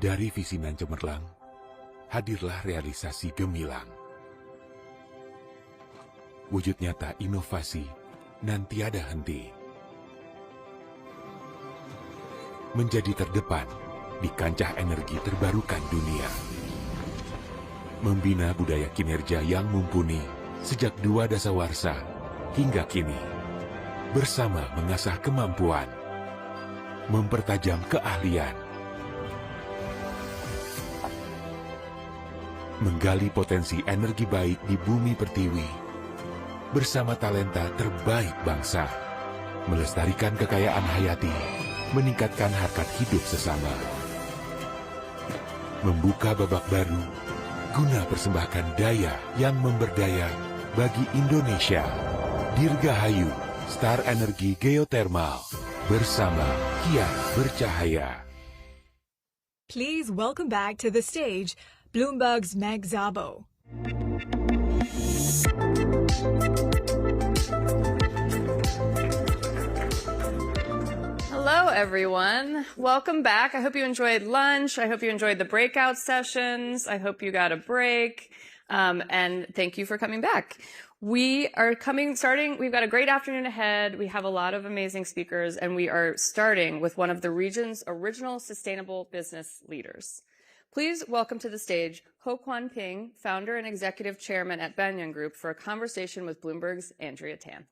Dari visi nan cemerlang, hadirlah realisasi gemilang. Wujud nyata inovasi nan tiada henti. Menjadi terdepan di kancah energi terbarukan dunia. Membina budaya kinerja yang mumpuni sejak 2 dasawarsa hingga kini. Bersama mengasah kemampuan, mempertajam keahlian, menggali potensi energi baik di bumi pertiwi, bersama talenta terbaik bangsa, melestarikan kekayaan hayati, meningkatkan harkat hidup sesama, membuka babak baru, guna persembahkan daya yang memberdaya bagi Indonesia. Dirgahayu, Star Energi Geothermal, bersama kian bercahaya. Please welcome back to the stage Bloomberg's Meg Szabo. Hello, everyone. Welcome back. I hope you enjoyed lunch. I hope you enjoyed the breakout sessions. I hope you got a break. And thank you for coming back. We are starting. We've got a great afternoon ahead. We have a lot of amazing speakers, and we are starting with one of the region's original sustainable business leaders. Please welcome to the stage Ho Kwon Ping, founder and executive chairman at Banyan Group, for a conversation with Bloomberg's Andrea Tan.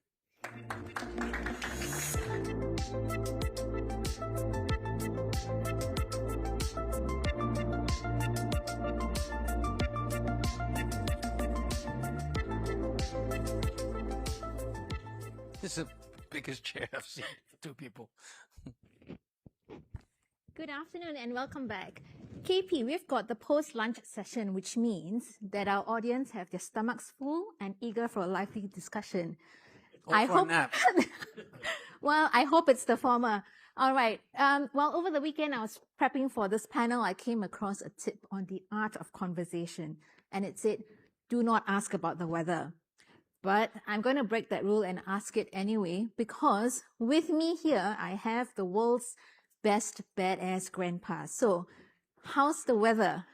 This is the biggest chair I've seen for 2 people. Good afternoon and welcome back. KP, we've got the post-lunch session, which means that our audience have their stomachs full and eager for a lively discussion. Or for a nap. Well, I hope it's the former. All right. Well, over the weekend, I was prepping for this panel. I came across a tip on the art of conversation, and it said, do not ask about the weather. But I'm going to break that rule and ask it anyway, because with me here, I have the world's best badass grandpa. So, how's the weather?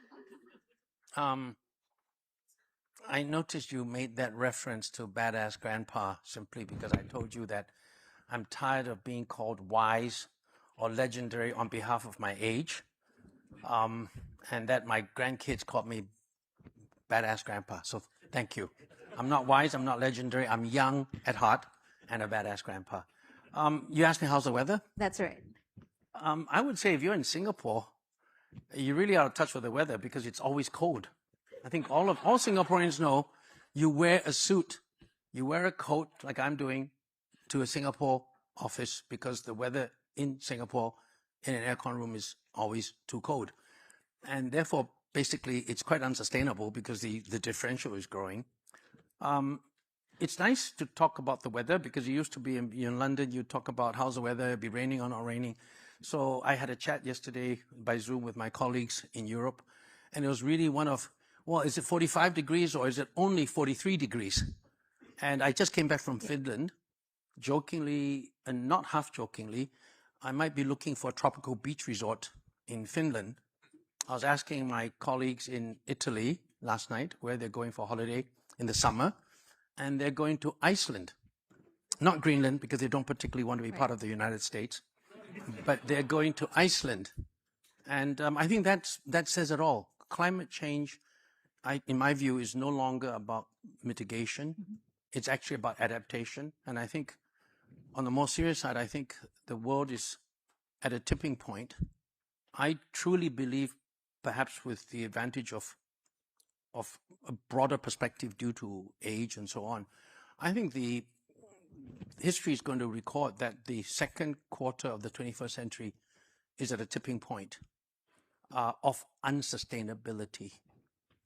I noticed you made that reference to badass grandpa simply because I told you that I'm tired of being called wise or legendary on behalf of my age, and that my grandkids called me badass grandpa. So thank you. I'm not wise, I'm not legendary, I'm young at heart and a badass grandpa. You asked me how's the weather? That's right. I would say if you're in Singapore, you're really out of touch with the weather because it's always cold. I think all Singaporeans know you wear a suit, you wear a coat like I'm doing to a Singapore office because the weather in Singapore in an aircon room is always too cold. And therefore, basically, it's quite unsustainable because the differential is growing. It's nice to talk about the weather because you used to be in London, you talk about how's the weather, it'd be raining or not raining. So I had a chat yesterday by Zoom with my colleagues in Europe, and it was really one of, well, is it 45 degrees or is it only 43 degrees? And I just came back from Finland, jokingly and not half jokingly, I might be looking for a tropical beach resort in Finland. I was asking my colleagues in Italy last night where they're going for holiday in the summer, and they're going to Iceland. Not Greenland, because they don't particularly want to be part of the United States, but they're going to Iceland. And I think that says it all. Climate change, in my view, is no longer about mitigation. It's actually about adaptation. And I think on the more serious side, I think the world is at a tipping point. I truly believe, perhaps with the advantage of a broader perspective due to age and so on, I think the history is going to record that the second quarter of the 21st century is at a tipping point of unsustainability.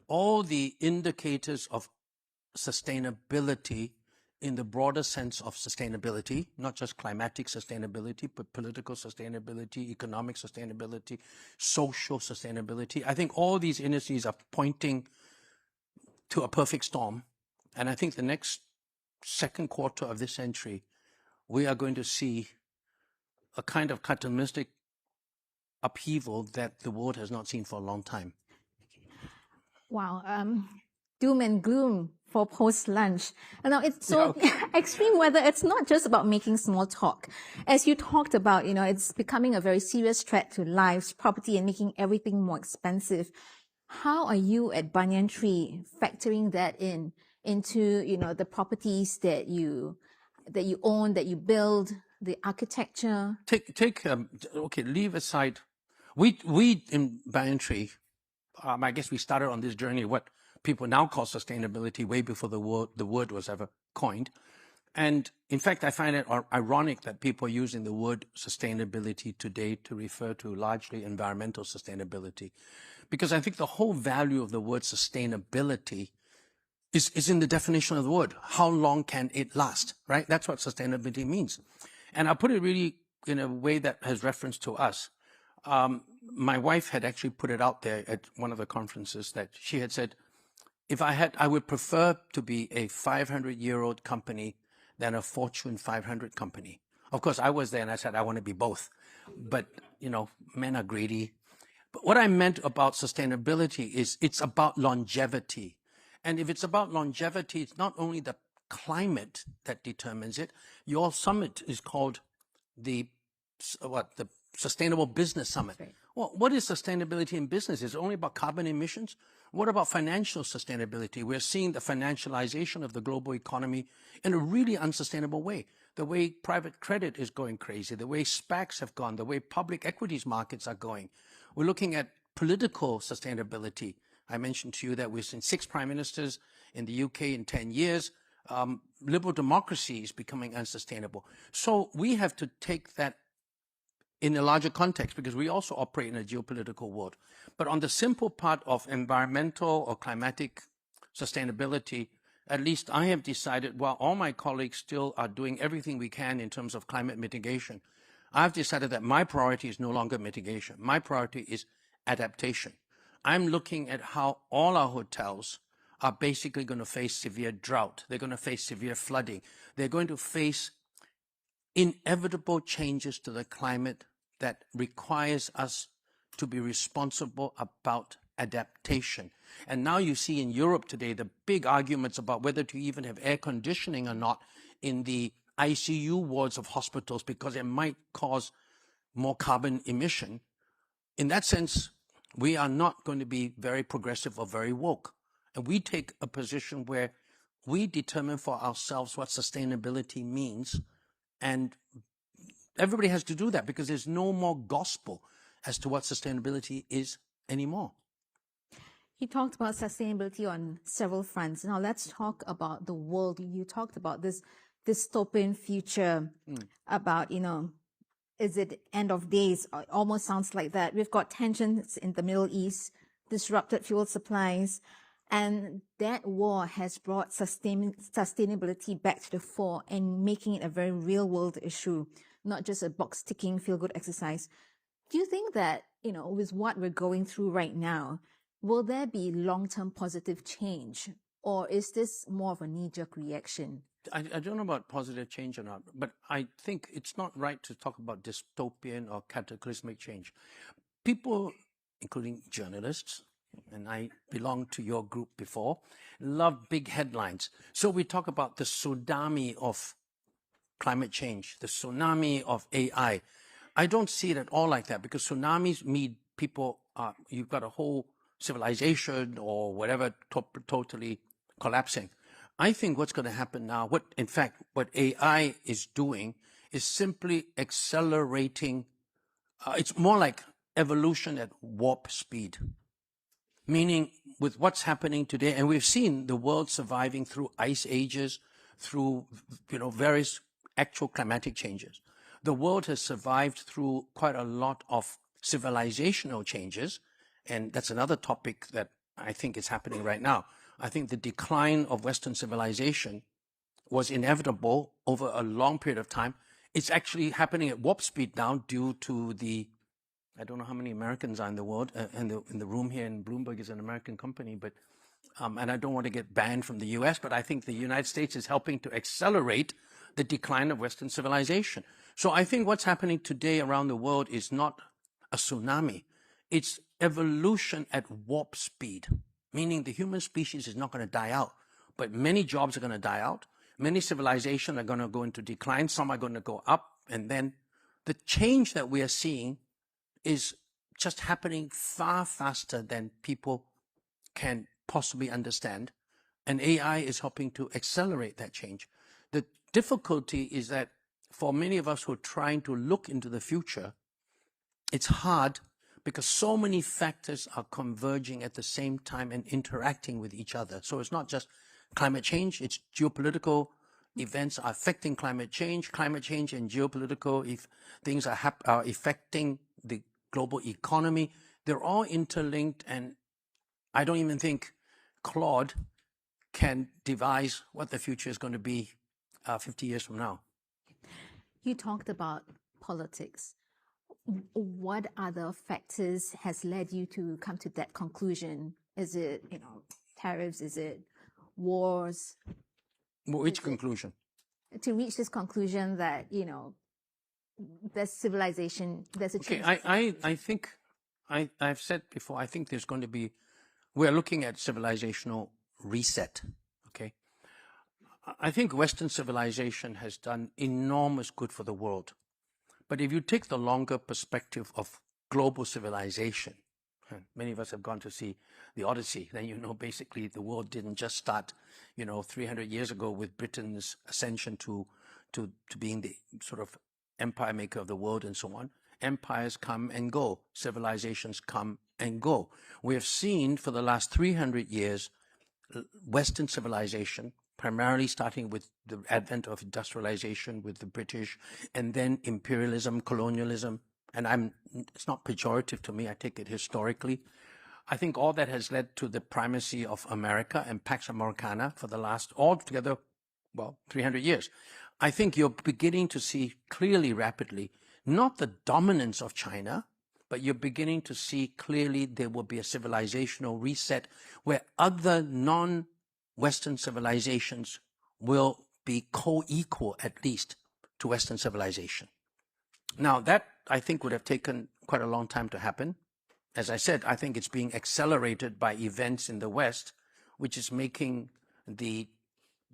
All the indicators of sustainability in the broader sense of sustainability, not just climatic sustainability, but political sustainability, economic sustainability, social sustainability. I think all these indices are pointing to a perfect storm. And I think the next second quarter of this century, we are going to see a kind of catalytic upheaval that the world has not seen for a long time. Wow. Doom and gloom for post-lunch. Now, it's so extreme weather. It's not just about making small talk. As you talked about, it's becoming a very serious threat to lives, property, and making everything more expensive. How are you at Banyan Tree factoring that into, the properties that you own, that you build, the architecture? Leave aside. We in Banyan Tree, I guess we started on this journey, what people now call sustainability, way before the word was ever coined. And in fact, I find it ironic that people are using the word sustainability today to refer to largely environmental sustainability. Because I think the whole value of the word sustainability is in the definition of the word. How long can it last, right? That's what sustainability means. And I'll put it really in a way that has reference to us. My wife had actually put it out there at one of the conferences that she had said, I would prefer to be a 500-year-old company than a Fortune 500 company. Of course, I was there and I said, I want to be both. But, men are greedy. But what I meant about sustainability is it's about longevity. And if it's about longevity, it's not only the climate that determines it. Your summit is called the Sustainable Business Summit. Right. Well, what is sustainability in business? Is it only about carbon emissions? What about financial sustainability? We're seeing the financialization of the global economy in a really unsustainable way. The way private credit is going crazy, the way SPACs have gone, the way public equities markets are going. We're looking at political sustainability. I mentioned to you that we've seen 6 prime ministers in the UK in 10 years. Liberal democracy is becoming unsustainable. So we have to take that in a larger context, because we also operate in a geopolitical world. But on the simple part of environmental or climatic sustainability, at least I have decided, while all my colleagues still are doing everything we can in terms of climate mitigation, I've decided that my priority is no longer mitigation. My priority is adaptation. I'm looking at how all our hotels are basically going to face severe drought. They're going to face severe flooding. They're going to face inevitable changes to the climate that requires us to be responsible about adaptation. And now you see in Europe today the big arguments about whether to even have air conditioning or not in the ICU wards of hospitals because it might cause more carbon emission. In that sense, we are not going to be very progressive or very woke. And we take a position where we determine for ourselves what sustainability means. And everybody has to do that because there's no more gospel as to what sustainability is anymore. You talked about sustainability on several fronts. Now let's talk about the world. You talked about this dystopian future about, is it end of days? It almost sounds like that. We've got tensions in the Middle East, disrupted fuel supplies, and that war has brought sustainability back to the fore and making it a very real world issue, not just a box ticking feel good exercise. Do you think that, with what we're going through right now, will there be long-term positive change, or is this more of a knee-jerk reaction? I don't know about positive change or not, but I think it's not right to talk about dystopian or cataclysmic change. People, including journalists, and I belonged to your group before, love big headlines. So we talk about the tsunami of climate change, the tsunami of AI. I don't see it at all like that because tsunamis mean people, you've got a whole civilization or whatever totally collapsing. I think what's going to happen now, what AI is doing is simply accelerating. It's more like evolution at warp speed, meaning with what's happening today, and we've seen the world surviving through ice ages, through, various actual climatic changes. The world has survived through quite a lot of civilizational changes, and that's another topic that I think is happening right now. I think the decline of Western civilization was inevitable over a long period of time. It's actually happening at warp speed now due to I don't know how many Americans are in the world, in the room here, and Bloomberg is an American company, but and I don't want to get banned from the US, but I think the United States is helping to accelerate the decline of Western civilization. So I think what's happening today around the world is not a tsunami. It's evolution at warp speed, meaning the human species is not going to die out, but many jobs are going to die out. Many civilizations are going to go into decline. Some are going to go up. And then the change that we are seeing is just happening far faster than people can possibly understand. And AI is helping to accelerate that change. The difficulty is that for many of us who are trying to look into the future, it's hard because so many factors are converging at the same time and interacting with each other. So it's not just climate change, it's geopolitical events are affecting climate change and geopolitical things are affecting the global economy. They're all interlinked, and I don't even think Claude can devise what the future is going to be 50 years from now. You talked about politics. What other factors has led you to come to that conclusion? Is it, tariffs? Is it wars? Which conclusion? To reach this conclusion that, there's civilization, there's a change. Okay, I think, I've said before, I think there's going to be, we're looking at civilizational reset, okay? I think Western civilization has done enormous good for the world. But if you take the longer perspective of global civilization, many of us have gone to see the Odyssey, then basically the world didn't just start, 300 years ago with Britain's ascension to being the sort of empire maker of the world and so on. Empires come and go. Civilizations come and go. We have seen for the last 300 years, Western civilization, primarily starting with the advent of industrialization with the British, and then imperialism, colonialism, and it's not pejorative to me, I take it historically. I think all that has led to the primacy of America and Pax Americana for the last, altogether, 300 years. I think you're beginning to see clearly, rapidly, not the dominance of China, but you're beginning to see clearly there will be a civilizational reset where other non-Western civilizations will be co-equal, at least, to Western civilization. Now, that, I think, would have taken quite a long time to happen. As I said, I think it's being accelerated by events in the West, which is making the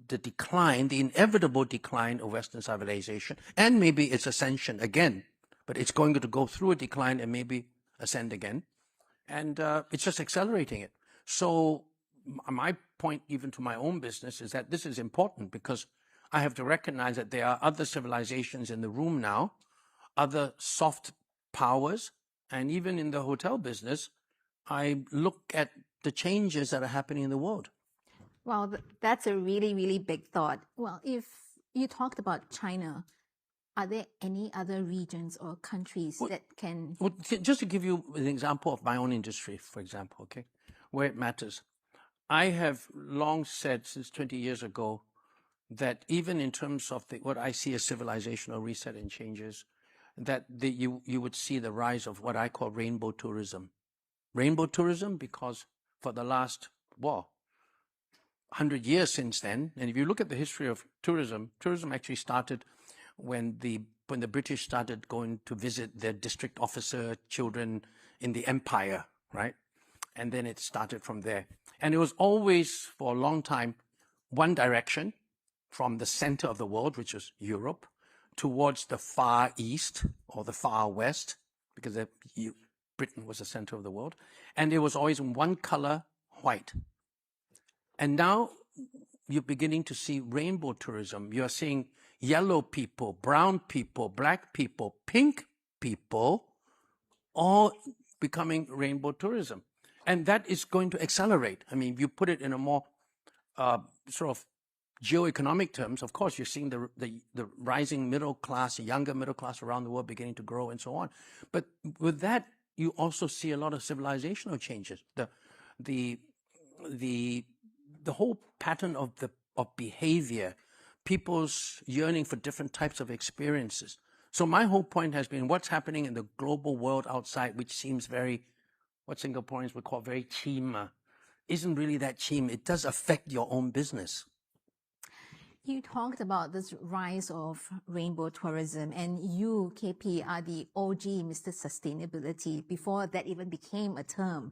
decline, the inevitable decline of Western civilization, and maybe its ascension again. But it's going to go through a decline and maybe ascend again. And it's just accelerating it. So my point, even to my own business, is that this is important because I have to recognize that there are other civilizations in the room now, other soft powers, and even in the hotel business, I look at the changes that are happening in the world. Well, that's a really, really big thought. Well, if you talked about China, are there any other regions or countries that can... Well, just to give you an example of my own industry, for example, okay, where it matters. I have long said since 20 years ago that even in terms of what I see as civilizational reset and changes, that you would see the rise of what I call rainbow tourism. Rainbow tourism because for the last, 100 years since then, and if you look at the history of tourism, tourism actually started when the British started going to visit their district officer children in the empire, right? And then it started from there. And it was always, for a long time, one direction from the center of the world, which was Europe, towards the far east or the far west, because Britain was the center of the world. And it was always in one color, white. And now you're beginning to see rainbow tourism. You're seeing yellow people, brown people, black people, pink people, all becoming rainbow tourism. And that is going to accelerate. I mean, if you put it in a more sort of geoeconomic terms, of course, you're seeing the rising middle class, younger middle class around the world beginning to grow and so on. But with that, you also see a lot of civilizational changes. The whole pattern of behavior, people's yearning for different types of experiences. So my whole point has been what's happening in the global world outside, which seems very, what Singaporeans would call very cheem, isn't really that cheem. It does affect your own business. You talked about this rise of rainbow tourism, and you, KP, are the OG Mr. Sustainability before that even became a term.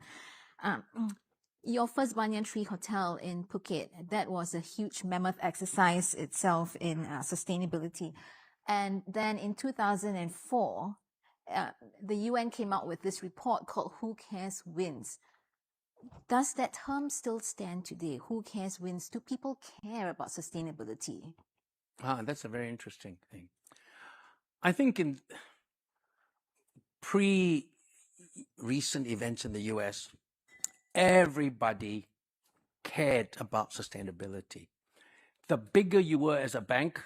Your first Banyan Tree Hotel in Phuket, that was a huge mammoth exercise itself in sustainability. And then in 2004, the UN came out with this report called Who Cares Wins. Does that term still stand today? Who cares wins? Do people care about sustainability? That's a very interesting thing. I think in pre-recent events in the US, everybody cared about sustainability. The bigger you were as a bank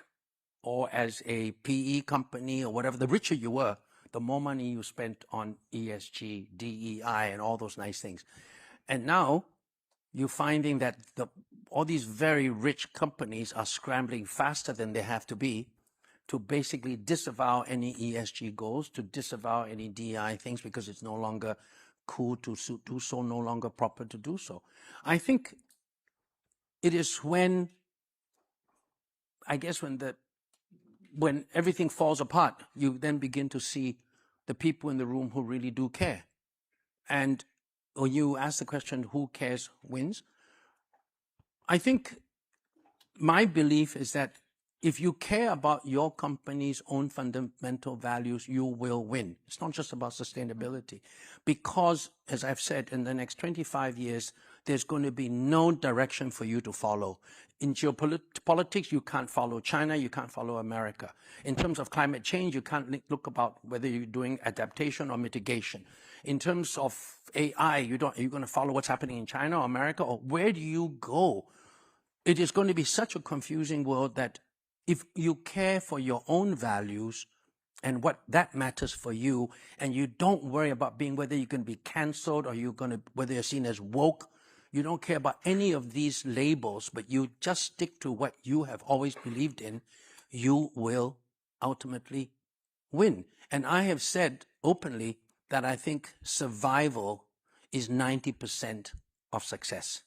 or as a PE company or whatever, the richer you were, the more money you spent on ESG, DEI, and all those nice things. And now you're finding that all these very rich companies are scrambling faster than they have to be to basically disavow any ESG goals, to disavow any DEI things because it's no longer cool to do so, no longer proper to do so. I think it is when everything falls apart, you then begin to see the people in the room who really do care. And when you ask the question, who cares wins? I think my belief is that if you care about your company's own fundamental values, you will win. It's not just about sustainability. Because, as I've said, in the next 25 years, there's going to be no direction for you to follow. In geopolitics, you can't follow China, you can't follow America. In terms of climate change, you can't look about whether you're doing adaptation or mitigation. In terms of AI, are you going to follow what's happening in China or America, or where do you go? It is going to be such a confusing world that if you care for your own values and what that matters for you, and you don't worry about whether you're going to be canceled or whether you're seen as woke, you don't care about any of these labels, but you just stick to what you have always believed in, you will ultimately win. And I have said openly that I think survival is 90% of success.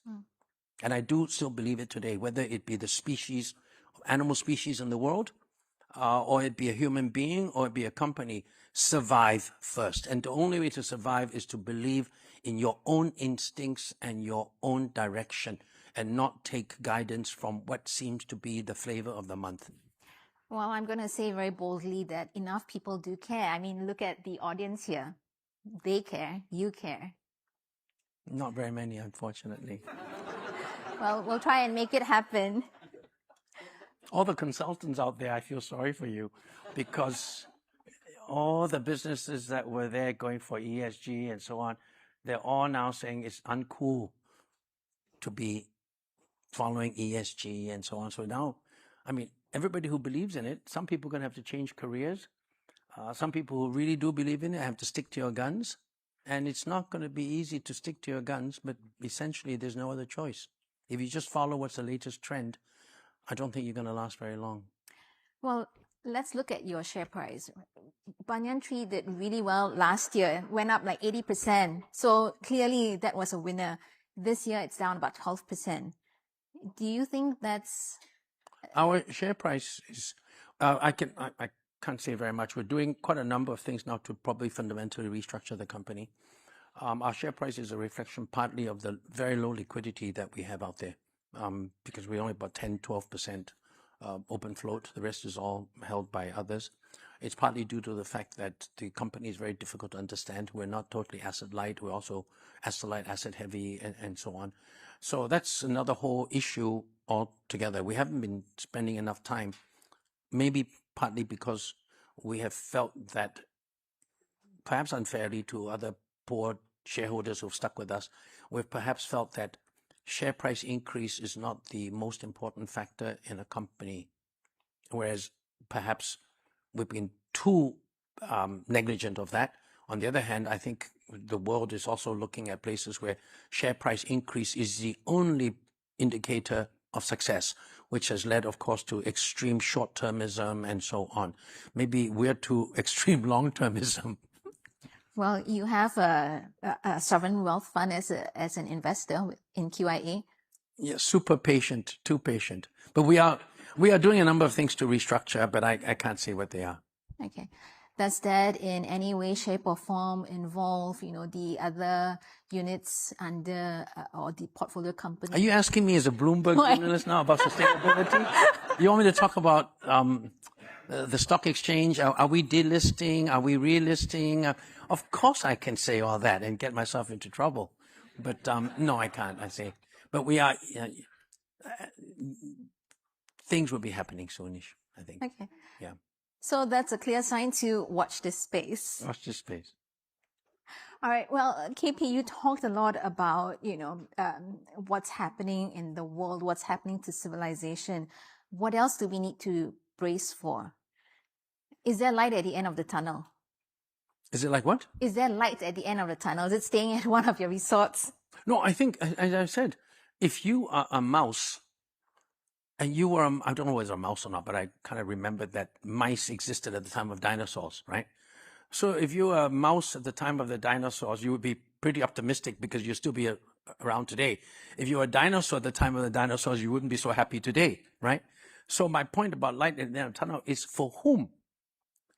And I do still believe it today, whether it be the species, animal species in the world, or it be a human being, or it be a company, survive first. And the only way to survive is to believe in your own instincts and your own direction, and not take guidance from what seems to be the flavor of the month. Well, I'm going to say very boldly that enough people do care. I mean, look at the audience here. They care. You care. Not very many, unfortunately. Well, we'll try and make it happen. All the consultants out there, I feel sorry for you, because all the businesses that were there going for ESG and so on, they're all now saying it's uncool to be following ESG and so on. So now, I mean, everybody who believes in it, some people are going to have to change careers. Some people who really do believe in it have to stick to your guns. And it's not going to be easy to stick to your guns, but essentially there's no other choice. If you just follow what's the latest trend, I don't think you're going to last very long. Well, let's look at your share price. Banyan Tree did really well last year, went up like 80%. So clearly that was a winner. This year it's down about 12%. Do you think that's... Our share price is, I can't say very much. We're doing quite a number of things now to probably fundamentally restructure the company. Our share price is a reflection partly of the very low liquidity that we have out there, because we're only about 10, 12% open float. The rest is all held by others. It's partly due to the fact that the company is very difficult to understand. We're not totally asset light. We're also asset light, asset heavy, and so on. So that's another whole issue altogether. We haven't been spending enough time, maybe partly because we have felt that, perhaps unfairly to other poor shareholders who've stuck with us, we've perhaps felt that share price increase is not the most important factor in a company, whereas perhaps we've been too negligent of that. On the other hand, I think the world is also looking at places where share price increase is the only indicator of success, which has led, of course, to extreme short-termism and so on. Maybe we're too extreme long-termism. Well, you have a sovereign wealth fund as an investor in QIA. Yeah, super patient, too patient. But we are doing a number of things to restructure, but I can't say what they are. Okay. Does that in any way, shape or form involve, the other units under or the portfolio company? Are you asking me as a Bloomberg journalist now about sustainability? You want me to talk about the stock exchange? Are we delisting? Are we relisting? Of course I can say all that and get myself into trouble. But no, I can't, I say. But we are, things will be happening soonish, I think. Okay. Yeah. So that's a clear sign to watch this space. Watch this space. All right. Well, KP, you talked a lot about, what's happening in the world, what's happening to civilization. What else do we need to brace for? Is there light at the end of the tunnel? Is it like what? Is there light at the end of the tunnel? Is it staying at one of your resorts? No, I think, as I said, if you are a mouse, and you were, I don't know whether it was a mouse or not, but I kind of remembered that mice existed at the time of dinosaurs, right? So if you were a mouse at the time of the dinosaurs, you would be pretty optimistic because you'd still be around today. If you were a dinosaur at the time of the dinosaurs, you wouldn't be so happy today, right? So my point about light at the end of the tunnel is for whom?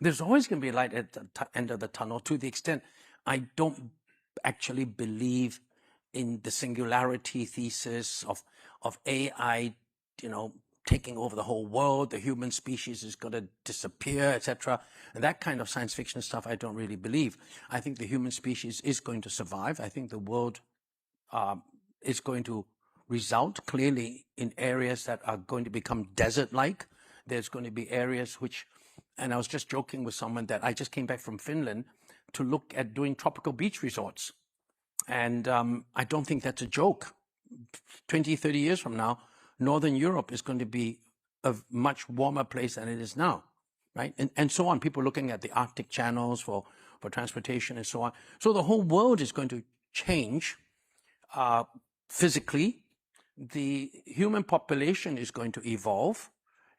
There's always going to be light at the end of the tunnel, to the extent I don't actually believe in the singularity thesis of AI, taking over the whole world, the human species is going to disappear, etc. And that kind of science fiction stuff I don't really believe. I think the human species is going to survive. I think the world is going to result clearly in areas that are going to become desert-like. There's going to be areas which, and I was just joking with someone that I just came back from Finland to look at doing tropical beach resorts. And I don't think that's a joke. 20, 30 years from now, Northern Europe is going to be a much warmer place than it is now, right? And so on. People looking at the Arctic channels for transportation and so on. So the whole world is going to change physically. The human population is going to evolve.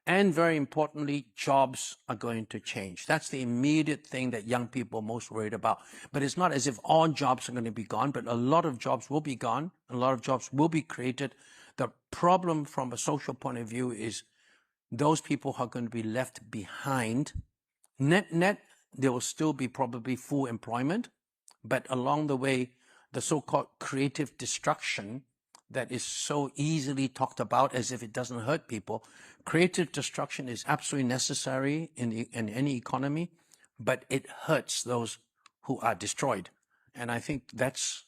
And very importantly, jobs are going to change. That's the immediate thing that young people are most worried about. But it's not as if all jobs are going to be gone, but a lot of jobs will be gone. A lot of jobs will be created. The problem from a social point of view is those people are going to be left behind. Net, there will still be probably full employment, but along the way, the so-called creative destruction that is so easily talked about as if it doesn't hurt people. Creative destruction is absolutely necessary in any economy, but it hurts those who are destroyed. And I think that's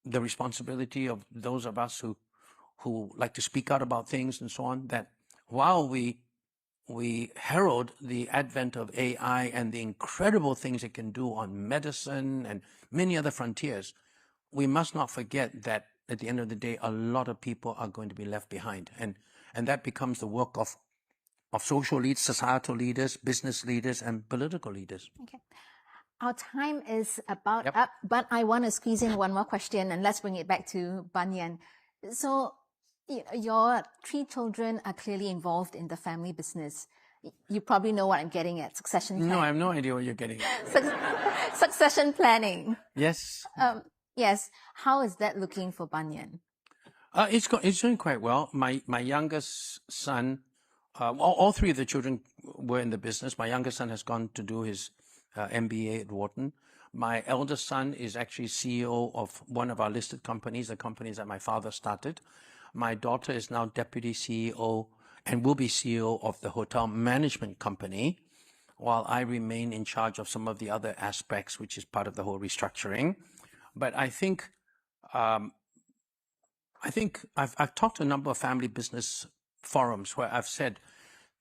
the responsibility of those of us who like to speak out about things and so on, that while we herald the advent of AI and the incredible things it can do on medicine and many other frontiers, we must not forget that at the end of the day, a lot of people are going to be left behind. And that becomes the work of social leaders, societal leaders, business leaders, and political leaders. Okay. Our time is about Yep. up, but I want to squeeze in one more question, and let's bring it back to Banyan. So, your 3 children are clearly involved in the family business. You probably know what I'm getting at, succession planning. No, I have no idea what you're getting at. Succession planning. Yes. Yes. How is that looking for Banyan? It's doing quite well. My youngest son, all 3 of the children were in the business. My youngest son has gone to do his MBA at Wharton. My eldest son is actually CEO of one of our listed companies, the companies that my father started. My daughter is now deputy CEO and will be CEO of the hotel management company, while I remain in charge of some of the other aspects, which is part of the whole restructuring. But I think I've talked to a number of family business forums where I've said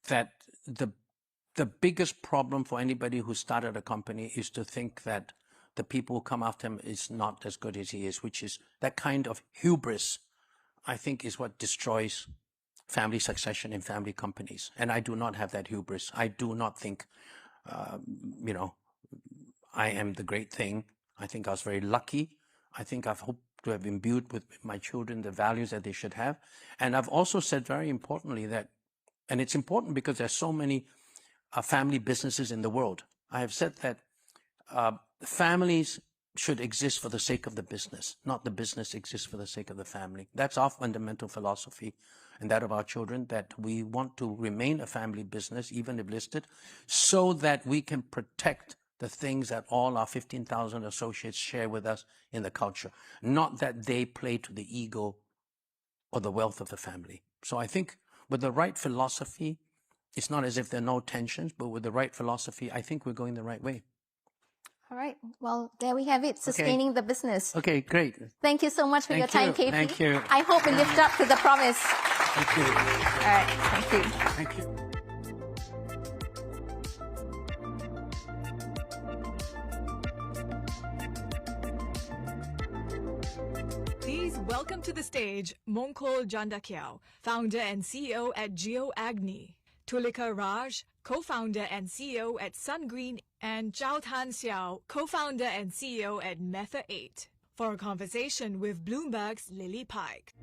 that the biggest problem for anybody who started a company is to think that the people who come after him is not as good as he is, which is that kind of hubris, I think, is what destroys family succession in family companies. And I do not have that hubris. I do not think, I am the great thing. I think I was very lucky. I think I've hoped to have imbued with my children the values that they should have. And I've also said very importantly that, and it's important because there's so many family businesses in the world. I have said that families should exist for the sake of the business, not the business exists for the sake of the family. That's our fundamental philosophy and that of our children, that we want to remain a family business, even if listed, so that we can protect the things that all our 15,000 associates share with us in the culture, not that they play to the ego or the wealth of the family. So I think with the right philosophy, it's not as if there are no tensions, but with the right philosophy, I think we're going the right way. All right. Well, there we have it. Sustaining the business. Okay, great. Thank you so much for your time, KP. Thank you. I hope we lived up to the promise. Thank you. All right. Thank you. Thank you. Please welcome to the stage Mongkhol Jandakaew, founder and CEO at GeoAgni, Tulika Raj, co-founder and CEO at SunGreen, and Zhaotan Xiao, co-founder and CEO at Method 8, for a conversation with Bloomberg's Lily Pike.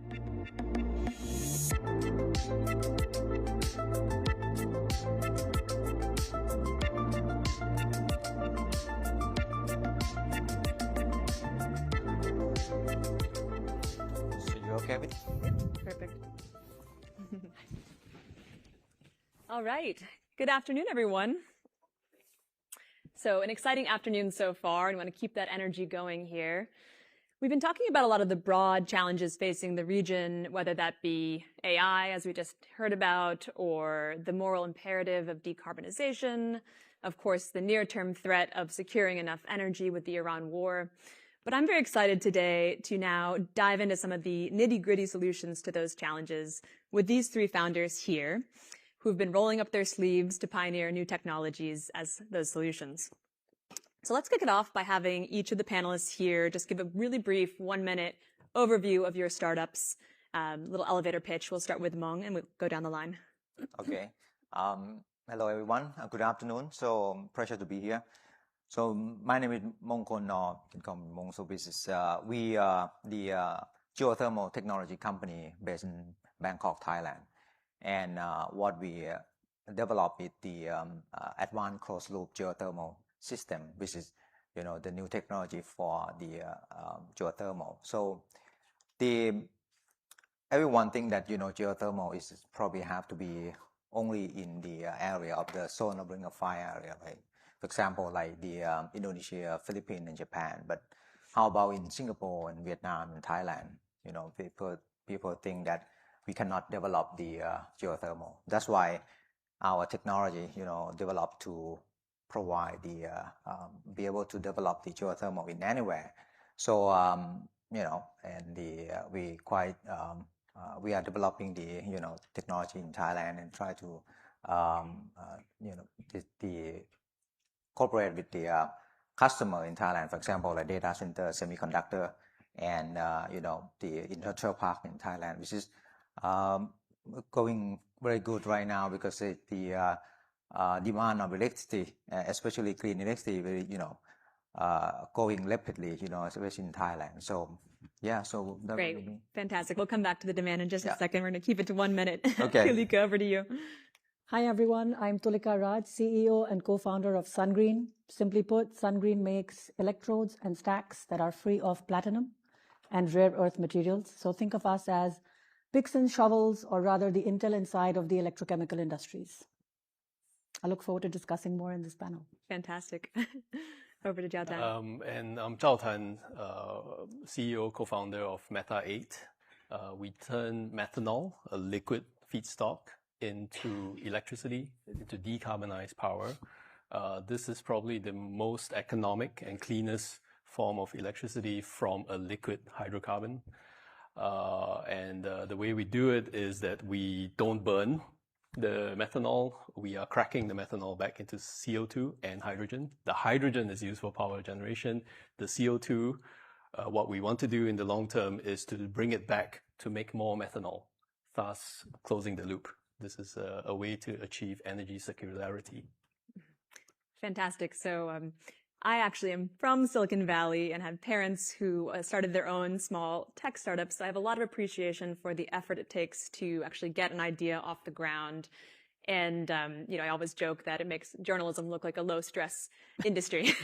So you okay with it? Perfect. All right. Good afternoon, everyone. So an exciting afternoon so far, and I want to keep that energy going here. We've been talking about a lot of the broad challenges facing the region, whether that be AI, as we just heard about, or the moral imperative of decarbonization, of course, the near-term threat of securing enough energy with the Iran war. But I'm very excited today to now dive into some of the nitty-gritty solutions to those challenges with these 3 founders here, who've been rolling up their sleeves to pioneer new technologies as those solutions. So let's kick it off by having each of the panelists here just give a really brief 1-minute overview of your startups. Little elevator pitch. We'll start with Mong and we'll go down the line. Okay. Hello, everyone. Good afternoon. So pleasure to be here. So my name is Mongkhol. You can call me Mong. So we are the geothermal technology company based in Bangkok, Thailand. And what we developed the advanced closed loop geothermal system, which is the new technology for the geothermal. So everyone think that geothermal is probably have to be only in the area of the zone of ring of fire area, right? For example, like the Indonesia, Philippines, and Japan. But how about in Singapore and Vietnam and Thailand? People think that we cannot develop the geothermal. That's why our technology, developed to provide the be able to develop the geothermal in anywhere. So we are developing the technology in Thailand and try to the cooperate with the customer in Thailand, for example, like data center, semiconductor, and the industrial park in Thailand, which is going very good right now because the demand of electricity, especially clean electricity, very going rapidly, especially in Thailand. So yeah, so that Great, would be... fantastic. We'll come back to the demand in just a second. We're going to keep it to 1 minute. Okay. Tulika, over to you. Hi everyone, I'm Tulika Raj, CEO and co-founder of SunGreen. Simply put, SunGreen makes electrodes and stacks that are free of platinum and rare earth materials. So think of us as picks and shovels, or rather the Intel inside of the electrochemical industries. I look forward to discussing more in this panel. Fantastic. Over to Zhaotan. And I'm Zhaotan, CEO, co-founder of Meta 8. We turn methanol, a liquid feedstock, into electricity, into decarbonized power. This is probably the most economic and cleanest form of electricity from a liquid hydrocarbon. And the way we do it is that we don't burn the methanol. We are cracking the methanol back into CO2 and hydrogen. The hydrogen is used for power generation. The CO2, what we want to do in the long term is to bring it back to make more methanol, thus closing the loop. This is a way to achieve energy circularity. Fantastic. So I actually am from Silicon Valley and have parents who started their own small tech startups. So I have a lot of appreciation for the effort it takes to actually get an idea off the ground. And, I always joke that it makes journalism look like a low-stress industry.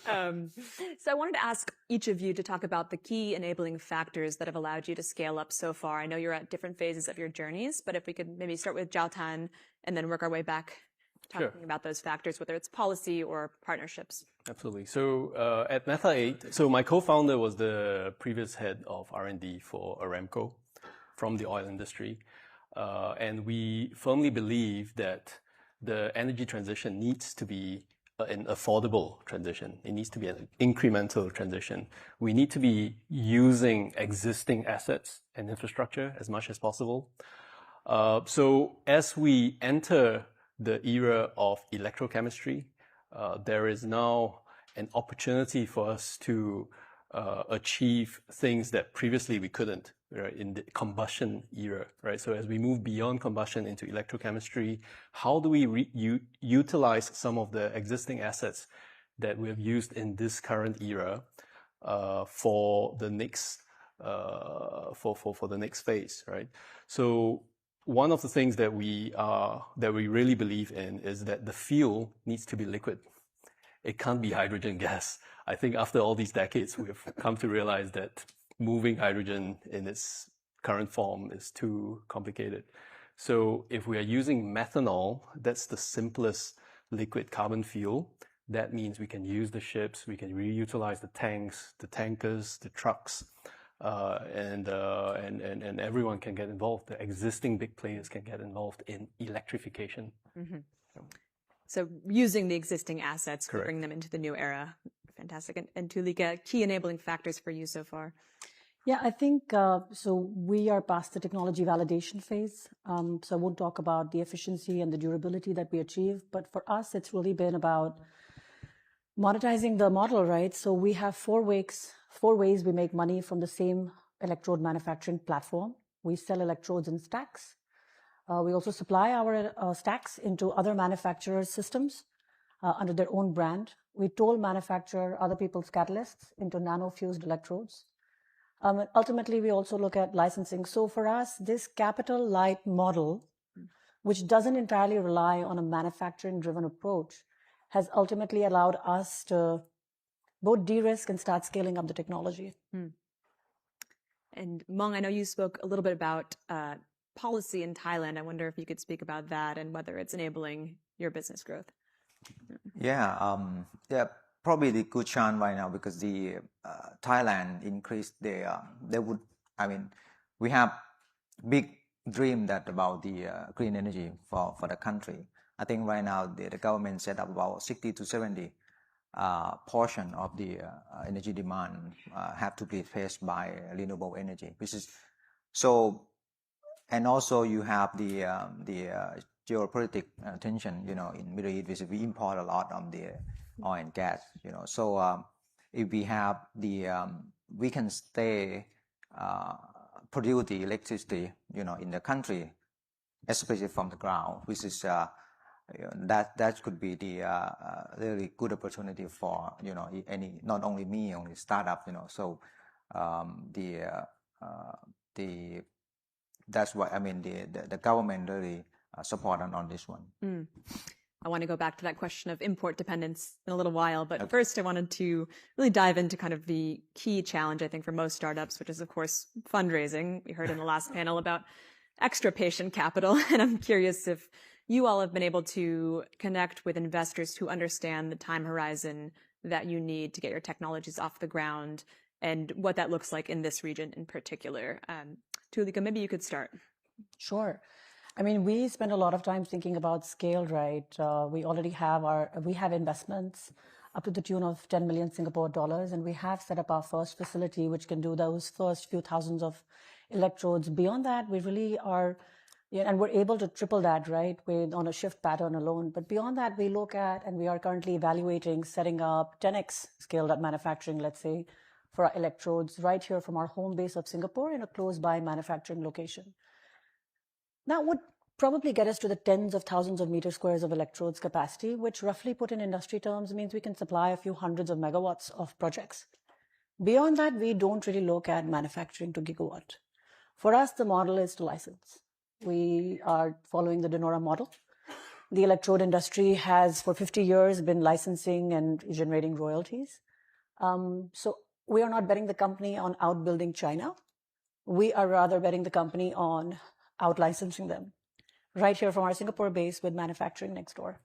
So I wanted to ask each of you to talk about the key enabling factors that have allowed you to scale up so far. I know you're at different phases of your journeys, but if we could maybe start with Zhaotan and then work our way back, talking about those factors, whether it's policy or partnerships. Absolutely. So at Meta 8, so my co-founder was the previous head of R&D for Aramco from the oil industry. And we firmly believe that the energy transition needs to be an affordable transition. It needs to be an incremental transition. We need to be using existing assets and infrastructure as much as possible. So as we enter the era of electrochemistry, there is now an opportunity for us to achieve things that previously we couldn't, right, in the combustion era, right? So as we move beyond combustion into electrochemistry, how do we utilize some of the existing assets that we have used in this current era for the next for the next phase, right? So one of the things that we really believe in is that the fuel needs to be liquid. It can't be hydrogen gas. I think after all these decades, we've come to realize that moving hydrogen in its current form is too complicated. So if we are using methanol, that's the simplest liquid carbon fuel. That means we can use the ships, we can reutilize the tanks, the tankers, the trucks, and everyone can get involved. The existing big players can get involved in electrification. Mm-hmm. So using the existing assets to Correct. bring them into the new era. Fantastic. And Tulika, key enabling factors for you so far? Yeah, I think, so we are past the technology validation phase. So I won't talk about the efficiency and the durability that we achieve, but for us, it's really been about monetizing the model, right? So we have four ways we make money from the same electrode manufacturing platform. We sell electrodes in stacks. We also supply our stacks into other manufacturers' systems under their own brand. We toll manufacture other people's catalysts into nano-fused electrodes. Ultimately, we also look at licensing. So for us, this capital light model which doesn't entirely rely on a manufacturing-driven approach, has ultimately allowed us to both de-risk and start scaling up the technology. And Mong, I know you spoke a little bit about policy in Thailand. I wonder if you could speak about that and whether it's enabling your business growth. Yeah, probably the good chance right now because the Thailand increased their, we have big dream that about the green energy for the country. I think right now the government set up about 60 to 70 portion of the energy demand have to be faced by renewable energy, which is so. And also you have the geopolitical tension, in Middle East, which we import a lot of the oil and gas, So if we have the, we can stay produce the electricity, in the country, especially from the ground, which is that could be the really good opportunity for any, not only me, only startup, So that's what I mean. The government really support on this one. I want to go back to that question of import dependence in a little while, but first I wanted to really dive into kind of the key challenge, I think, for most startups, which is, of course, fundraising. We heard in the last panel about extra patient capital, and I'm curious if you all have been able to connect with investors who understand the time horizon that you need to get your technologies off the ground and what that looks like in this region in particular. Tulika, maybe you could start. Sure. I mean, we spend a lot of time thinking about scale, right? We already have we have investments up to the tune of 10 million Singapore dollars, and we have set up our first facility, which can do those first few thousands of electrodes. Beyond that, we really are, and we're able to triple that, right, on a shift pattern alone. But beyond that, we look at, and we are currently evaluating setting up 10x scaled up manufacturing, let's say, for our electrodes right here from our home base of Singapore in a close by manufacturing location. That would probably get us to the tens of thousands of meter squares of electrodes capacity, which roughly put in industry terms means we can supply a few hundreds of megawatts of projects. Beyond that, we don't really look at manufacturing to gigawatt. For us, the model is to license. We are following the Denora model. The electrode industry has, for 50 years, been licensing and generating royalties. So we are not betting the company on outbuilding China. We are rather betting the company on out-licensing them right here from our Singapore base with manufacturing next door.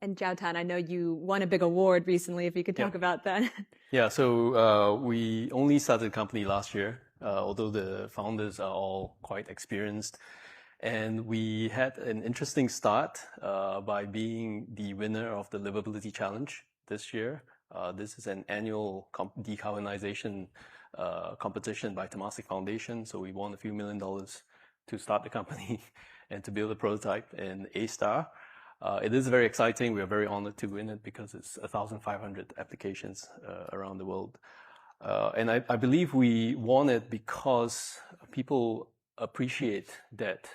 And Zhaotan, I know you won a big award recently, if you could talk about that. Yeah, so we only started the company last year, although the founders are all quite experienced. And we had an interesting start by being the winner of the Livability Challenge this year. This is an annual decarbonization competition by Temasek Foundation. So we won a few $1 million to start the company and to build a prototype in A-Star. It is very exciting. We are very honored to win it because it's 1,500 applications around the world. And I believe we won it because people appreciate that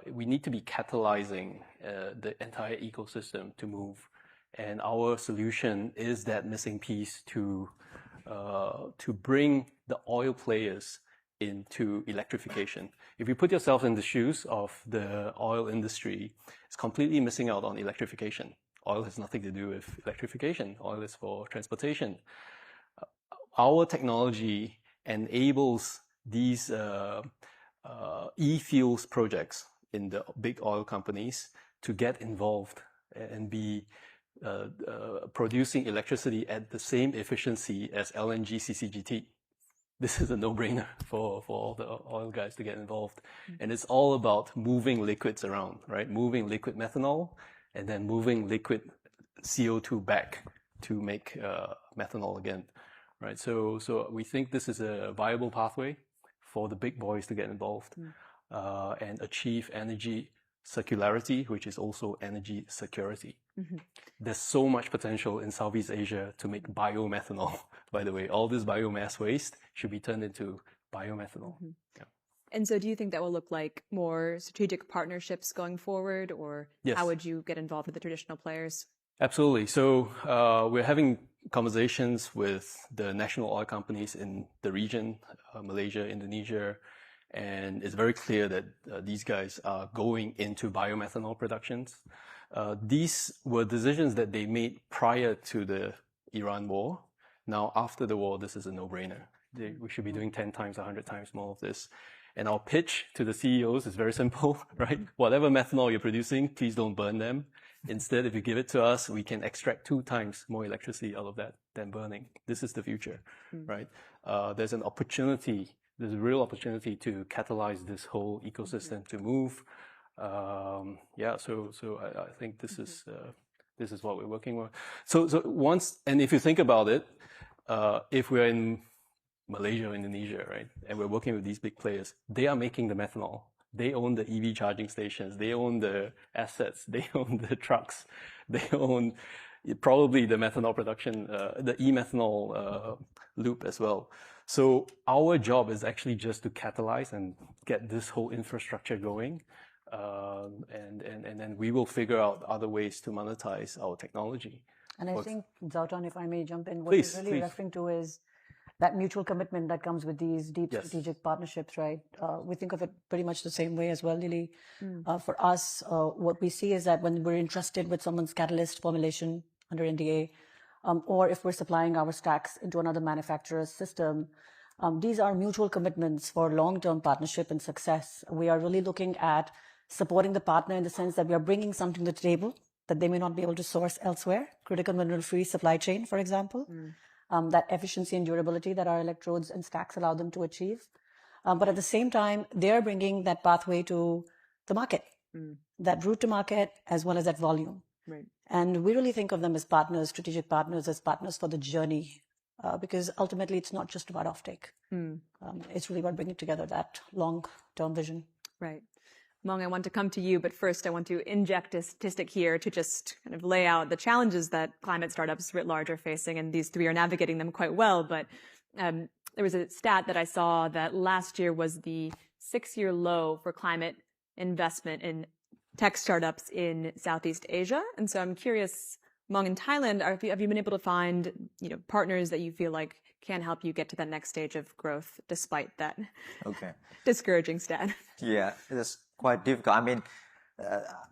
we need to be catalyzing the entire ecosystem to move. And our solution is that missing piece to bring the oil players into electrification. If you put yourself in the shoes of the oil industry, it's completely missing out on electrification. Oil has nothing to do with electrification. Oil is for transportation. Our technology enables these e-fuels projects in the big oil companies to get involved and be producing electricity at the same efficiency as LNG CCGT. This is a no-brainer for all the oil guys to get involved. And it's all about moving liquids around, right? Moving liquid methanol and then moving liquid CO2 back to make methanol again, right? So we think this is a viable pathway for the big boys to get involved and achieve energy circularity, which is also energy security. There's so much potential in Southeast Asia to make biomethanol. By the way, all this biomass waste should be turned into biomethanol. Yeah. And so do you think that will look like more strategic partnerships going forward, or how would you get involved with the traditional players? Absolutely. So we're having conversations with the national oil companies in the region, Malaysia, Indonesia, And it's very clear that these guys are going into biomethanol productions. These were decisions that they made prior to the Iran war. Now, after the war, this is a no-brainer. We should be doing 10 times, 100 times more of this. And our pitch to the CEOs is very simple, right? Whatever methanol you're producing, please don't burn them. Instead, if you give it to us, we can extract 2 times more electricity out of that than burning. This is the future, right? There's an opportunity, there's a real opportunity to catalyze this whole ecosystem to move. So I think this is what we're working with. So if you think about it, if we're in Malaysia or Indonesia, right, and we're working with these big players, they are making the methanol. They own the EV charging stations. They own the assets. They own the trucks. They own probably the methanol production, the e-methanol loop as well. So our job is actually just to catalyze and get this whole infrastructure going. And then we will figure out other ways to monetize our technology. And I think, Zhaotan, if I may jump in, what Please, you're really referring to is that mutual commitment that comes with these deep Yes. strategic partnerships, right? We think of it pretty much the same way as well, Lily. For us, what we see is that when we're entrusted with someone's catalyst formulation under NDA, or if we're supplying our stacks into another manufacturer's system, these are mutual commitments for long-term partnership and success. We are really looking at supporting the partner in the sense that we are bringing something to the table that they may not be able to source elsewhere, critical mineral-free supply chain, for example. That efficiency and durability that our electrodes and stacks allow them to achieve. But at the same time, they're bringing that pathway to the market, that route to market, as well as that volume. Right. And we really think of them as partners, strategic partners, as partners for the journey, because ultimately it's not just about offtake. It's really about bringing together that long-term vision. Right. Mong, I want to come to you, but first I want to inject a statistic here to just kind of lay out the challenges that climate startups writ large are facing, and these 3 are navigating them quite well. But there was a stat that I saw that last year was the 6-year low for climate investment in tech startups in Southeast Asia. And so I'm curious, Mong, in Thailand, have you been able to find partners that you feel like can help you get to that next stage of growth despite that discouraging stat? Yeah, it's quite difficult. I mean,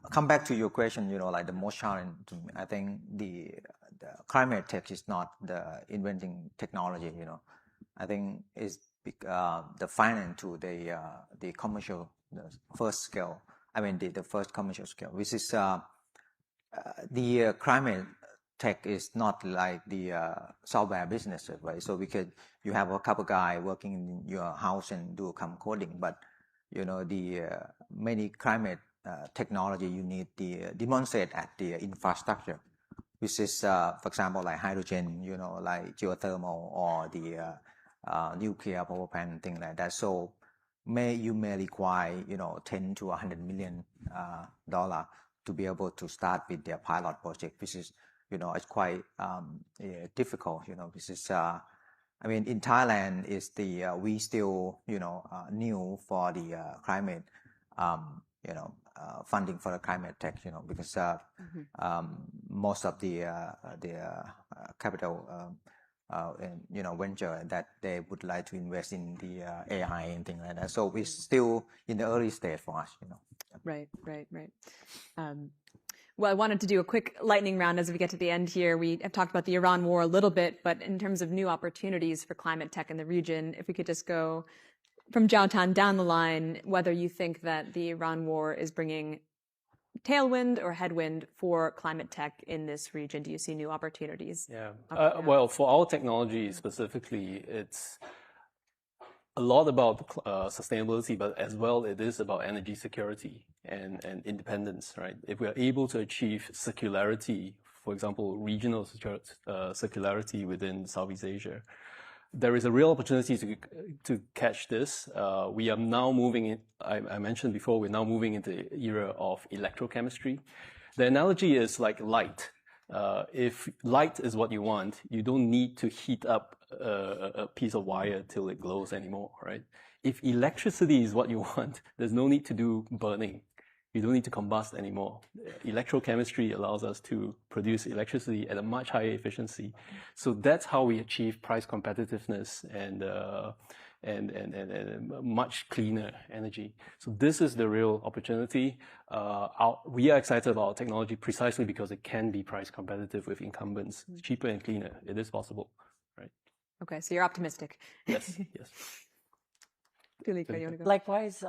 come back to your question, like the most challenge to me, I think the climate tech is not the inventing technology, I think it's the finance to the commercial, the first scale. I mean, the first commercial scale, which is the climate tech is not like the software business, right? So you have a couple guys working in your house and do some coding, but the many climate technology you need the demonstrate at the infrastructure, which is for example like hydrogen, like geothermal or the nuclear power plant, thing like that. So you may require 10 to 100 million dollar to be able to start with their pilot project, which is it's quite difficult. This is I mean, in Thailand, we still new for the climate funding for the climate tech, because most of the capital venture that they would like to invest in the AI and things like that. So we're still in the early stage for us, Right. Well, I wanted to do a quick lightning round as we get to the end here. We have talked about the Iran war a little bit, but in terms of new opportunities for climate tech in the region, if we could just go from Zhaotan down the line, whether you think that the Iran war is bringing tailwind or headwind for climate tech in this region. Do you see new opportunities? Yeah. Well, for our technology specifically, it's a lot about sustainability, but as well it is about energy security and independence, right? If we are able to achieve circularity, for example, regional circularity within Southeast Asia, there is a real opportunity to catch this. We are now moving in, I mentioned before, we're now moving into the era of electrochemistry. The analogy is like light. If light is what you want, you don't need to heat up a piece of wire till it glows anymore, right? If electricity is what you want, there's no need to do burning. You don't need to combust anymore. Electrochemistry allows us to produce electricity at a much higher efficiency. So that's how we achieve price competitiveness and much cleaner energy. So this is the real opportunity. We are excited about our technology precisely because it can be price competitive with incumbents. It's cheaper and cleaner. It is possible, right? Okay, so you're optimistic. Yes, yes. Tulika, you want to go? Likewise,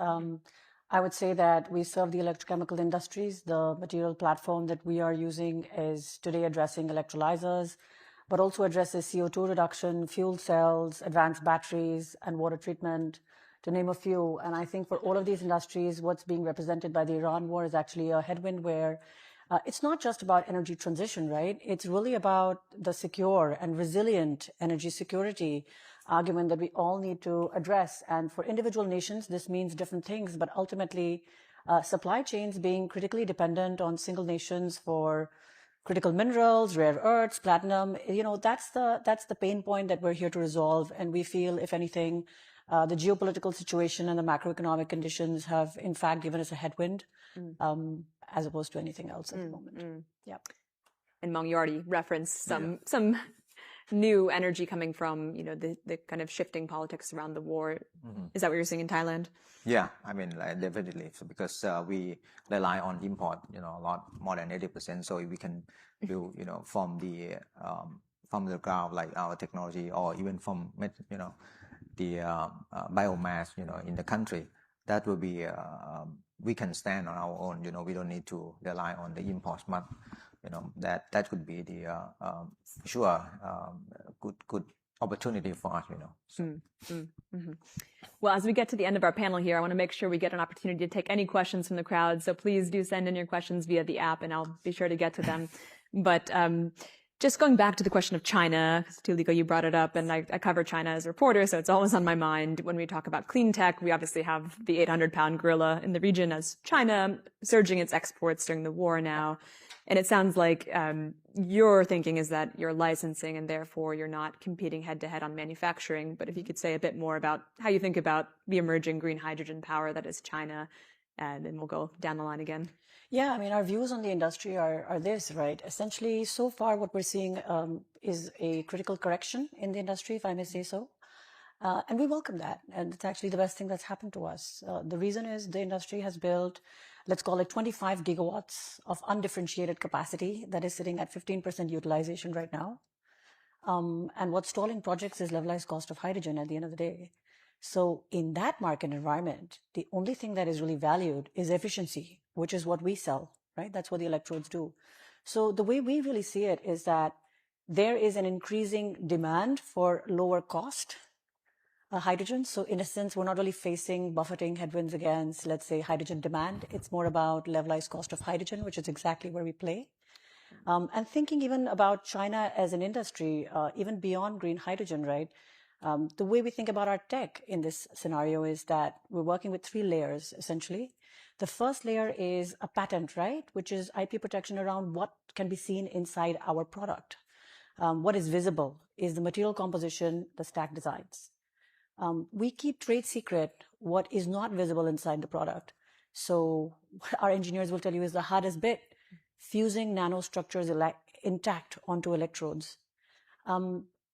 I would say that we serve the electrochemical industries. The material platform that we are using is today addressing electrolyzers, but also addresses CO2 reduction, fuel cells, advanced batteries, and water treatment, to name a few. And I think for all of these industries, what's being represented by the Iran war is actually a headwind where it's not just about energy transition, right? It's really about the secure and resilient energy security argument that we all need to address. And for individual nations, this means different things, but ultimately supply chains being critically dependent on single nations for critical minerals, rare earths, platinum, that's the pain point that we're here to resolve. And we feel, if anything, the geopolitical situation and the macroeconomic conditions have in fact given us a headwind, as opposed to anything else at the moment. Yeah. And Mong, you already referenced some new energy coming from, the kind of shifting politics around the war. Is that what you're seeing in Thailand? Yeah, I mean, definitely. So because we rely on import, a lot more than 80%. So if we can build, from the ground, like our technology, or even from, the biomass, in the country, that will be, we can stand on our own. We don't need to rely on the imports much. That could be the good opportunity for us. Well, as we get to the end of our panel here, I want to make sure we get an opportunity to take any questions from the crowd. So please do send in your questions via the app, and I'll be sure to get to them. But just going back to the question of China, because Tulika, you brought it up, and I cover China as a reporter, so it's always on my mind. When we talk about clean tech, we obviously have the 800-pound gorilla in the region as China surging its exports during the war now. And it sounds like your thinking is that you're licensing and therefore you're not competing head-to-head on manufacturing. But if you could say a bit more about how you think about the emerging green hydrogen power that is China, and then we'll go down the line again. Yeah, I mean, our views on the industry are this, right? Essentially, so far what we're seeing is a critical correction in the industry, if I may say so. And we welcome that. And it's actually the best thing that's happened to us. The reason is the industry has built, let's call it 25 gigawatts of undifferentiated capacity that is sitting at 15% utilization right now. And what's stalling projects is levelized cost of hydrogen at the end of the day. So in that market environment, the only thing that is really valued is efficiency, which is what we sell, right? That's what the electrodes do. So the way we really see it is that there is an increasing demand for lower cost hydrogen. So in a sense, we're not really facing buffeting headwinds against, let's say, hydrogen demand. It's more about levelized cost of hydrogen, which is exactly where we play. And thinking even about China as an industry, even beyond green hydrogen, right? The way we think about our tech in this scenario is that we're working with 3 layers, essentially. The first layer is a patent, right? Which is IP protection around what can be seen inside our product. What is visible is the material composition, the stack designs. We keep trade secret what is not visible inside the product. So what our engineers will tell you is the hardest bit, fusing nanostructures intact onto electrodes.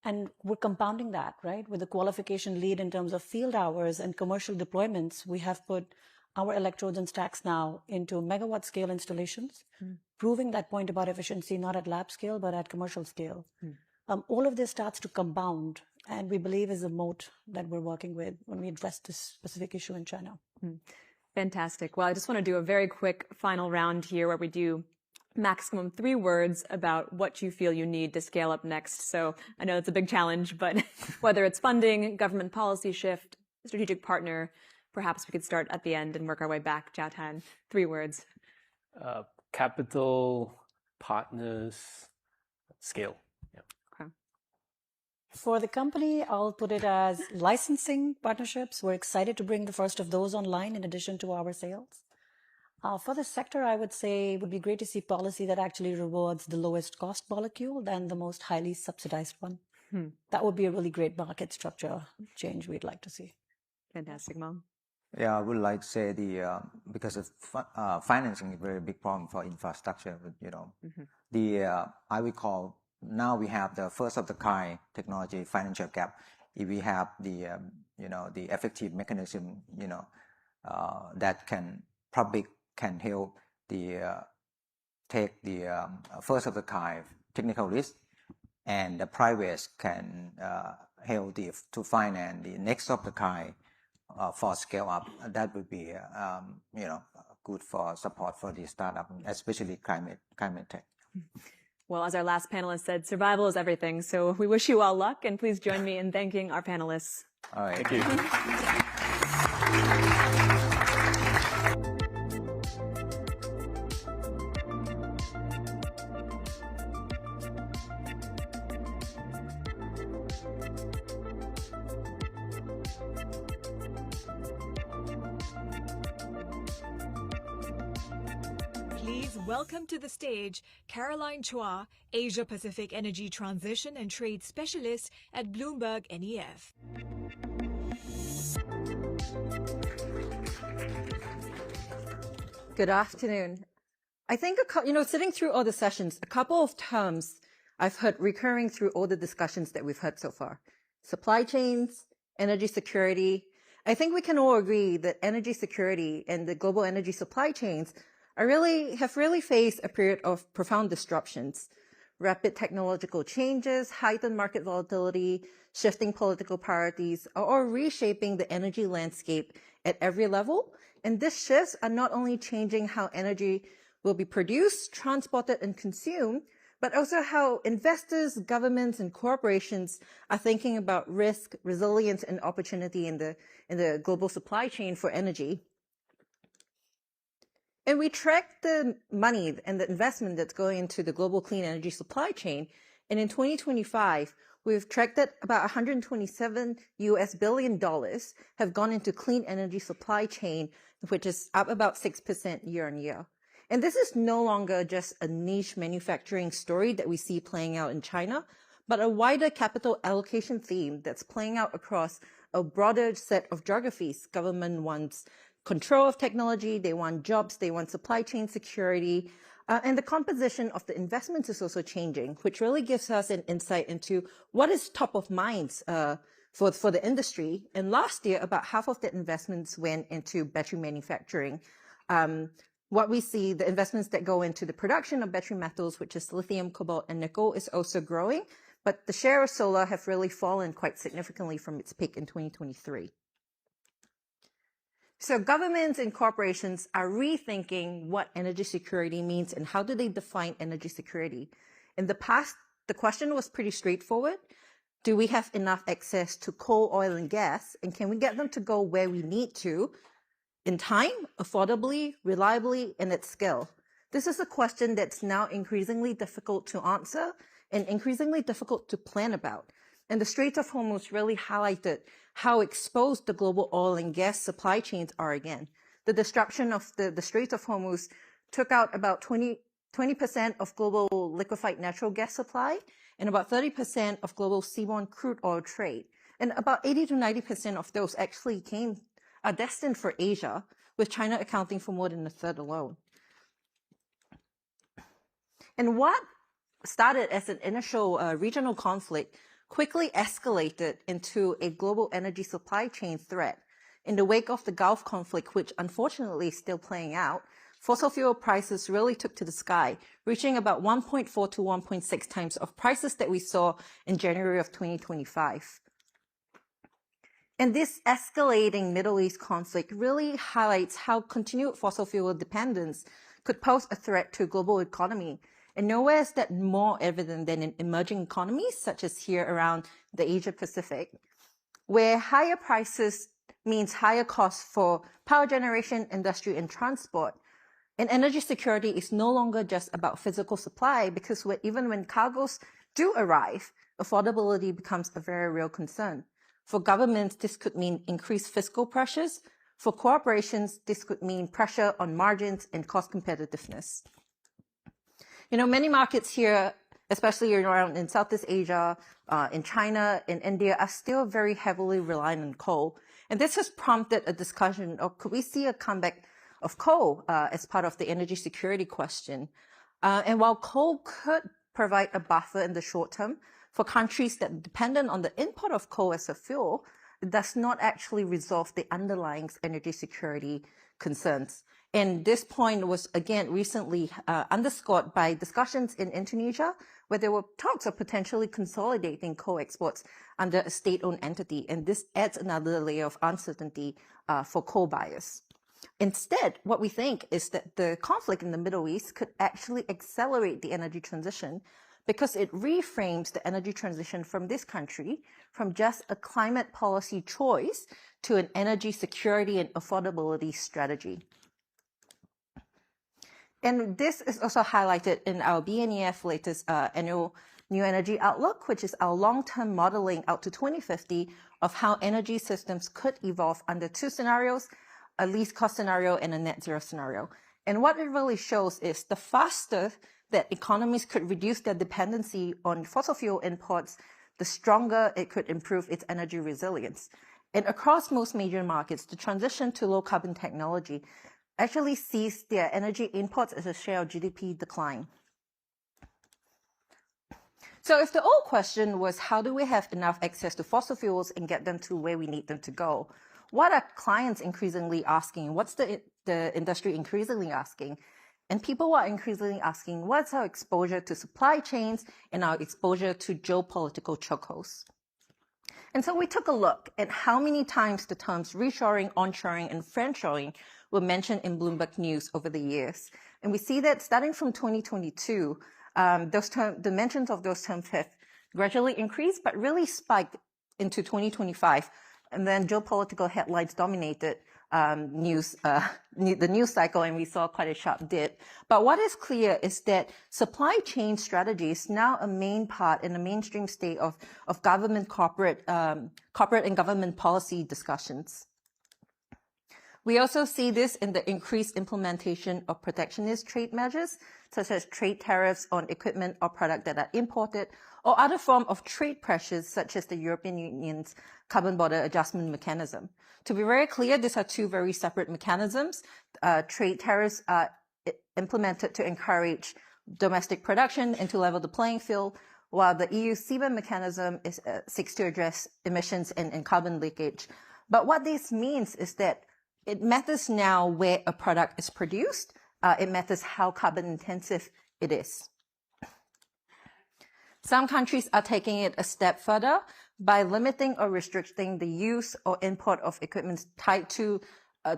And we're compounding that, right? With the qualification lead in terms of field hours and commercial deployments, we have put our electrodes and stacks now into megawatt scale installations, proving that point about efficiency, not at lab scale, but at commercial scale. All of this starts to compound, and we believe is a moat that we're working with when we address this specific issue in China. Fantastic. Well, I just want to do a very quick final round here where we do maximum 3 words about what you feel you need to scale up next. So I know it's a big challenge, but whether it's funding, government policy shift, strategic partner, perhaps we could start at the end and work our way back. Zhaotan, 3 words. Capital, partners, scale. Yeah. Okay. For the company, I'll put it as licensing partnerships. We're excited to bring the first of those online in addition to our sales. For the sector, I would say it would be great to see policy that actually rewards the lowest cost molecule than the most highly subsidized one. That would be a really great market structure change we'd like to see. Fantastic, Mom. Yeah, I would like to say because of financing is a very big problem for infrastructure. I would call now we have the first of the kind technology financial gap. If we have the effective mechanism, that public can help take the first of the kind technical risk, and the private can help to finance the next of the kind for scale up. That would be good for support for the startup, especially climate tech. Well, as our last panelist said, survival is everything. So we wish you all luck, and please join me in thanking our panelists. All right. Thank you. Please welcome to the stage Caroline Chua, Asia Pacific Energy Transition and Trade Specialist at Bloomberg NEF. Good afternoon. I think, sitting through all the sessions, a couple of terms I've heard recurring through all the discussions that we've had so far. Supply chains, energy security. I think we can all agree that energy security and the global energy supply chains have really faced a period of profound disruptions. Rapid technological changes, heightened market volatility, shifting political priorities are all reshaping the energy landscape at every level. And these shifts are not only changing how energy will be produced, transported, and consumed, but also how investors, governments, and corporations are thinking about risk, resilience, and opportunity in the global supply chain for energy. And we track the money and the investment that's going into the global clean energy supply chain. And in 2025, we've tracked that about $127 billion have gone into clean energy supply chain, which is up about 6% year on year. And this is no longer just a niche manufacturing story that we see playing out in China, but a wider capital allocation theme that's playing out across a broader set of geographies. Government wants control of technology, they want jobs, they want supply chain security, and the composition of the investments is also changing, which really gives us an insight into what is top of mind for the industry. And last year, about half of the investments went into battery manufacturing. What we see, the investments that go into the production of battery metals, which is lithium, cobalt, and nickel, is also growing, but the share of solar have really fallen quite significantly from its peak in 2023. So governments and corporations are rethinking what energy security means and how do they define energy security. In the past, the question was pretty straightforward. Do we have enough access to coal, oil, and gas? And can we get them to go where we need to in time, affordably, reliably, and at scale? This is a question that's now increasingly difficult to answer and increasingly difficult to plan about. And the Strait of Hormuz really highlighted how exposed the global oil and gas supply chains are again. The disruption of the Strait of Hormuz took out about 20% of global liquefied natural gas supply and about 30% of global seaborne crude oil trade. And about 80 to 90% of those actually are destined for Asia, with China accounting for more than a third alone. And what started as an initial regional conflict quickly escalated into a global energy supply chain threat. In the wake of the Gulf conflict, which unfortunately is still playing out, fossil fuel prices really took to the sky, reaching about 1.4 to 1.6 times of prices that we saw in January of 2025. And this escalating Middle East conflict really highlights how continued fossil fuel dependence could pose a threat to global economy. And nowhere is that more evident than in emerging economies, such as here around the Asia Pacific, where higher prices means higher costs for power generation, industry, and transport. And energy security is no longer just about physical supply, because even when cargoes do arrive, affordability becomes a very real concern. For governments, this could mean increased fiscal pressures. For corporations, this could mean pressure on margins and cost competitiveness. Many markets here especially around in Southeast Asia, in China, in India, are still very heavily reliant on coal. And this has prompted a discussion of could we see a comeback of coal as part of the energy security question? And while coal could provide a buffer in the short term for countries that are dependent on the import of coal as a fuel, it does not actually resolve the underlying energy security concerns. And this point was, again, recently underscored by discussions in Indonesia, where there were talks of potentially consolidating coal exports under a state-owned entity. And this adds another layer of uncertainty for coal buyers. Instead, what we think is that the conflict in the Middle East could actually accelerate the energy transition because it reframes the energy transition from this country from just a climate policy choice to an energy security and affordability strategy. And this is also highlighted in our BNEF latest annual New Energy Outlook, which is our long-term modeling out to 2050 of how energy systems could evolve under two scenarios, a least cost scenario and a net zero scenario. And what it really shows is the faster that economies could reduce their dependency on fossil fuel imports, the stronger it could improve its energy resilience. And across most major markets, the transition to low carbon technology actually sees their energy imports as a share of GDP decline. So if the old question was, how do we have enough access to fossil fuels and get them to where we need them to go? What are clients increasingly asking? What's the industry increasingly asking? And people are increasingly asking, what's our exposure to supply chains and our exposure to geopolitical chokeholds? And so we took a look at how many times the terms reshoring, onshoring, and friendshoring were mentioned in Bloomberg News over the years. And we see that starting from 2022, the mentions of those terms have gradually increased, but really spiked into 2025. And then geopolitical headlines dominated the news cycle, and we saw quite a sharp dip. But what is clear is that supply chain strategy is now a main part in the mainstream state of government, corporate and government policy discussions. We also see this in the increased implementation of protectionist trade measures, such as trade tariffs on equipment or product that are imported, or other form of trade pressures, such as the European Union's carbon border adjustment mechanism. To be very clear, these are two very separate mechanisms. Trade tariffs are implemented to encourage domestic production and to level the playing field, while the EU CBAM mechanism seeks to address emissions and carbon leakage. But what this means is that it matters now where a product is produced. It matters how carbon intensive it is. Some countries are taking it a step further by limiting or restricting the use or import of equipment tied to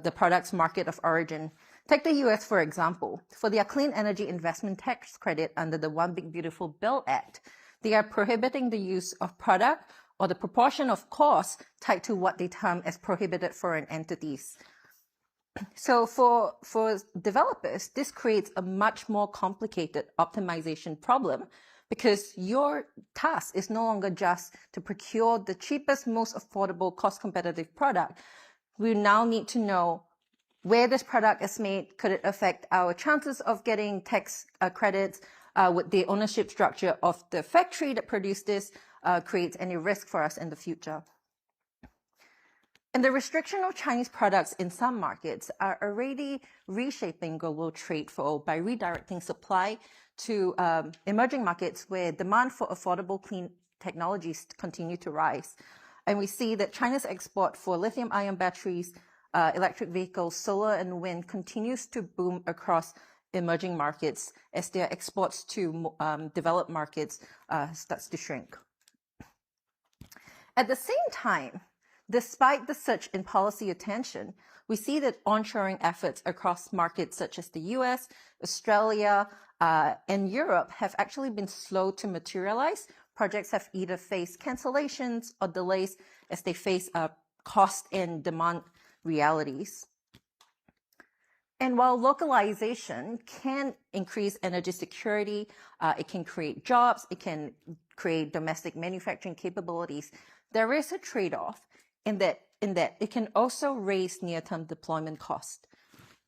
the product's market of origin. Take the US, for example. For their clean energy investment tax credit under the One Big Beautiful Bill Act, they are prohibiting the use of product or the proportion of costs tied to what they term as prohibited foreign entities. So for developers, this creates a much more complicated optimization problem because your task is no longer just to procure the cheapest, most affordable, cost-competitive product. We now need to know where this product is made. Could it affect our chances of getting tax credits? Would the ownership structure of the factory that produced this create any risk for us in the future? And the restriction of Chinese products in some markets are already reshaping global trade flow by redirecting supply to emerging markets where demand for affordable clean technologies continue to rise. And we see that China's export for lithium-ion batteries, electric vehicles, solar and wind continues to boom across emerging markets as their exports to developed markets starts to shrink. At the same time, despite the surge in policy attention, we see that onshoring efforts across markets such as the US, Australia, and Europe have actually been slow to materialize. Projects have either faced cancellations or delays as they face cost and demand realities. And while localization can increase energy security, it can create jobs, it can create domestic manufacturing capabilities, there is a trade-off in that it can also raise near-term deployment cost.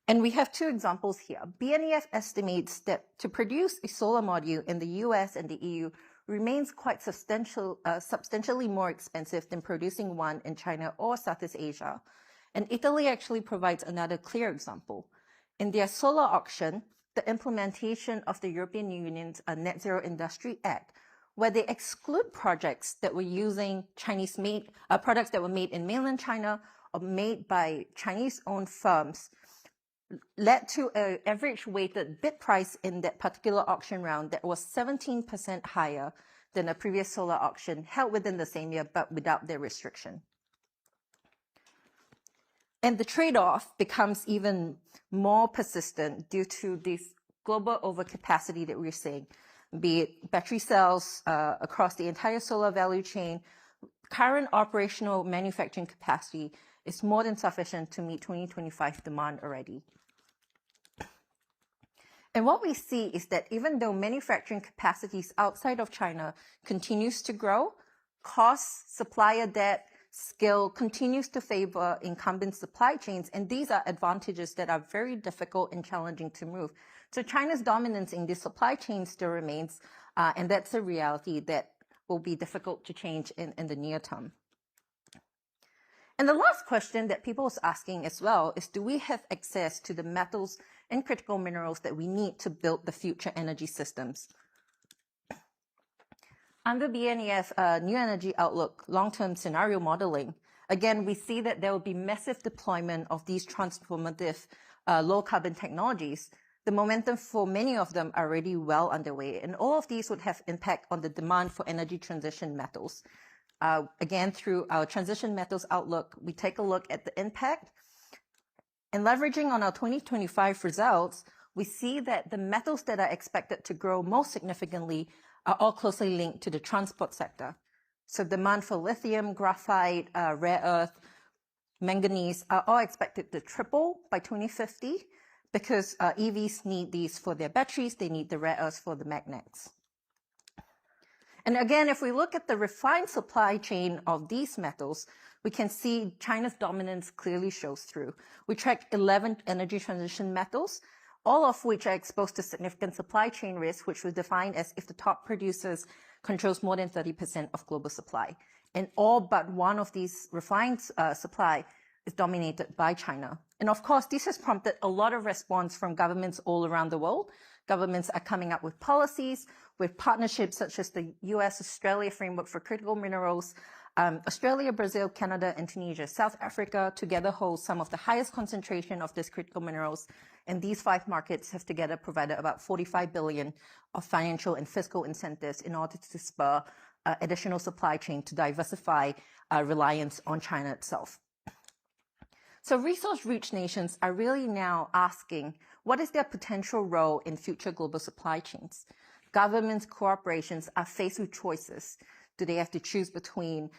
And we have two examples here. BNEF estimates that to produce a solar module in the US and the EU remains quite substantially more expensive than producing one in China or Southeast Asia. And Italy actually provides another clear example. In their solar auction, the implementation of the European Union's Net Zero Industry Act, where they exclude projects that were using Chinese-made products that were made in mainland China or made by Chinese-owned firms, led to an average weighted bid price in that particular auction round that was 17% higher than a previous solar auction held within the same year, but without their restriction. And the trade-off becomes even more persistent due to this global overcapacity that we're seeing, be it battery cells across the entire solar value chain. Current operational manufacturing capacity is more than sufficient to meet 2025 demand already. And what we see is that even though manufacturing capacities outside of China continues to grow, cost, supplier debt, skill continues to favor incumbent supply chains, and these are advantages that are very difficult and challenging to move. So China's dominance in the supply chain still remains, and that's a reality that will be difficult to change in the near term. And the last question that people are asking as well is, do we have access to the metals and critical minerals that we need to build the future energy systems? Under BNEF New Energy Outlook long-term scenario modeling, again, we see that there will be massive deployment of these transformative low-carbon technologies. The momentum for many of them are already well underway, and all of these would have impact on the demand for energy transition metals. Again, through our transition metals outlook, we take a look at the impact. And leveraging on our 2025 results, we see that the metals that are expected to grow most significantly are all closely linked to the transport sector. So demand for lithium, graphite, rare earth, manganese are all expected to triple by 2050 because EVs need these for their batteries, they need the rare earths for the magnets. And again, if we look at the refined supply chain of these metals, we can see China's dominance clearly shows through. We track 11 energy transition metals, all of which are exposed to significant supply chain risk, which was defined as if the top producers controls more than 30% of global supply. And all but one of these refined supply is dominated by China. And of course, this has prompted a lot of response from governments all around the world. Governments are coming up with policies, with partnerships such as the US-Australia Framework for Critical Minerals. Australia, Brazil, Canada, and Tunisia, South Africa together hold some of the highest concentration of these critical minerals. And these 5 markets have together provided about 45 billion of financial and fiscal incentives in order to spur additional supply chain to diversify reliance on China itself. So resource-rich nations are really now asking, what is their potential role in future global supply chains? Governments, corporations are faced with choices. Do they have to choose between,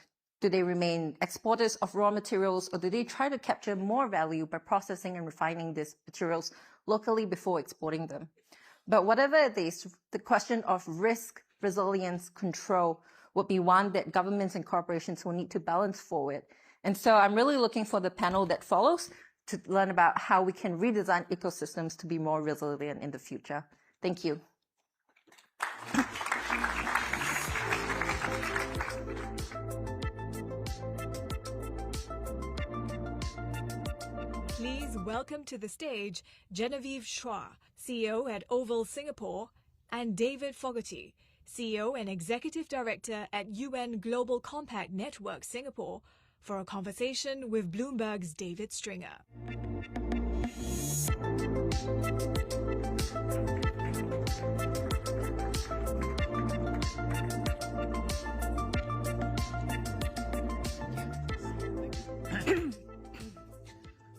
do they remain exporters of raw materials, or do they try to capture more value by processing and refining these materials locally before exporting them? But whatever it is, the question of risk, resilience, control would be one that governments and corporations will need to balance forward. And so I'm really looking for the panel that follows to learn about how we can redesign ecosystems to be more resilient in the future. Thank you. Please welcome to the stage Genevieve Chua, CEO at Oval Singapore, and David Fogarty, CEO and Executive Director at UN Global Compact Network Singapore, for a conversation with Bloomberg's David Stringer.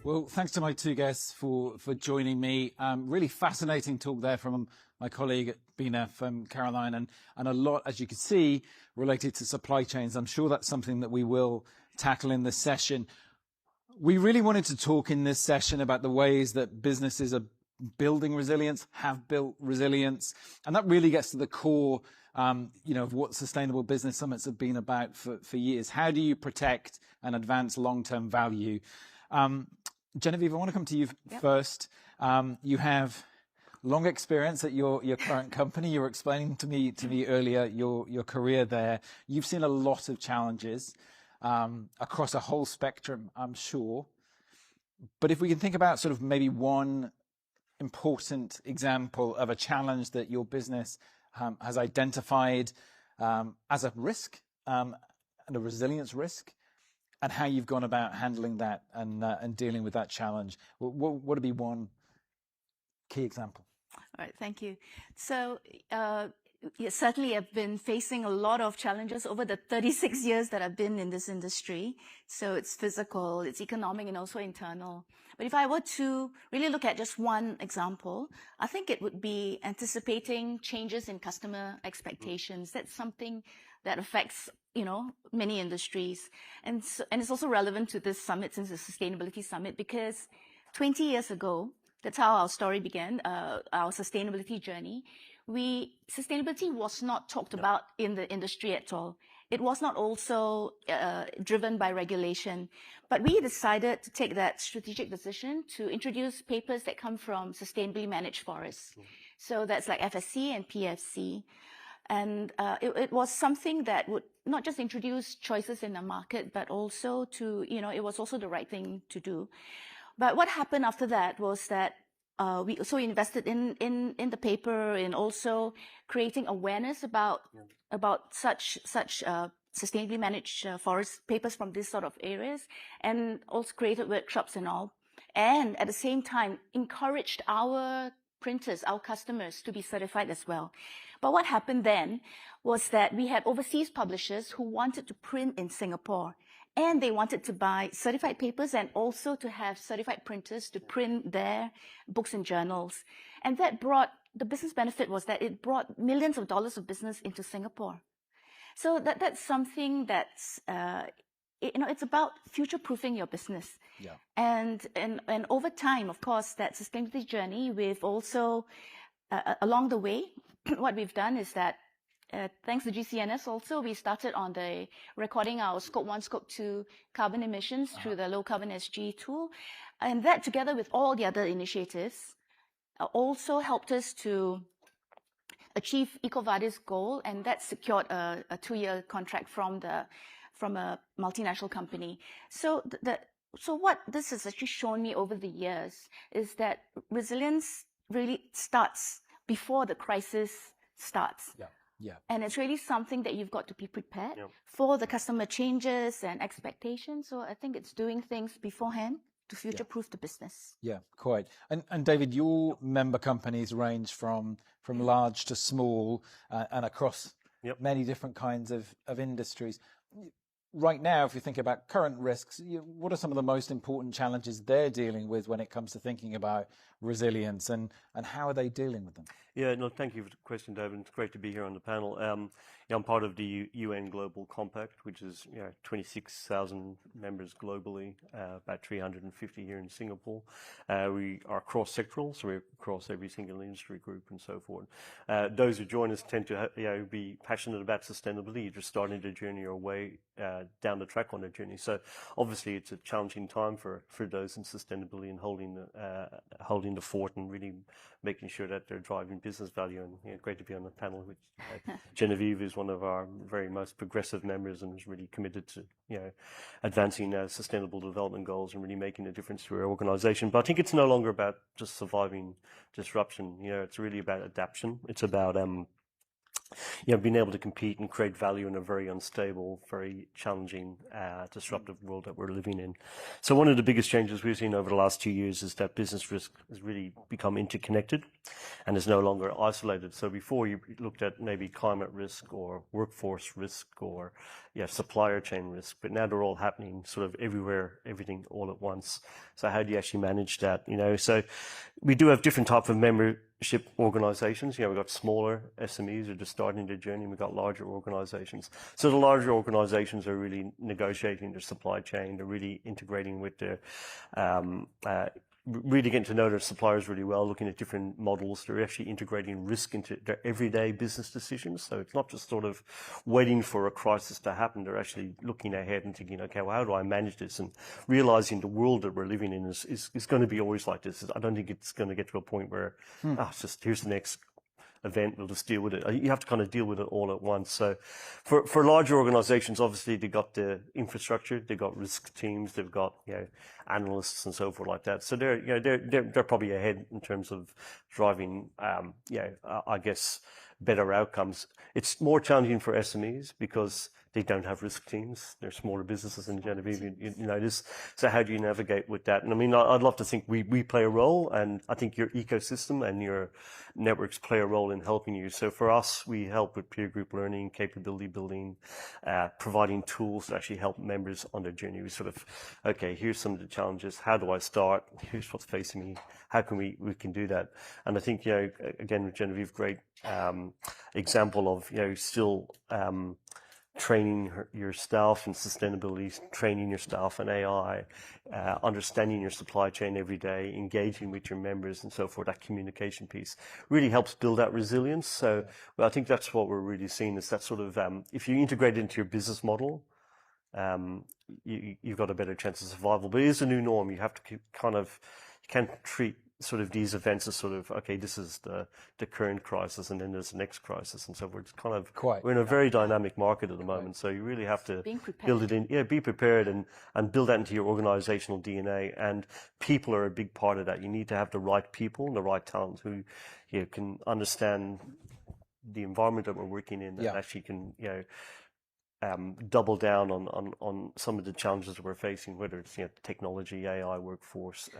Well, thanks to my two guests for joining me. Really fascinating talk there from my colleague at BNEF, Caroline, and a lot, as you can see, related to supply chains. I'm sure that's something that we will tackle in this session. We really wanted to talk in this session about the ways that businesses are building resilience, have built resilience, and that really gets to the core, of what Sustainable Business Summits have been about for years. How do you protect and advance long-term value? Genevieve, I want to come to you first. You have long experience at your current company. You were explaining to me earlier your career there. You've seen a lot of challenges across a whole spectrum, I'm sure. But if we can think about sort of maybe one important example of a challenge that your business has identified as a risk and a resilience risk, and how you've gone about handling that and dealing with that challenge. What would be one key example? All right, thank you. So certainly I've been facing a lot of challenges over the 36 years that I've been in this industry. So it's physical, it's economic, and also internal. But if I were to really look at just one example, I think it would be anticipating changes in customer expectations. That's something that affects, many industries. And it's also relevant to this summit, since it's a sustainability summit, because 20 years ago, that's how our story began, our sustainability journey. Sustainability was not talked about in the industry at all. It was not also driven by regulation. But we decided to take that strategic decision to introduce papers that come from sustainably managed forests. So that's like FSC and PFC. And it was something that would not just introduce choices in the market, but also it was also the right thing to do. But what happened after that was that we also invested in the paper and also creating awareness about such sustainably managed forest papers from these sort of areas, and also created workshops and all. And at the same time, encouraged our printers, our customers, to be certified as well. But what happened then was that we had overseas publishers who wanted to print in Singapore, and they wanted to buy certified papers and also to have certified printers to print their books and journals. And the business benefit was that it brought millions of dollars of business into Singapore. So that's something that's, it's about future-proofing your business. Yeah. And over time, of course, that sustainability journey, we've also, along the way, what we've done is that thanks to GCNS also, we started on the recording our Scope 1, Scope 2 carbon emissions through the Low Carbon SG tool. And that, together with all the other initiatives, also helped us to achieve EcoVadis goal, and that secured a 2-year contract from a multinational company. So what this has actually shown me over the years is that resilience really starts before the crisis starts. Yeah. Yeah. And it's really something that you've got to be prepared for the customer changes and expectations. So I think it's doing things beforehand to future-proof the business. Yeah, quite. And David, your member companies range from large to small and across many different kinds of industries. Right now, if you think about current risks, what are some of the most important challenges they're dealing with when it comes to thinking about resilience, and how are they dealing with them? Yeah, no, thank you for the question, David. It's great to be here on the panel. I'm part of the UN Global Compact, which is 26,000 members globally, about 350 here in Singapore. We are cross-sectoral, so we're across every single industry group and so forth. Those who join us tend to be passionate about sustainability, just starting the journey or way down the track on their journey. So obviously it's a challenging time for those in sustainability and holding the fort and really making sure that they're driving business value. And great to be on the panel with Genevieve, is one of our very most progressive members and is really committed to advancing sustainable development goals and really making a difference to our organization. But I think it's no longer about just surviving disruption. It's really about adaptation. It's about being able to compete and create value in a very unstable, very challenging, disruptive world that we're living in. So one of the biggest changes we've seen over the last 2 years is that business risk has really become interconnected and is no longer isolated. So before you looked at maybe climate risk or workforce risk or supplier chain risk, but now they're all happening sort of everywhere, everything all at once. So how do you actually manage that? So we do have different types of membership organizations. We've got smaller SMEs who are just starting their journey. We've got larger organizations. So the larger organizations are really negotiating their supply chain. They're really integrating with their really getting to know their suppliers really well, looking at different models. They're actually integrating risk into their everyday business decisions. So it's not just sort of waiting for a crisis to happen. They're actually looking ahead and thinking, okay, well, how do I manage this? And realizing the world that we're living in is going to be always like this. I don't think it's going to get to a point where, it's just, here's the next event, we'll just deal with it. You have to kind of deal with it all at once. So for larger organizations, obviously they've got the infrastructure, they've got risk teams, they've got, analysts and so forth like that. So they're probably ahead in terms of driving, I guess, better outcomes. It's more challenging for SMEs because they don't have risk teams. They're smaller businesses in Genevieve, you know this. So how do you navigate with that? And I mean, I'd love to think we play a role, and I think your ecosystem and your networks play a role in helping you. So for us, we help with peer group learning, capability building, providing tools to actually help members on their journey. We sort of, okay, here's some of the challenges. How do I start? Here's what's facing me. How can we can do that? And I think, again, with Genevieve, great example of, still training your staff in sustainability, training your staff in AI, understanding your supply chain every day, engaging with your members and so forth. That communication piece really helps build that resilience. So I think that's what we're really seeing, is that sort of, if you integrate it into your business model, you've got a better chance of survival. But it is a new norm. You have to you can't treat sort of these events as sort of, okay, this is the current crisis and then there's the next crisis and so forth. It's kind of, we're in a very dynamic market at the moment. So you really have to build it in, be prepared and build that into your organizational DNA. And people are a big part of that. You need to have the right people and the right talent who can understand the environment that we're working in and actually can, double down on some of the challenges that we're facing, whether it's technology, AI, workforce,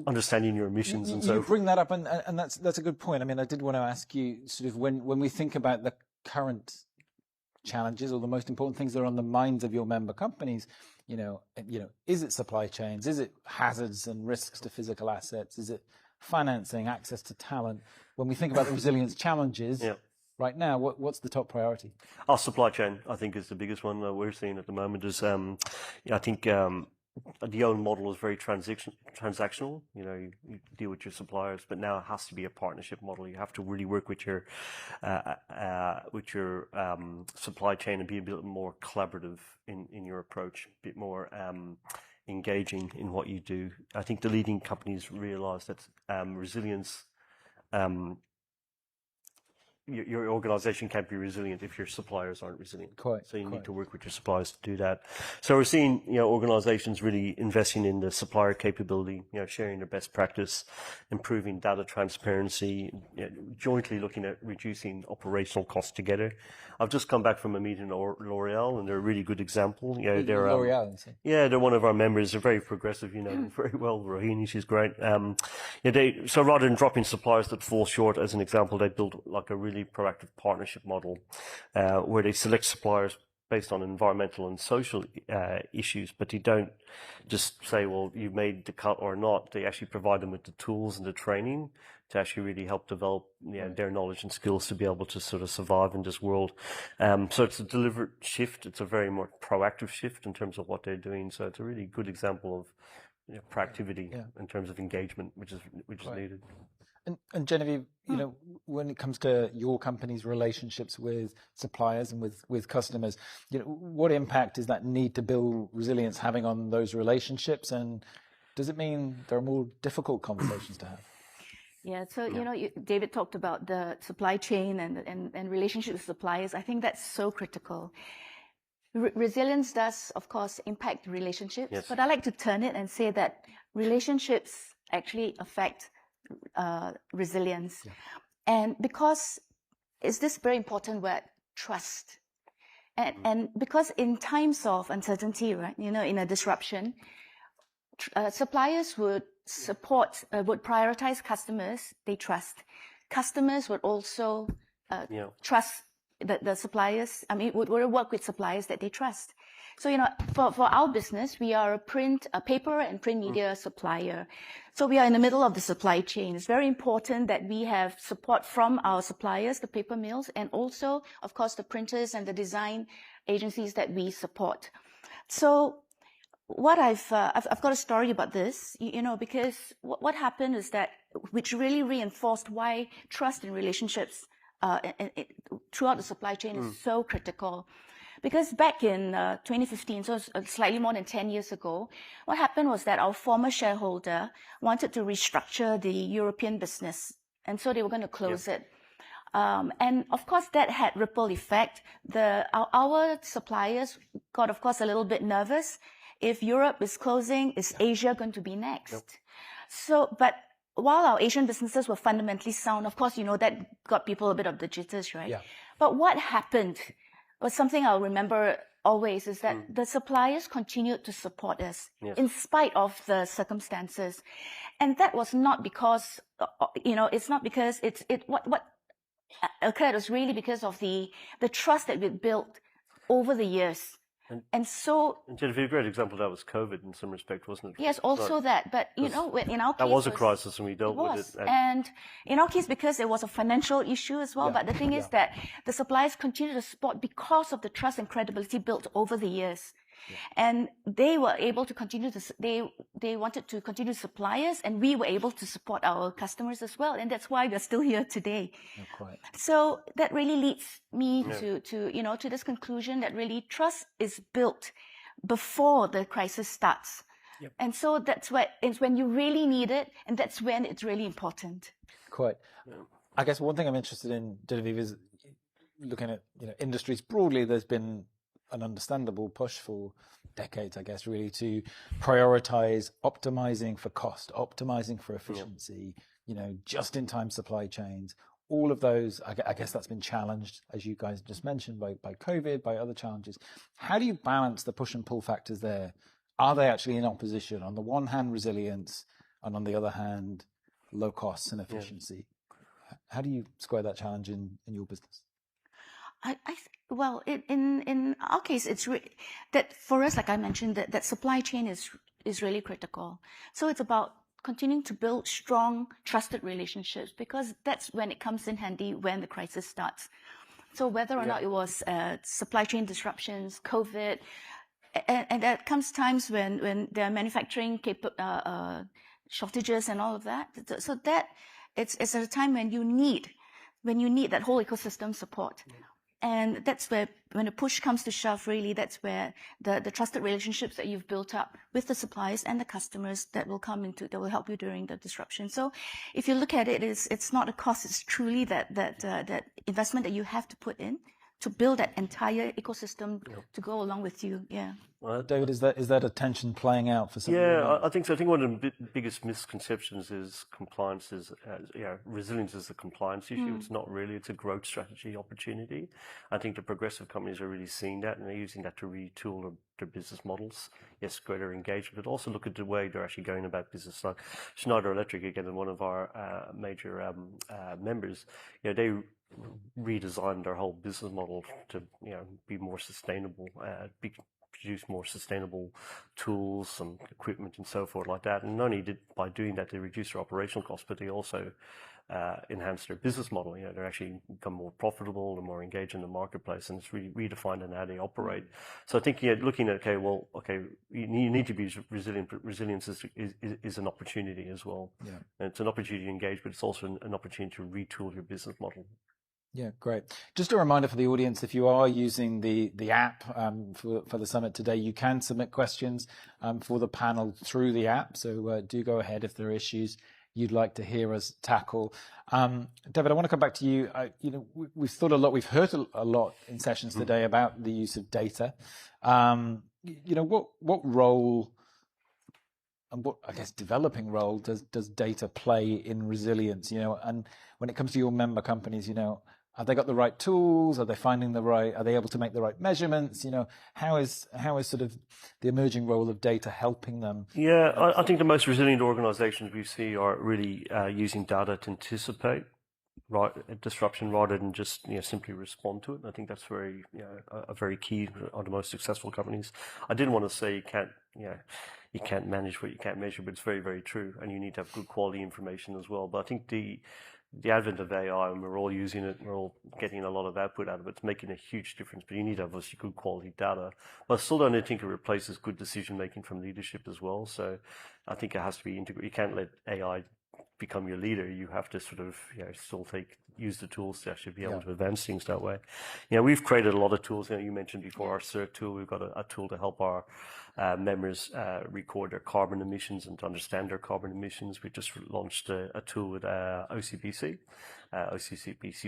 understanding your emissions and so forth. You bring that up, and that's a good point. I mean, I did want to ask you, sort of, when we think about the current challenges or the most important things that are on the minds of your member companies, is it supply chains? Is it hazards and risks to physical assets? Is it financing, access to talent? When we think about the resilience challenges, right now, what's the top priority? Our supply chain, I think, is the biggest one that we're seeing at the moment. Is I think the old model is very transactional. You deal with your suppliers, but now it has to be a partnership model. You have to really work with your supply chain and be a bit more collaborative in your approach, a bit more engaging in what you do. I think the leading companies realize that resilience. Your organization can't be resilient if your suppliers aren't resilient. So you need to work with your suppliers to do that. So we're seeing, organizations really investing in the supplier capability, sharing their best practice, improving data transparency, jointly looking at reducing operational costs together. I've just come back from a meeting at L'Oreal, and they're a really good example. They're L'Oreal, they're one of our members. They're very progressive, very well. Rohini, she's great. So rather than dropping suppliers that fall short, as an example, they built like a really proactive partnership model where they select suppliers based on environmental and social issues, but they don't just say, well, you made the cut or not. They actually provide them with the tools and the training to actually really help develop their knowledge and skills to be able to sort of survive in this world. So it's a deliberate shift. It's a very more proactive shift in terms of what they're doing. So it's a really good example of proactivity in terms of engagement, which is needed. And Genevieve, when it comes to your company's relationships with suppliers and with customers, what impact is that need to build resilience having on those relationships? And does it mean there are more difficult conversations to have? Yeah, so, David talked about the supply chain and relationship with suppliers. I think that's so critical. Resilience does, of course, impact relationships, but I like to turn it and say that relationships actually affect resilience. And because it's this very important word, trust. And because in times of uncertainty, right, in a disruption, suppliers would prioritize customers they trust. Customers would also trust the suppliers. Would work with suppliers that they trust. So, for our business, we are a paper and print media supplier. So we are in the middle of the supply chain. It's very important that we have support from our suppliers, the paper mills, and also, of course, the printers and the design agencies that we support. So what I've got a story about this, because what happened is that, which really reinforced why trust in relationships throughout the supply chain is so critical. Because back in 2015, so slightly more than 10 years ago, what happened was that our former shareholder wanted to restructure the European business, and so they were going to close it. And of course, that had ripple effect. Our suppliers got, of course, a little bit nervous. If Europe is closing, is Asia going to be next? So, but while our Asian businesses were fundamentally sound, of course, that got people a bit of the jitters, right? But what happened was something I'll remember always, is that the suppliers continued to support us in spite of the circumstances. And that was not because, it's not because what occurred was really because of the trust that we built over the years. And so, Jennifer, a great example of that was COVID in some respect, wasn't it? Yes, also that. But, in our case... That was a crisis and we dealt with it. And in our case, because there was a financial issue as well. But the thing is that the suppliers continued to support because of the trust and credibility built over the years. And they were able to continue they wanted to continue to supply us, and we were able to support our customers as well. And that's why we're still here today. So that really leads me to this conclusion that really trust is built before the crisis starts. And so that's it's when you really need it, and that's when it's really important. Quite. I guess one thing I'm interested in, Genevieve, is looking at industries broadly. There's been an understandable push for decades, I guess, really to prioritize optimizing for cost, optimizing for efficiency, just-in-time supply chains. All of those, I guess that's been challenged, as you guys just mentioned, by COVID, by other challenges. How do you balance the push and pull factors there? Are they actually in opposition? On the one hand, resilience, and on the other hand, low costs and efficiency. How do you square that challenge in your business? Well, in our case, it's that for us, like I mentioned, that supply chain is really critical. So it's about continuing to build strong, trusted relationships, because that's when it comes in handy when the crisis starts. So whether or not it was supply chain disruptions, COVID, and there comes times when there are manufacturing shortages and all of that. So that it's at a time when you need that whole ecosystem support. And that's where, when the push comes to shove, really, that's where the trusted relationships that you've built up with the suppliers and the customers that will help you during the disruption. So if you look at it, it's not a cost, it's truly that investment that you have to put in to build that entire ecosystem to go along with you. David, is that a tension playing out for some? I think so. I think one of the biggest misconceptions is compliance resilience is a compliance issue. It's not really. It's a growth strategy opportunity. I think the progressive companies are really seeing that, and they're using that to retool their business models. Yes, greater engagement, but also look at the way they're actually going about business. Like Schneider Electric, again, one of our major members, they redesigned their whole business model to be more sustainable, produce more sustainable tools and equipment and so forth like that. And not only by doing that, they reduce their operational costs, but they also enhance their business model. They're actually become more profitable and more engaged in the marketplace, and it's really redefined in how they operate. So I think looking at you need to be resilient, but resilience is an opportunity as well. And it's an opportunity to engage, but it's also an opportunity to retool your business model. Yeah, great. Just a reminder for the audience, if you are using the app for the summit today, you can submit questions for the panel through the app. So do go ahead if there are issues you'd like to hear us tackle. David, I want to come back to you. We've thought a lot, we've heard a lot in sessions today about the use of data. What role and what, I guess, developing role does data play in resilience? And when it comes to your member companies, have they got the right tools? Are they are they able to make the right measurements? How is sort of the emerging role of data helping them? I think the most resilient organizations we see are really using data to anticipate disruption rather than just simply respond to it. I think that's very very key on the most successful companies. I didn't want to say you can't manage what you can't measure, but it's very, very true, and you need to have good quality information as well. But I think the the advent of AI, and we're all using it, we're all getting a lot of output out of it. It's making a huge difference, but you need obviously good quality data. But I still don't think it replaces good decision making from leadership as well. So I think it has to be integrated. You can't let AI become your leader. You have to sort of, still use the tools to actually be able to advance things that way. We've created a lot of tools. You mentioned before our CERT tool. We've got a tool to help our members record their carbon emissions and to understand their carbon emissions. We just launched a tool with OCBC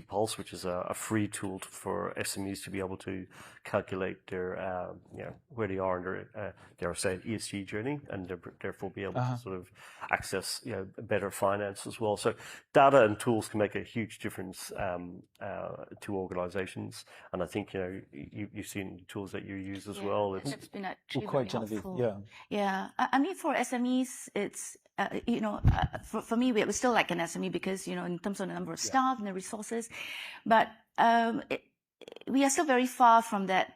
Pulse, which is a free tool for SMEs to be able to calculate their, where they are in their say ESG journey, and therefore be able to sort of access, better finance as well. So data and tools can make a huge difference to organizations. And I think, you've seen the tools that you use as well. It's been actually quite very helpful. Yeah. I mean, for SMEs, it's, for me, we're still like an SME because, in terms of the number of staff and the resources, but we are still very far from that.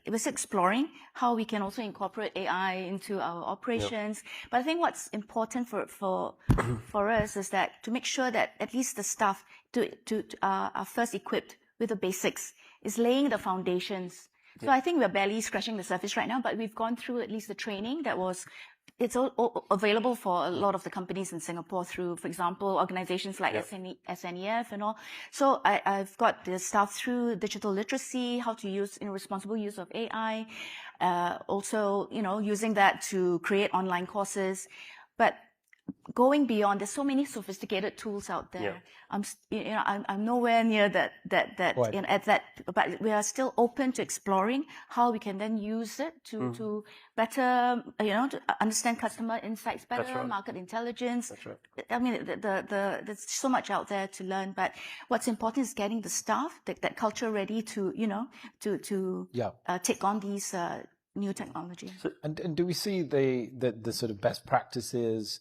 We're still exploring how we can also incorporate AI into our operations. But I think what's important for us is that to make sure that at least the staff are first equipped with the basics, is laying the foundations. So I think we're barely scratching the surface right now, but we've gone through at least the training it's all available for a lot of the companies in Singapore through, for example, organizations like SNEF and all. So I've got the staff through digital literacy, how to use responsible use of AI, also, using that to create online courses. But going beyond, there's so many sophisticated tools out there. I'm nowhere near that at that, but we are still open to exploring how we can then use it to better, to understand customer insights better, market intelligence. I mean, there's so much out there to learn, but what's important is getting the staff, that culture ready to, take on these new technology. And do we see the sort of best practices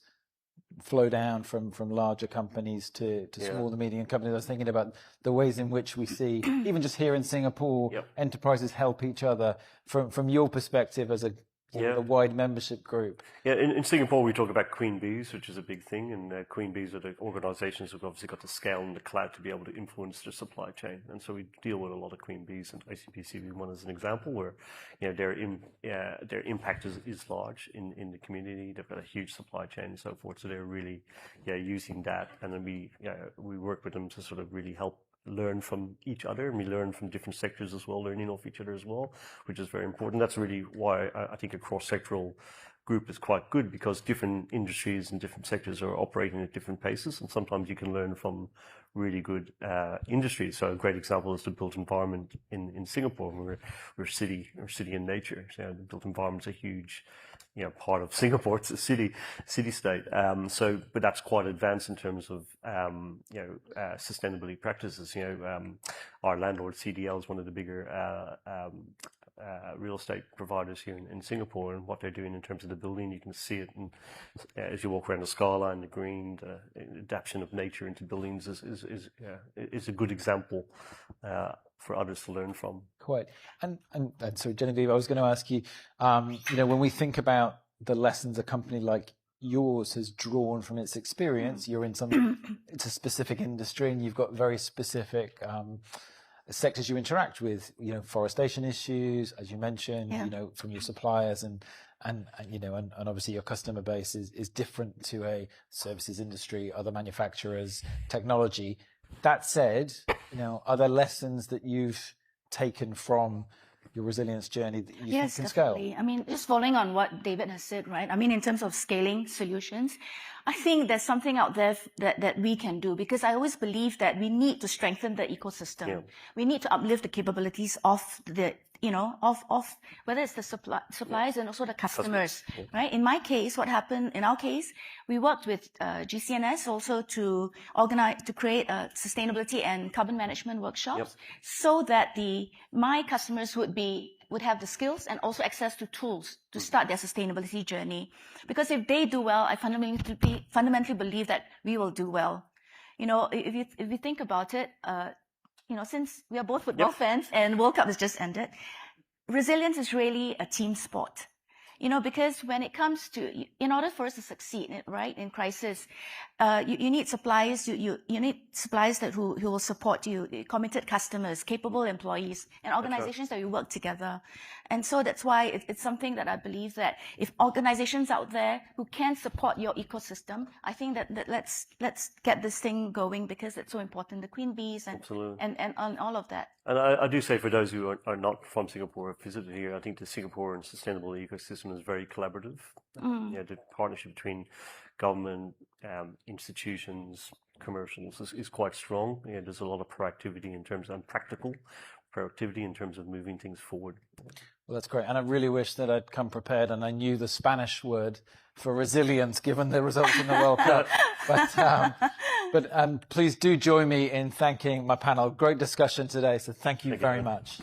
flow down from larger companies to small to medium companies? I was thinking about the ways in which we see, even just here in Singapore, enterprises help each other from your perspective as a wide membership group. In Singapore, we talk about Queen Bees, which is a big thing, and Queen Bees are the organizations who've obviously got the scale and the clout to be able to influence their supply chain. And so we deal with a lot of Queen Bees, and ICPC being one as an example, where their impact is large in the community. They've got a huge supply chain and so forth, so they're really using that. And then we work with them to sort of really help learn from each other, and we learn from different sectors as well, learning off each other as well, which is very important. That's really why I think a cross-sectoral group is quite good, because different industries and different sectors are operating at different paces, and sometimes you can learn from really good industries. So a great example is the built environment in Singapore. We're city in nature. So the built environment's a huge part of Singapore. It's a city-state. But that's quite advanced in terms of, sustainability practices. Our landlord CDL is one of the bigger, real estate providers here in Singapore, and what they're doing in terms of the building, you can see it. And as you walk around the skyline, the green, the adaptation of nature into buildings is a good example, for others to learn from. Quite. And so Genevieve, I was going to ask you, when we think about the lessons a company like yours has drawn from its experience, you're in it's a specific industry, and you've got very specific sectors you interact with, forestation issues, as you mentioned, from your suppliers, and obviously your customer base is different to a services industry, other manufacturers, technology. That said, are there lessons that you've taken from your resilience journey that you think can scale? Definitely. I mean, just following on what David has said, right? I mean, in terms of scaling solutions, I think there's something out there that we can do, because I always believe that we need to strengthen the ecosystem. Yeah. We need to uplift the capabilities of the of whether it's the suppliers and also the customers, right? In my case, what happened, in our case, we worked with GCNS also to create sustainability and carbon management workshops, so that my customers would have the skills and also access to tools to start their sustainability journey. Because if they do well, I fundamentally believe that we will do well. If you think about it, since we are both football fans and World Cup has just ended, resilience is really a team sport. because when it comes to, in order for us to succeed, right, in crisis, you need suppliers, you need suppliers who will support you, committed customers, capable employees, and organizations that will work together. And so that's why it's something that I believe that if organizations out there who can support your ecosystem, I think that let's get this thing going, because it's so important, the queen bees and all of that. And I do say, for those who are not from Singapore or have visited here, I think the Singapore and sustainable ecosystem is very collaborative. The partnership between government, institutions, commercials is quite strong. There's a lot of proactivity in terms of practical proactivity in terms of moving things forward. Well, that's great. And I really wish that I'd come prepared and I knew the Spanish word for resilience, given the results in the World Cup. But please do join me in thanking my panel. Great discussion today, so thank you very much.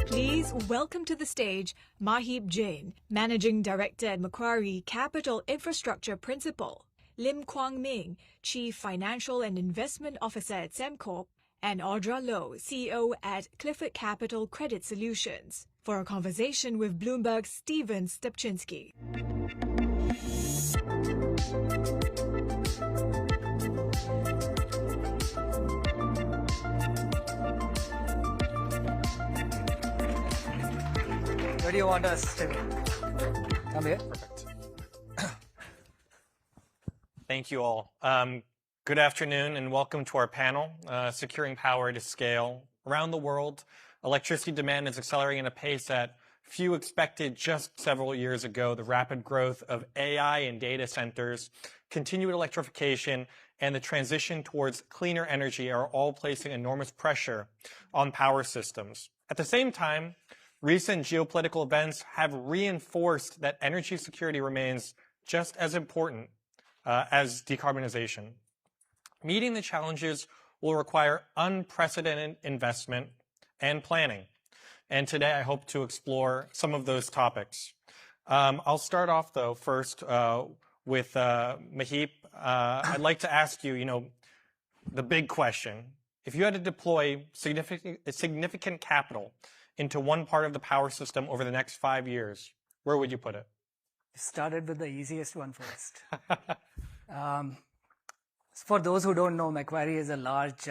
Please welcome to the stage Maheep Jain, Managing Director at Macquarie Capital Infrastructure Principal, Lim Kwang Ming, Chief Financial and Investment Officer at Sembcorp, and Audra Loh, CEO at Clifford Capital Credit Solutions, for a conversation with Bloomberg's Steven Stepczynski. Where do you want us to come here? Perfect. Thank you all. Good afternoon and welcome to our panel, Securing Power to Scale. Around the world, electricity demand is accelerating at a pace that few expected just several years ago. The rapid growth of AI and data centers, continued electrification, and the transition towards cleaner energy are all placing enormous pressure on power systems. At the same time, recent geopolitical events have reinforced that energy security remains just as important as decarbonization. Meeting the challenges will require unprecedented investment and planning. And today I hope to explore some of those topics. I'll start off, though, first with Maheep. I'd like to ask you, the big question. If you had to deploy significant capital into one part of the power system over the next 5 years, where would you put it? Started with the easiest one first. For those who don't know, Macquarie is a large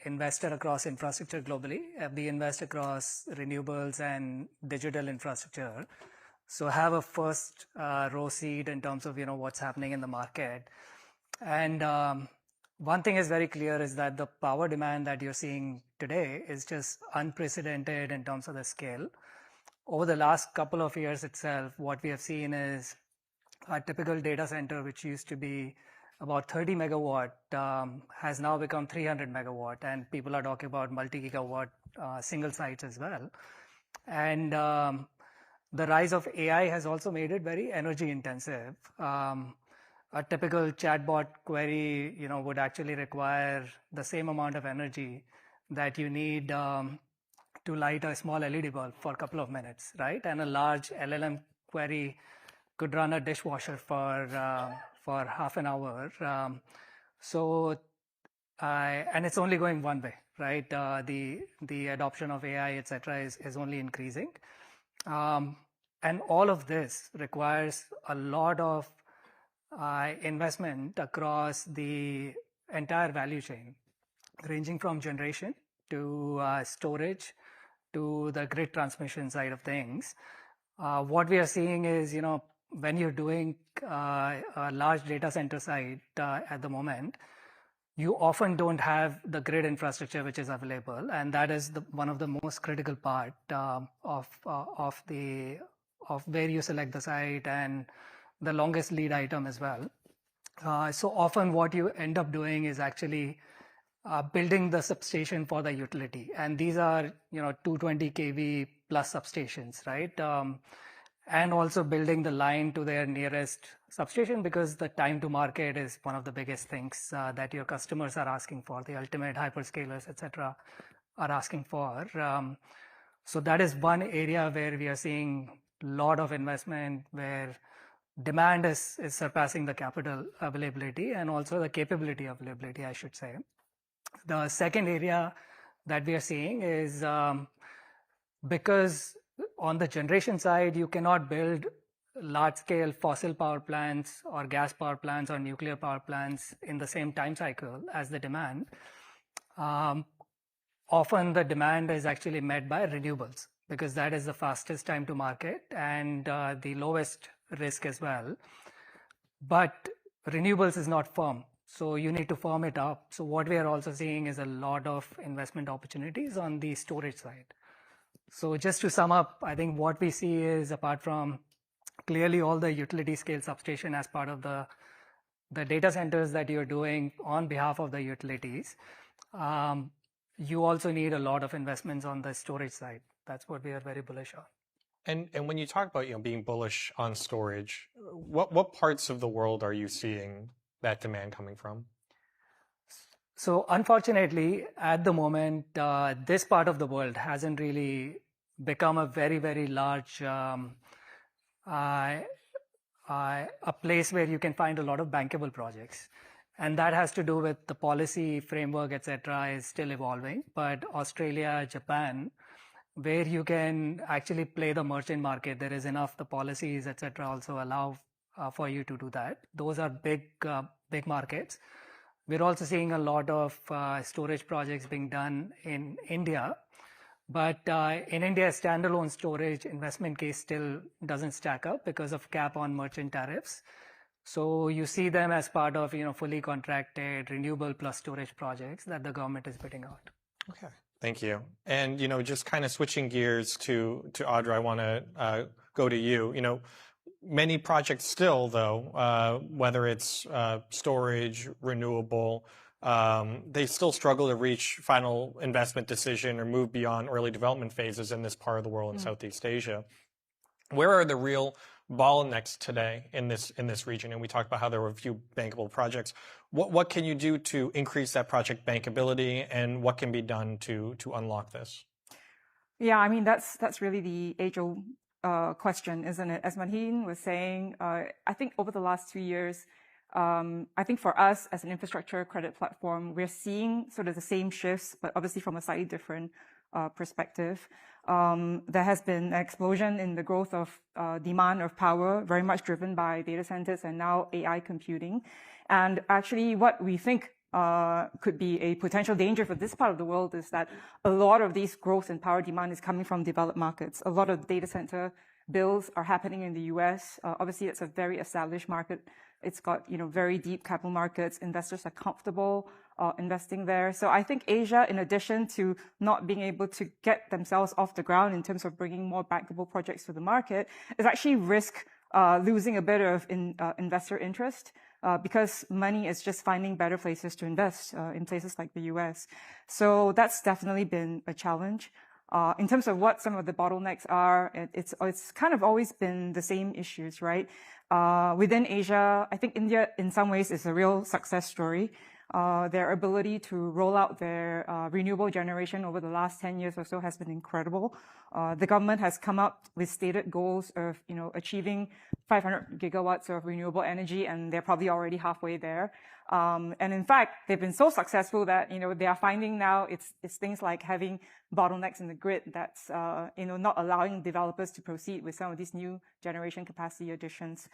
investor across infrastructure globally. We invest across renewables and digital infrastructure. So have a first row seat in terms of what's happening in the market. And one thing is very clear is that the power demand that you're seeing today is just unprecedented in terms of the scale. Over the last couple of years itself, what we have seen is a typical data center, which used to be about 30 megawatt, has now become 300 megawatt, and people are talking about multi-gigawatt single sites as well. And the rise of AI has also made it very energy intensive. A typical chatbot query, would actually require the same amount of energy that you need to light a small LED bulb for a couple of minutes, right? And a large LLM query could run a dishwasher for half an hour. And it's only going one way, right? The adoption of AI, et cetera, is only increasing. And all of this requires a lot of investment across the entire value chain, ranging from generation to storage to the grid transmission side of things. What we are seeing is, when you're doing a large data center site at the moment, you often don't have the grid infrastructure which is available, and that is one of the most critical part of where you select the site and the longest lead item as well. So often what you end up doing is actually building the substation for the utility. And these are, 220 kV plus substations, right? And also building the line to their nearest substation, because the time to market is one of the biggest things that your customers are asking for, the ultimate hyperscalers, et cetera, are asking for. So that is one area where we are seeing lot of investment where demand is surpassing the capital availability and also the capability availability, I should say. The second area that we are seeing is because on the generation side, you cannot build large-scale fossil power plants or gas power plants or nuclear power plants in the same time cycle as the demand. Often the demand is actually met by renewables because that is the fastest time to market and the lowest risk as well. But renewables is not firm, so you need to firm it up. So what we are also seeing is a lot of investment opportunities on the storage side. So just to sum up, I think what we see is, apart from clearly all the utility scale substation as part of the data centers that you're doing on behalf of the utilities, you also need a lot of investments on the storage side. That's what we are very bullish on. And when you talk about being bullish on storage, what parts of the world are you seeing that demand coming from? So unfortunately, at the moment, this part of the world hasn't really become a very, very large a place where you can find a lot of bankable projects. And that has to do with the policy framework, etc., is still evolving. But Australia, Japan, where you can actually play the merchant market, there is enough, the policies, etc., also allow for you to do that. Those are big markets. We're also seeing a lot of storage projects being done in India. But in India, standalone storage investment case still doesn't stack up because of cap on merchant tariffs. So you see them as part of fully contracted renewable plus storage projects that the government is bidding out. Okay, thank you. And just kind of switching gears to Audra, I want to go to you. Many projects still, though, whether it's storage, renewable, they still struggle to reach final investment decision or move beyond early development phases in this part of the world in Southeast Asia. Where are the real bottlenecks today in this region? And we talked about how there were a few bankable projects. What can you do to increase that project bankability, and what can be done to unlock this? Yeah, I mean that's really the age-old question, isn't it? As Maheep was saying, I think over the last 2 years, I think for us as an infrastructure credit platform, we're seeing sort of the same shifts, but obviously from a slightly different perspective. There has been an explosion in the growth of demand of power, very much driven by data centers and now AI computing. And actually what we think could be a potential danger for this part of the world is that a lot of these growth in power demand is coming from developed markets. A lot of data center builds are happening in the US. Obviously, it's a very established market. It's got, very deep capital markets. Investors are comfortable investing there. So I think Asia, in addition to not being able to get themselves off the ground in terms of bringing more bankable projects to the market, is actually risk losing a bit of investor interest because money is just finding better places to invest in places like the US. So that's definitely been a challenge. In terms of what some of the bottlenecks are, it's kind of always been the same issues, right? Within Asia, I think India, in some ways, is a real success story. Their ability to roll out their renewable generation over the last 10 years or so has been incredible. The government has come up with stated goals of, achieving 500 gigawatts of renewable energy, and they're probably already halfway there. And in fact, they've been so successful that, they are finding now it's things like having bottlenecks in the grid that's, not allowing developers to proceed with some of these new generation capacity additions.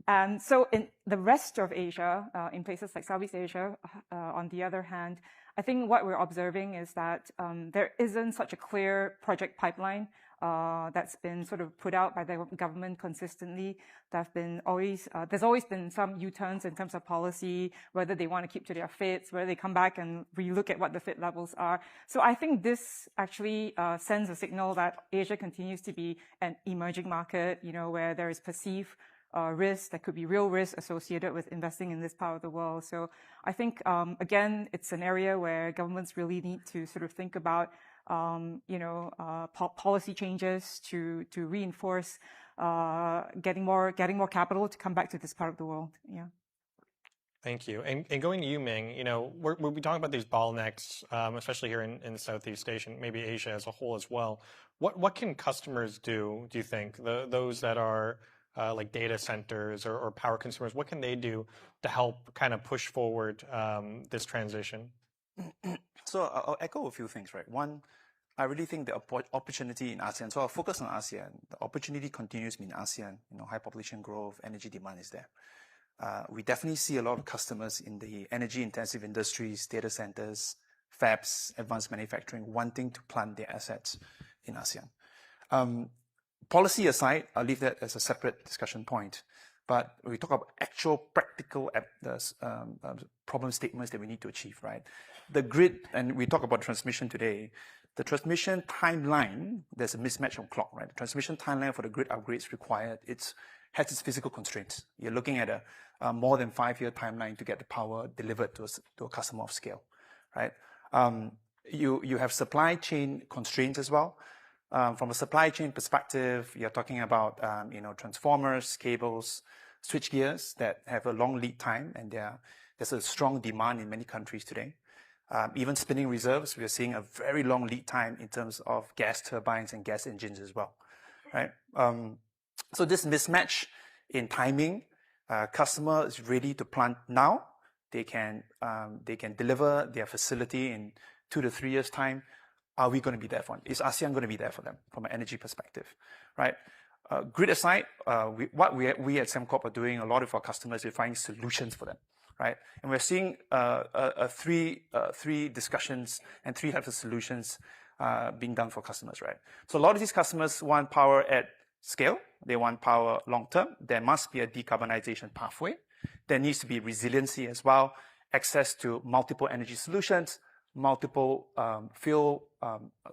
And so in the rest of Asia, in places like Southeast Asia, on the other hand, I think what we're observing is that there isn't such a clear project pipeline that's been sort of put out by the government consistently. There's always been some U-turns in terms of policy, whether they want to keep to their FITs, whether they come back and relook at what the FIT levels are. So I think this actually sends a signal that Asia continues to be an emerging market, where there is perceived risk, that could be real risk associated with investing in this part of the world. So I think, again, it's an area where governments really need to sort of think about, policy changes to reinforce getting more capital to come back to this part of the world. Yeah. Thank you. And going to you, Ming, we'll be talking about these bottlenecks, especially here in Southeast Asia, maybe Asia as a whole as well. What can customers do you think? Those that are like data centers or power consumers, what can they do to help kind of push forward this transition? So I'll echo a few things, right? One, I really think the opportunity in ASEAN, so I'll focus on ASEAN. The opportunity continues in ASEAN. High population growth, energy demand is there. We definitely see a lot of customers in the energy-intensive industries, data centers, fabs, advanced manufacturing, wanting to plant their assets in ASEAN. Policy aside, I'll leave that as a separate discussion point. But we talk about actual practical problem statements that we need to achieve, right? The grid, and we talk about transmission today, the transmission timeline, there's a mismatch on clock, right? The transmission timeline for the grid upgrades required, has its physical constraints. You're looking at a more than 5-year timeline to get the power delivered to a customer of scale, right? You have supply chain constraints as well. From a supply chain perspective, you're talking about transformers, cables, switch gears that have a long lead time, and there's a strong demand in many countries today. Even spinning reserves, we are seeing a very long lead time in terms of gas turbines and gas engines as well, right? So this mismatch in timing, customer is ready to plant now. They can deliver their facility in 2 to 3 years' time. Are we going to be there for them? Is ASEAN going to be there for them from an energy perspective, right? Grid aside, what we at Sembcorp are doing, a lot of our customers, we're finding solutions for them, right? And we're seeing three discussions and 3 types of solutions being done for customers, right? So a lot of these customers want power at scale. They want power long term. There must be a decarbonization pathway. There needs to be resiliency as well, access to multiple energy solutions, multiple fuel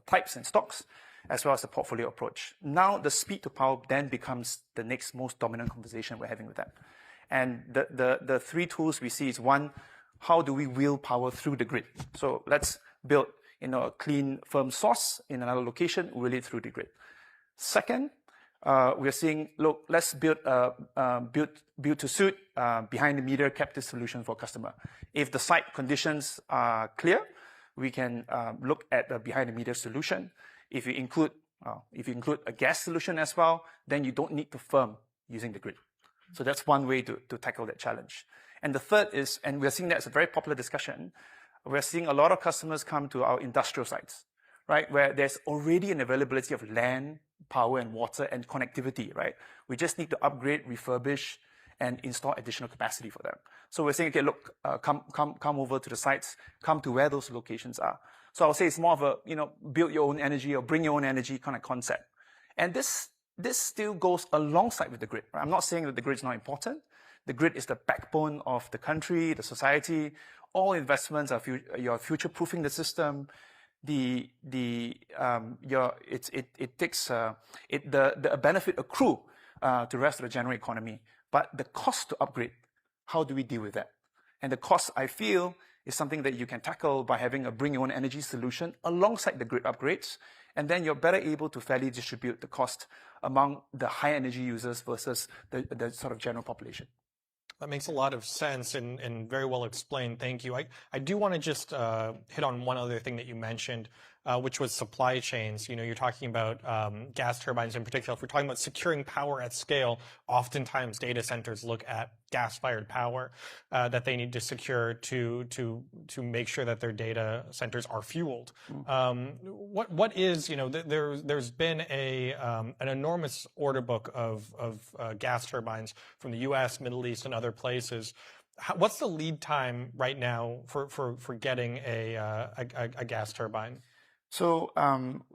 types and stocks, as well as a portfolio approach. Now, the speed to power then becomes the next most dominant conversation we're having with them. And the 3 tools we see is, one, how do we wheel power through the grid? So let's build a clean, firm source in another location, wheel it through the grid. Second, we're seeing, look, let's build to suit behind the meter captive solution for customer. If the site conditions are clear, we can look at the behind the meter solution. If you include a gas solution as well, then you don't need to firm using the grid. So that's one way to tackle that challenge. And the third is, and we're seeing that as a very popular discussion, we're seeing a lot of customers come to our industrial sites, right? Where there's already an availability of land, power and water and connectivity, right? We just need to upgrade, refurbish, and install additional capacity for them. So we're saying, okay, look, come over to the sites, come to where those locations are. So I'll say it's more of a, build your own energy or bring your own energy kind of concept. And this still goes alongside with the grid, right? I'm not saying that the grid is not important. The grid is the backbone of the country, the society. All investments are you're future-proofing the system. The benefit accrue to the rest of the general economy. But the cost to upgrade, how do we deal with that? And the cost, I feel, is something that you can tackle by having a bring your own energy solution alongside the grid upgrades. And then you're better able to fairly distribute the cost among the high energy users versus the sort of general population. That makes a lot of sense and very well explained. Thank you. I do want to just hit on one other thing that you mentioned, which was supply chains. You're talking about gas turbines in particular. If we're talking about securing power at scale, oftentimes data centers look at gas-fired power that they need to secure to make sure that their data centers are fueled. What is, there's been an enormous order book of gas turbines from the U.S., Middle East, and other places. What's the lead time right now for getting a gas turbine? So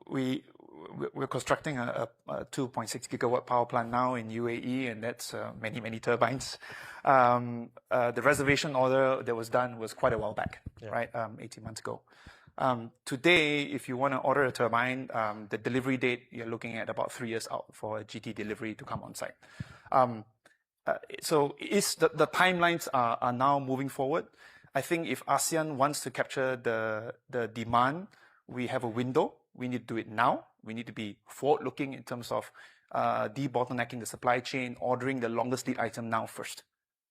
we're constructing a 2.6 gigawatt power plant now in UAE, and that's many turbines. The reservation order that was done was quite a while back, right? 18 months ago. Today, if you want to order a turbine, the delivery date, you're looking at about 3 years out for a GT delivery to come on site. So the timelines are now moving forward. I think if ASEAN wants to capture the demand, we have a window. We need to do it now. We need to be forward-looking in terms of debottlenecking the supply chain, ordering the longest lead item now first.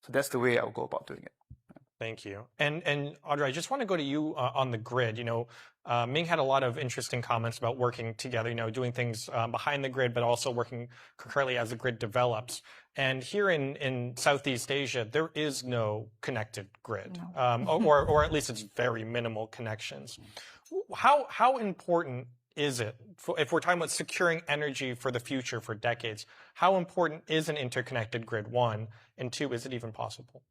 So that's the way I'll go about doing it. Thank you. And Audrey, I just want to go to you on the grid. Ming had a lot of interesting comments about working together, doing things behind the grid, but also working concurrently as the grid develops. And here in Southeast Asia, there is no connected grid, or at least it's very minimal connections. How important is it, if we're talking about securing energy for the future for decades, how important is an interconnected grid, one? And two, is it even possible?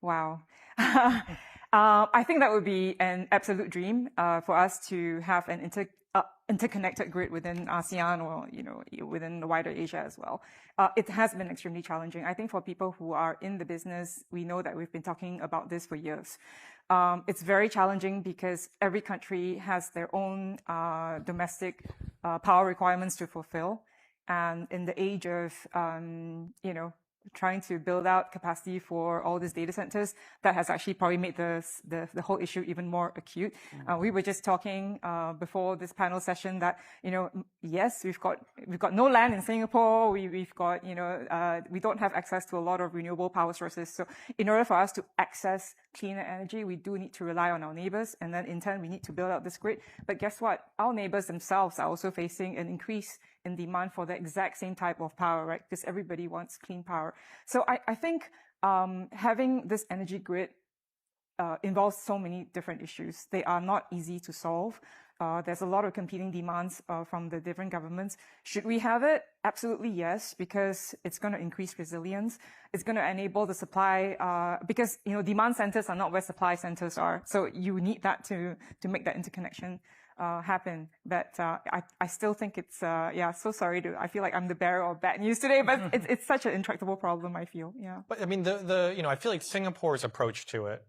Wow. I think that would be an absolute dream for us to have an interconnected grid within ASEAN or within the wider Asia as well. It has been extremely challenging. I think for people who are in the business, we know that we've been talking about this for years. It's very challenging because every country has their own domestic power requirements to fulfill, and in the age of trying to build out capacity for all these data centers, that has actually probably made the whole issue even more acute. We were just talking before this panel session that yes, we've got no land in Singapore. We've got we don't have access to a lot of renewable power sources. So in order for us to access cleaner energy, we do need to rely on our neighbors, and then in turn we need to build out this grid. But guess what? Our neighbors themselves are also facing an increase in demand for the exact same type of power, right? Because everybody wants clean power. So I think having this energy grid involves so many different issues. They are not easy to solve. There's a lot of competing demands from the different governments. Should we have it? Absolutely yes, because it's going to increase resilience. It's going to enable the supply, because demand centers are not where supply centers are. So you need that to make that interconnection happen. But I still think it's so sorry I feel like I'm the bearer of bad news today, but it's such an intractable problem, I feel. Yeah. But I mean I feel like Singapore's approach to it,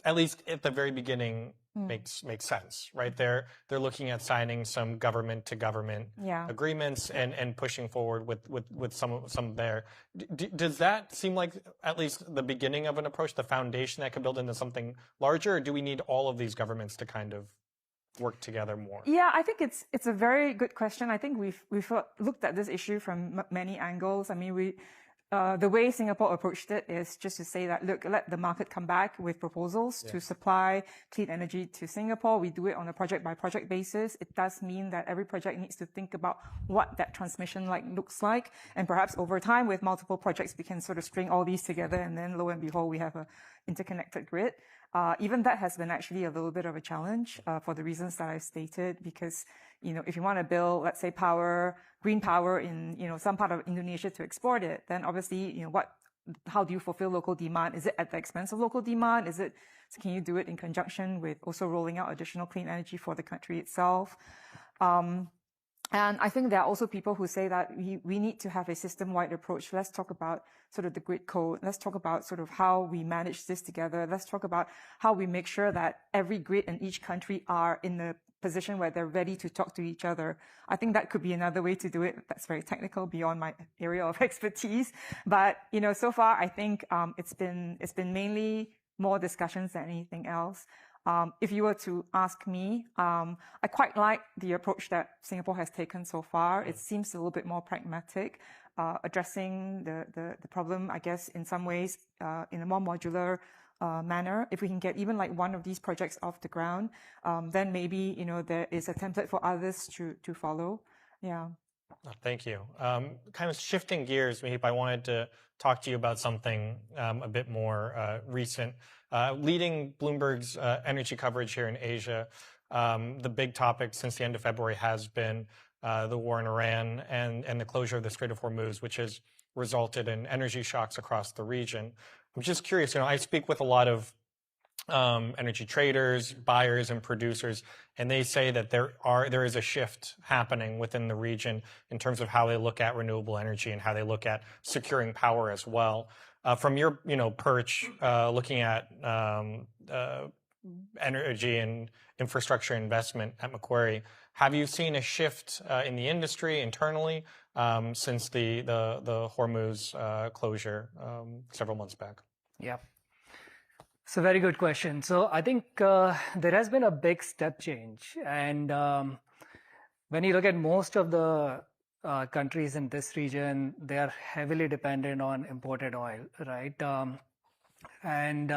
at least at the very beginning, makes sense, right? They're looking at signing some government to government agreements and pushing forward with some there. Does that seem like at least the beginning of an approach, the foundation that could build into something larger, or do we need all of these governments to kind of work together more? Yeah, I think it's a very good question. I think we've looked at this issue from many angles. I mean, the way Singapore approached it is just to say that, look, let the market come back with proposals to supply clean energy to Singapore. We do it on a project by project basis. It does mean that every project needs to think about what that transmission line looks like. And perhaps over time with multiple projects, we can sort of string all these together. And then lo and behold, we have an interconnected grid. Even that has been actually a little bit of a challenge for the reasons that I've stated, because, if you want to build, let's say, green power in, some part of Indonesia to export it, then obviously, how do you fulfill local demand? Is it at the expense of local demand? Can you do it in conjunction with also rolling out additional clean energy for the country itself? And I think there are also people who say that we need to have a system-wide approach. Let's talk about sort of the grid code. Let's talk about sort of how we manage this together. Let's talk about how we make sure that every grid in each country are in the position where they're ready to talk to each other. I think that could be another way to do it. That's very technical, beyond my area of expertise. But, so far, I think it's been mainly more discussions than anything else. If you were to ask me, I quite like the approach that Singapore has taken so far. It seems a little bit more pragmatic, addressing the problem, I guess, in some ways, in a more modular manner. If we can get even like one of these projects off the ground, then maybe, there is a template for others to follow. Yeah. Thank you. Kind of shifting gears, Maheep, I wanted to talk to you about something a bit more recent. Leading Bloomberg's energy coverage here in Asia, the big topic since the end of February has been the war in Iran and the closure of the Strait of Hormuz, which has resulted in energy shocks across the region. I'm just curious, I speak with a lot of energy traders, buyers, and producers, and they say that there is a shift happening within the region in terms of how they look at renewable energy and how they look at securing power as well. From your perch, looking at energy and infrastructure investment at Macquarie, have you seen a shift in the industry internally since the Hormuz closure several months back? Yeah. It's a very good question. So I think there has been a big step change. And when you look at most of the countries in this region, they are heavily dependent on imported oil, right? And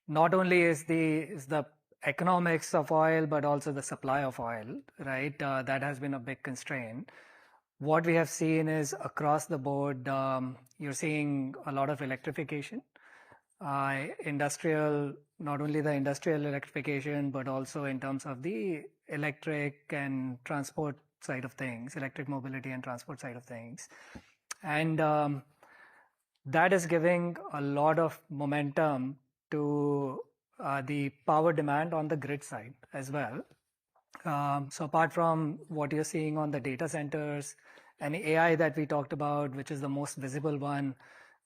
not only is the economics of oil, but also the supply of oil, right? That has been a big constraint. What we have seen is across the board, you're seeing a lot of electrification. Industrial, not only the industrial electrification, but also in terms of the electric and transport side of things, electric mobility and transport side of things. And that is giving a lot of momentum to the power demand on the grid side as well. So apart from what you're seeing on the data centers and AI that we talked about, which is the most visible one,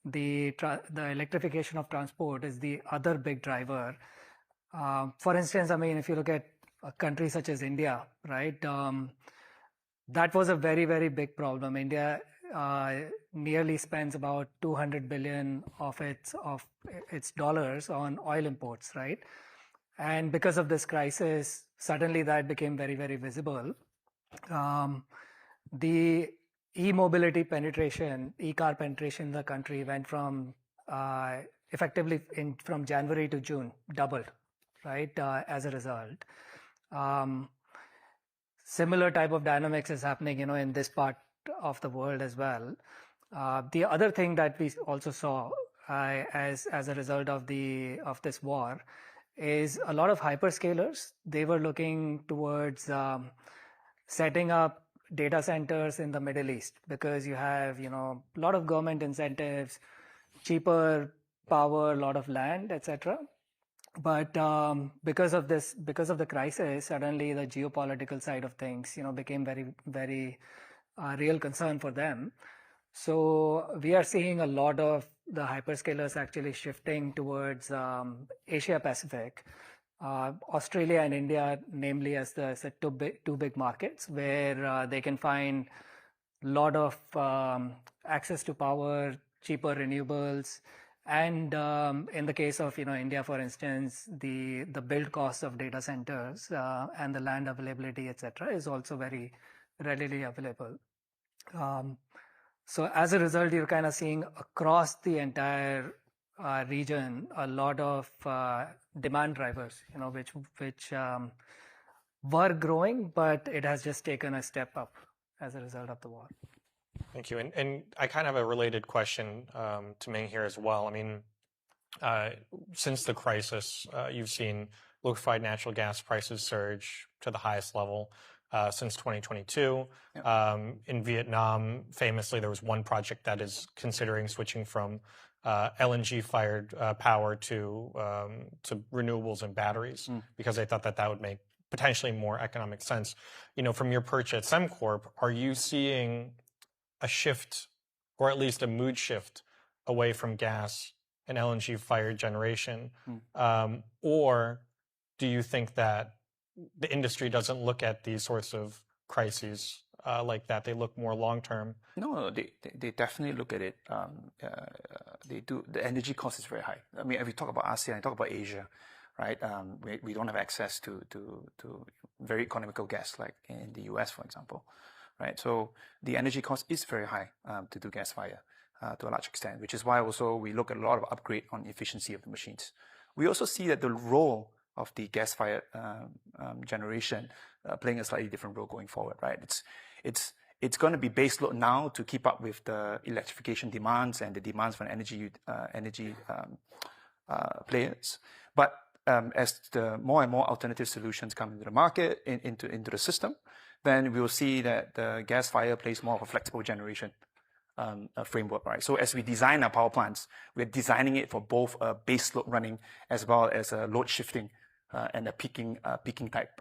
the electrification of transport is the other big driver. For instance, I mean, if you look at a country such as India, right? That was a very, very big problem. India nearly spends about 200 billion of its dollars on oil imports, right? And because of this crisis, suddenly that became very, very visible. The e-mobility penetration, e-car penetration in the country went from effectively from January to June, doubled, right? As a result. Similar type of dynamics is happening, in this part of the world as well. The other thing that we also saw as a result of this war is a lot of hyperscalers. They were looking towards setting up data centers in the Middle East because you have, a lot of government incentives, cheaper power, a lot of land, etc. But because of the crisis, suddenly the geopolitical side of things, became very, very real concern for them. So we are seeing a lot of the hyperscalers actually shifting towards Asia Pacific, Australia and India, namely as the two big markets where they can find a lot of access to power, cheaper renewables. And in the case of India, for instance, the build cost of data centers and the land availability, etc., is also very readily available. So as a result, you're kind of seeing across the entire region a lot of demand drivers, which were growing, but it has just taken a step up as a result of the war. Thank you. And I kind of have a related question to Ming here as well. I mean, since the crisis, you've seen liquefied natural gas prices surge to the highest level since 2022. In Vietnam, famously, there was one project that is considering switching from LNG-fired power to renewables and batteries because they thought that would make potentially more economic sense. From your perch at Semcorp, are you seeing a shift, or at least a mood shift, away from gas and LNG-fired generation? Or do you think that the industry doesn't look at these sorts of crises like that? They look more long-term. No, they definitely look at it. They do. The energy cost is very high. I mean, if we talk about ASEAN, talk about Asia, right? We don't have access to very economical gas like in the US, for example, right? So the energy cost is very high to do gas fire to a large extent, which is why also we look at a lot of upgrade on efficiency of the machines. We also see that the role of the gas-fired generation playing a slightly different role going forward, right? It's going to be base load now to keep up with the electrification demands and the demands from energy players. But as the more and more alternative solutions come into the market, into the system, then we will see that the gas fire plays more of a flexible generation framework, right? So as we design our power plants, we're designing it for both a base load running as well as a load shifting and a peaking type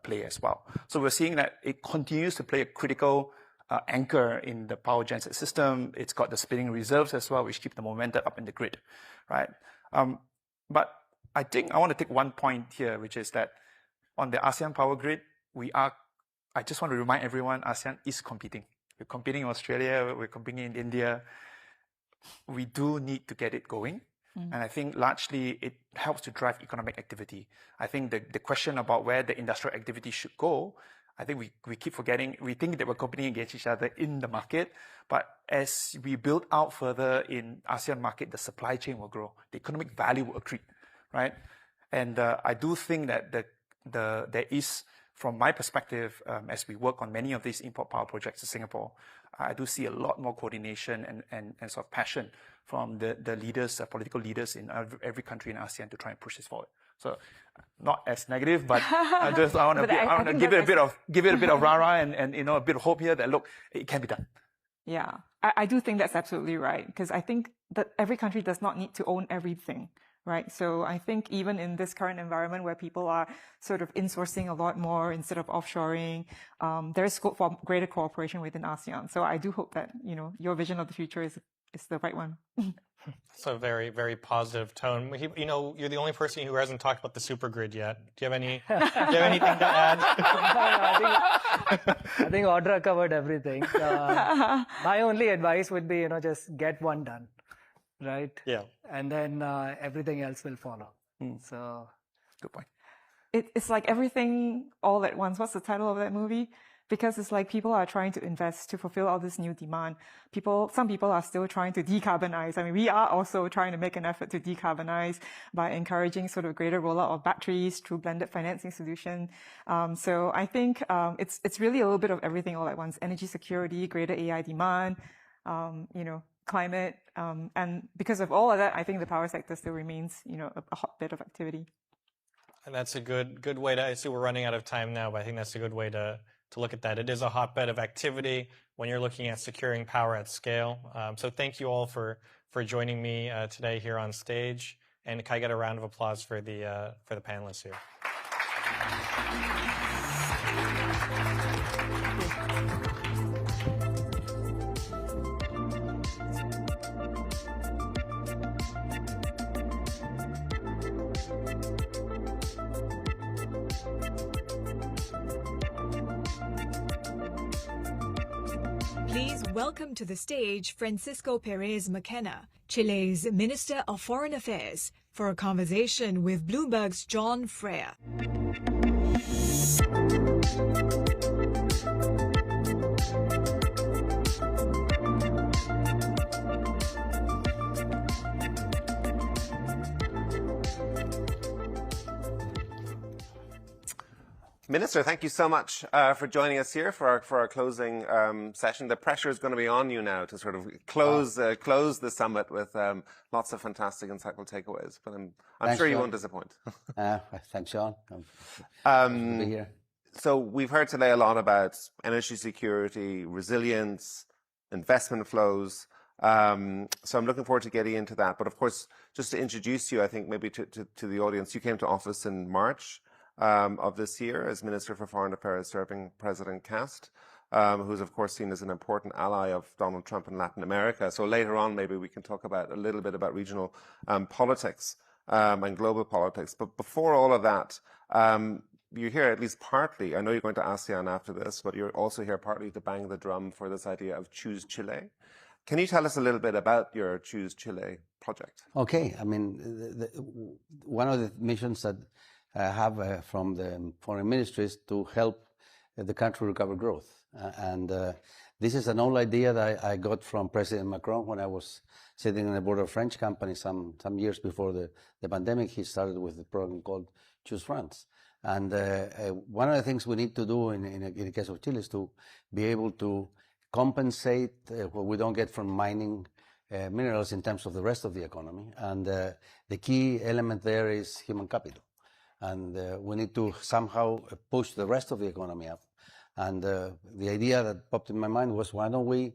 play as well. So we're seeing that it continues to play a critical anchor in the power genset system. It's got the spinning reserves as well, which keep the momentum up in the grid, right? But I think I want to take one point here, which is that on the ASEAN power grid, I just want to remind everyone, ASEAN is competing. We're competing in Australia, we're competing in India. We do need to get it going. And I think largely it helps to drive economic activity. I think the question about where the industrial activity should go, I think we keep forgetting, we think that we're competing against each other in the market, but as we build out further in ASEAN market, the supply chain will grow, the economic value will accrete, right? And I do think that there is, from my perspective, as we work on many of these import power projects in Singapore, I do see a lot more coordination and sort of passion from the leaders, political leaders in every country in ASEAN to try and push this forward. So, not as negative, but I want to give it a bit of rah-rah and a bit of hope here that look, it can be done. Yeah, I do think that's absolutely right, because I think that every country does not need to own everything, right? So I think even in this current environment where people are sort of insourcing a lot more instead of offshoring, there is scope for greater cooperation within ASEAN. So I do hope that, your vision of the future is the right one. It's a very, very positive tone. You're the only person who hasn't talked about the super grid yet. Do you have anything to add? I think Audra covered everything. My only advice would be, just get one done, right? Yeah. And then everything else will follow. So, good point. It's like everything all at once. What's the title of that movie? Because it's like people are trying to invest to fulfill all this new demand. Some people are still trying to decarbonize. I mean, we are also trying to make an effort to decarbonize by encouraging sort of greater rollout of batteries through blended financing solution. So I think it's really a little bit of everything all at once: energy security, greater AI demand, climate, and because of all of that, I think the power sector still remains, a hotbed of activity. And that's a good way to. I see we're running out of time now, but I think that's a good way to look at that. It is a hotbed of activity when you're looking at securing power at scale. So thank you all for joining me today here on stage. And can I get a round of applause for the panelists here? Please welcome to the stage Francisco Pérez Mackenna, Chile's Minister of Foreign Affairs, for a conversation with Bloomberg's John Freire. Minister, thank you so much for joining us here for our closing session. The pressure is going to be on you now to sort of close the summit with lots of fantastic, insightful takeaways. But I'm sure you won't disappoint. Thanks, Sean. To be here. So we've heard today a lot about energy security, resilience, investment flows. So I'm looking forward to getting into that. But of course, just to introduce you, I think maybe to the audience, you came to office in March of this year as Minister for Foreign Affairs, serving President Cast, who's of course seen as an important ally of Donald Trump in Latin America. So later on, maybe we can talk about a little bit about regional politics and global politics. But before all of that, you're here at least partly, I know you're going to ASEAN after this, but you're also here partly to bang the drum for this idea of Choose Chile. Can you tell us a little bit about your Choose Chile project? Okay. I mean, one of the missions that I have from the foreign ministry is to help the country recover growth. And this is an old idea that I got from President Macron when I was sitting on the board of a French company some years before the pandemic. He started with a program called Choose France. And one of the things we need to do in the case of Chile is to be able to compensate what we don't get from mining minerals in terms of the rest of the economy. And the key element there is human capital. And we need to somehow push the rest of the economy up. And the idea that popped in my mind was, why don't we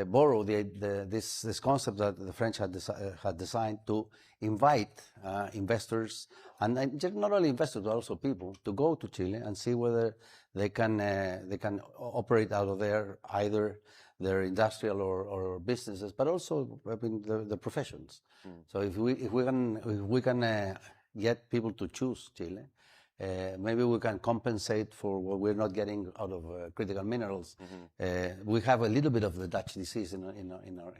borrow this concept that the French had designed to invite investors, and not only investors, but also people, to go to Chile and see whether they can operate out of there, either their industrial or businesses, but also the professions. So if we can get people to choose Chile, maybe we can compensate for what we're not getting out of critical minerals. We have a little bit of the Dutch disease in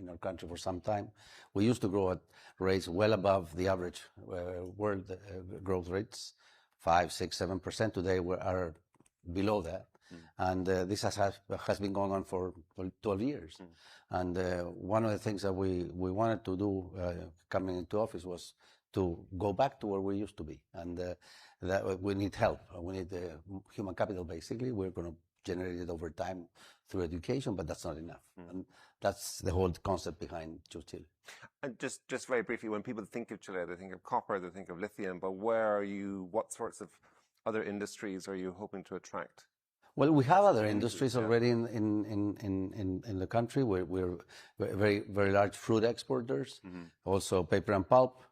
our country for some time. We used to grow at rates well above the average world growth rates, 5, 6, 7%. Today we are below that. And this has been going on for 12 years. And one of the things that we wanted to do coming into office was to go back to where we used to be. And that we need help. We need human capital, basically. We're going to generate it over time through education, but that's not enough. And that's the whole concept behind Chile. And just very briefly, when people think of Chile, they think of copper, they think of lithium, but what sorts of other industries are you hoping to attract? Well, we have other industries already in the country. We're very, very large fruit exporters, also paper and pulp,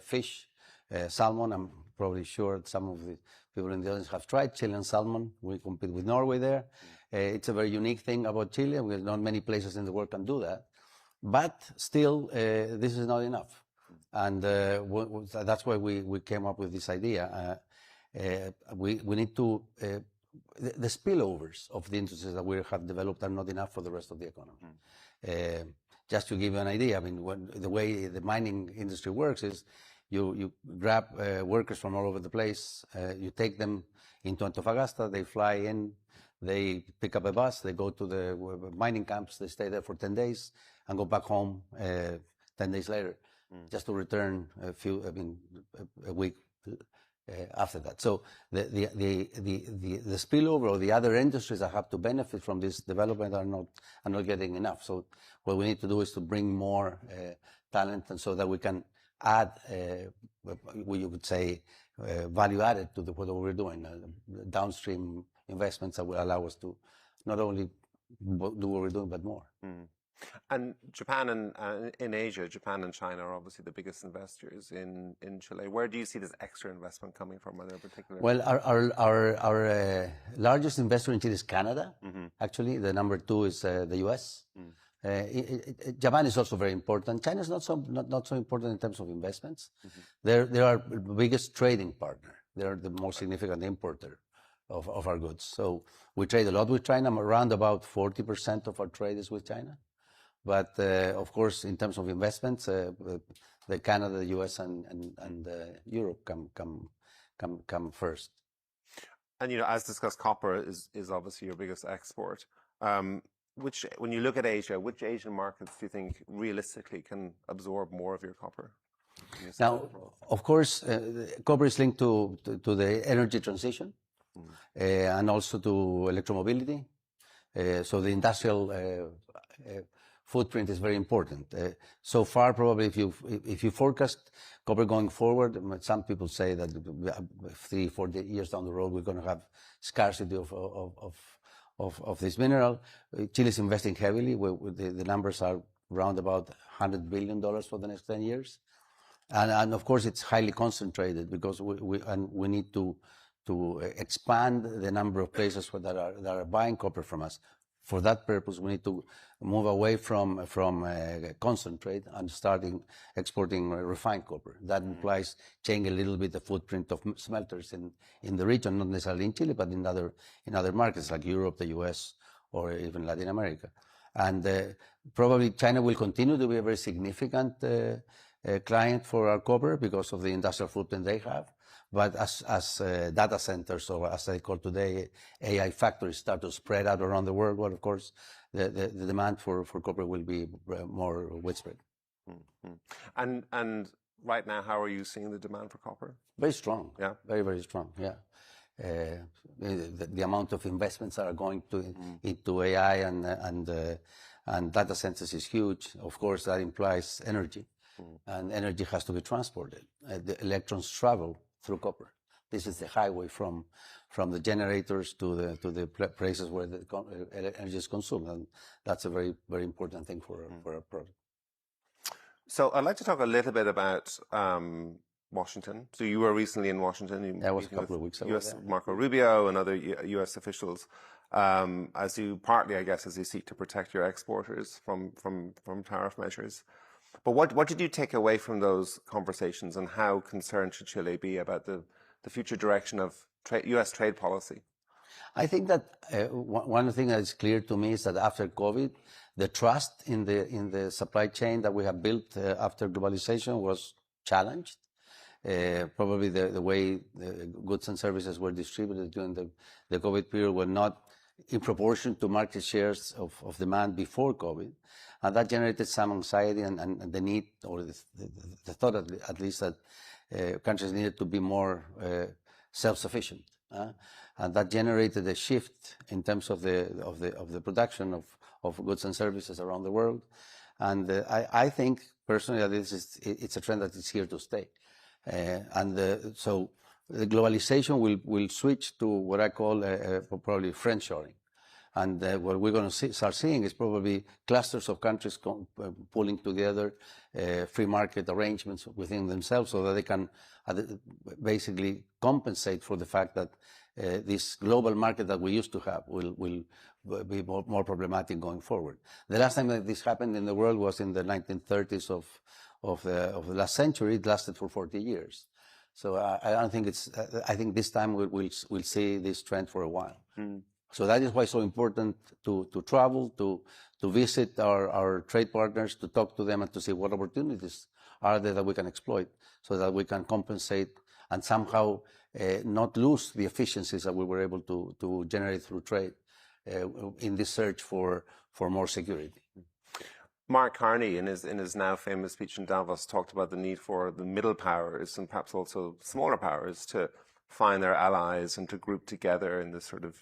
fish, salmon. I'm probably sure some of the people in the audience have tried Chilean salmon. We compete with Norway there. It's a very unique thing about Chile. Not many places in the world can do that. But still, this is not enough. And that's why we came up with this idea. We need to... the spillovers of the industries that we have developed are not enough for the rest of the economy. Just to give you an idea, I mean, the way the mining industry works is you grab workers from all over the place, you take them into Antofagasta, they fly in, they pick up a bus, they go to the mining camps, they stay there for 10 days and go back home 10 days later, just to return a week after that. So the spillover or the other industries that have to benefit from this development are not getting enough. So what we need to do is to bring more talent, and so that we can add, what you would say, value added to what we're doing, downstream investments that will allow us to not only do what we're doing, but more. And Japan and in Asia, Japan and China are obviously the biggest investors in Chile. Where do you see this extra investment coming from? Are there particular? Well, our largest investor in Chile is Canada. Actually, the number 2 is the U.S. Japan is also very important. China is not so important in terms of investments. They're our biggest trading partner. They're the most significant importer of our goods. So we trade a lot with China. Around about 40% of our trade is with China. But of course, in terms of investments, the Canada, the U.S., and Europe come first. And as discussed, copper is obviously your biggest export. When you look at Asia, which Asian markets do you think realistically can absorb more of your copper? Now, of course, copper is linked to the energy transition and also to electromobility. So the industrial footprint is very important. So far, probably, if you forecast copper going forward, some people say that 3-4 years down the road, we're going to have scarcity of this mineral. Chile is investing heavily. The numbers are around about $100 billion for the next 10 years. And of course, it's highly concentrated because we need to expand the number of places that are buying copper from us. For that purpose, we need to move away from concentrate and starting exporting refined copper. That implies changing a little bit the footprint of smelters in the region, not necessarily in Chile, but in other markets like Europe, the US, or even Latin America. And probably China will continue to be a very significant client for our copper because of the industrial footprint they have. But as data centers, or as I call today, AI factories start to spread out around the world, well, of course, the demand for copper will be more widespread. And right now, how are you seeing the demand for copper? Very strong. Yeah. Very, very strong. Yeah. The amount of investments that are going into AI and data centers is huge. Of course, that implies energy, and energy has to be transported. The electrons travel through copper. This is the highway from the generators to the places where the energy is consumed, and that's a very, very important thing for our product. So I'd like to talk a little bit about Washington. So you were recently in Washington. That was a couple of weeks ago. U.S. Marco Rubio and other U.S. officials, as you seek to protect your exporters from tariff measures. But what did you take away from those conversations, and how concerned should Chile be about the future direction of U.S. trade policy? I think that one thing that is clear to me is that after COVID, the trust in the supply chain that we have built after globalization was challenged. Probably the way the goods and services were distributed during the COVID period were not in proportion to market shares of demand before COVID. And that generated some anxiety and the need, or the thought at least, that countries needed to be more self-sufficient. And that generated a shift in terms of the production of goods and services around the world. And I think personally that it's a trend that is here to stay. So the globalization will switch to what I call probably friendshoring. And what we're going to start seeing is probably clusters of countries pulling together free market arrangements within themselves so that they can basically compensate for the fact that this global market that we used to have will be more problematic going forward. The last time that this happened in the world was in the 1930s of the last century. It lasted for 40 years. So I don't think I think this time we'll see this trend for a while. So that is why it's so important to travel, to visit our trade partners, to talk to them and to see what opportunities are there that we can exploit so that we can compensate and somehow not lose the efficiencies that we were able to generate through trade in this search for more security. Mark Carney, in his now famous speech in Davos, talked about the need for the middle powers and perhaps also smaller powers to find their allies and to group together in this sort of,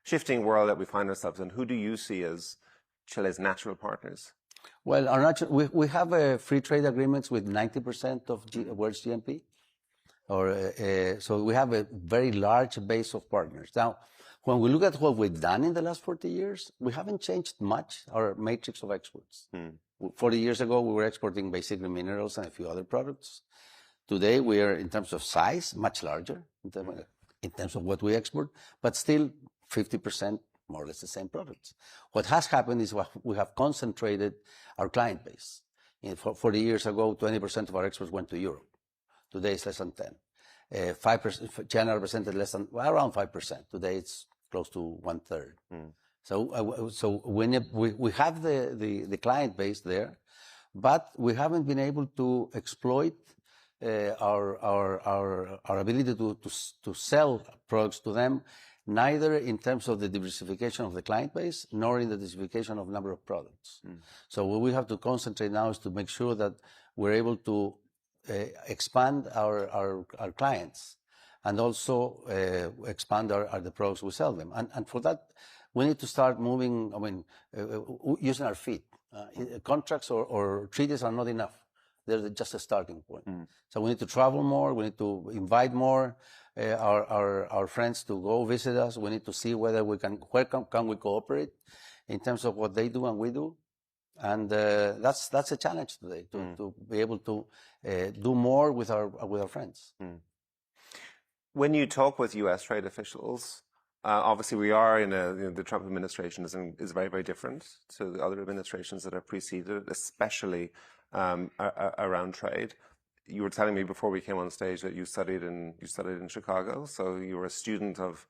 shifting world that we find ourselves in. Who do you see as Chile's natural partners? Well, we have free trade agreements with 90% of world's GNP. So we have a very large base of partners. Now, when we look at what we've done in the last 40 years, we haven't changed much our matrix of exports. 40 years ago, we were exporting basically minerals and a few other products. Today, we are, in terms of size, much larger in terms of what we export, but still 50% more or less the same products. What has happened is we have concentrated our client base. 40 years ago, 20% of our exports went to Europe. Today, it's less than 10. 5%, China represented around 5%. Today, it's close to 1/3. So we have the client base there, but we haven't been able to exploit our ability to sell products to them, neither in terms of the diversification of the client base, nor in the diversification of number of products. So what we have to concentrate now is to make sure that we're able to expand our clients and also expand the products we sell them. And for that, we need to start moving, using our feet. Contracts or treaties are not enough. They're just a starting point. So we need to travel more. We need to invite more our friends to go visit us. We need to see where can we cooperate in terms of what they do and we do. And that's a challenge today to be able to do more with our friends. When you talk with U.S. trade officials, obviously we are in the Trump administration is very, very different to the other administrations that have preceded, especially around trade. You were telling me before we came on stage that you studied in Chicago, so you were a student of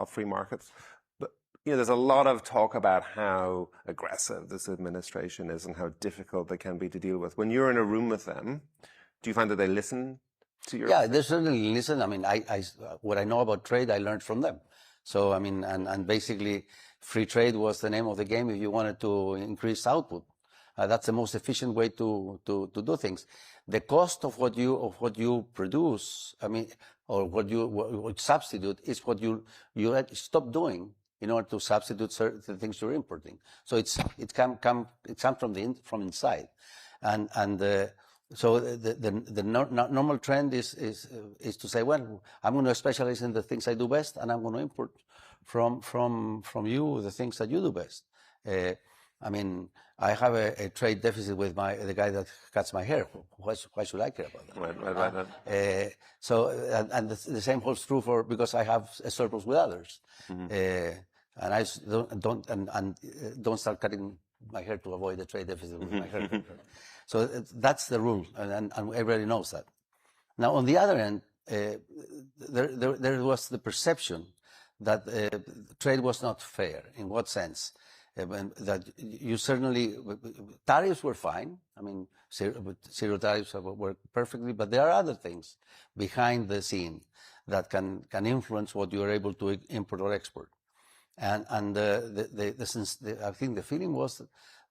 free markets. But there's a lot of talk about how aggressive this administration is and how difficult they can be to deal with. When you're in a room with them, do you find that they listen to your? Yeah, they certainly listen. I mean, what I know about trade, I learned from them. So I mean, and basically, free trade was the name of the game if you wanted to increase output. That's the most efficient way to do things. The cost of what you produce, I mean, or what you substitute is what you stop doing in order to substitute certain things you're importing. So it comes from inside, and so the normal trend is to say, well, I'm going to specialize in the things I do best, and I'm going to import from you the things that you do best. I mean, I have a trade deficit with the guy that cuts my hair. Why should I care about that? Right. So, and the same holds true because I have a surplus with others, and I don't start cutting my hair to avoid the trade deficit with my hair. So that's the rule, and everybody knows that. Now, on the other end, there was the perception that trade was not fair. In what sense? that you certainly, tariffs were fine. I mean, zero tariffs work perfectly, but there are other things behind the scene that can influence what you are able to import or export. And I think the feeling was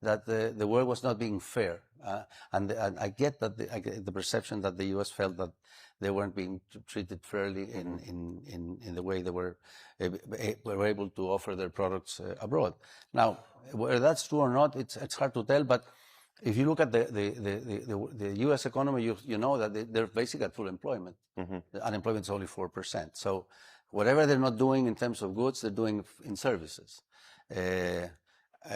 that the world was not being fair. And I get that the perception that the U.S. felt that they weren't being treated fairly in the way they were able to offer their products abroad. Now, whether that's true or not, it's hard to tell. But if you look at the U.S. economy, you know that they're basically at full employment. The unemployment is only 4%. So whatever they're not doing in terms of goods, they're doing in services.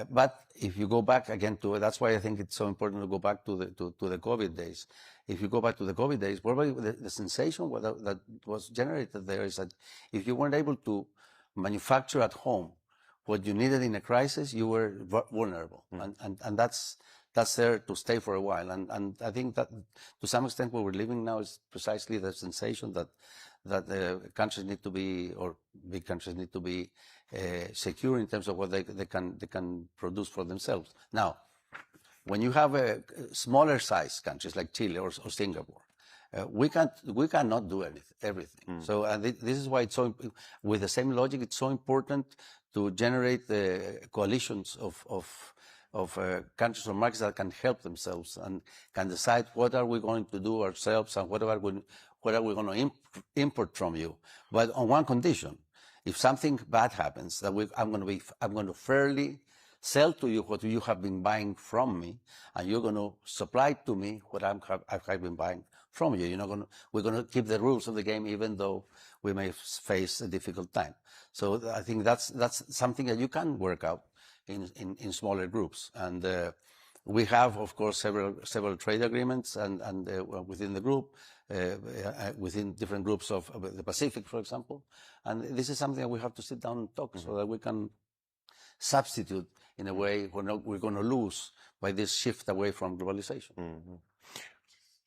But if you go back again that's why I think it's so important to go back to the COVID days. If you go back to the COVID days, probably the sensation that was generated there is that if you weren't able to manufacture at home what you needed in a crisis, you were vulnerable. And that's there to stay for a while. And I think that to some extent what we're living now is precisely the sensation that countries need to be, or big countries need to be secure in terms of what they can produce for themselves. Now, when you have smaller size countries like Chile or Singapore, we cannot do everything. So this is why it's so, with the same logic, it's so important to generate coalitions of countries or markets that can help themselves and can decide what are we going to do ourselves and what are we going to import from you. But on one condition: if something bad happens, that I'm going to fairly sell to you what you have been buying from me, and you're going to supply to me what I've been buying from you. We're going to keep the rules of the game, even though we may face a difficult time. So I think that's something that you can work out in smaller groups. And we have, of course, several trade agreements and within the group, within different groups of the Pacific, for example. And this is something that we have to sit down and talk so that we can substitute in a way we're going to lose by this shift away from globalization.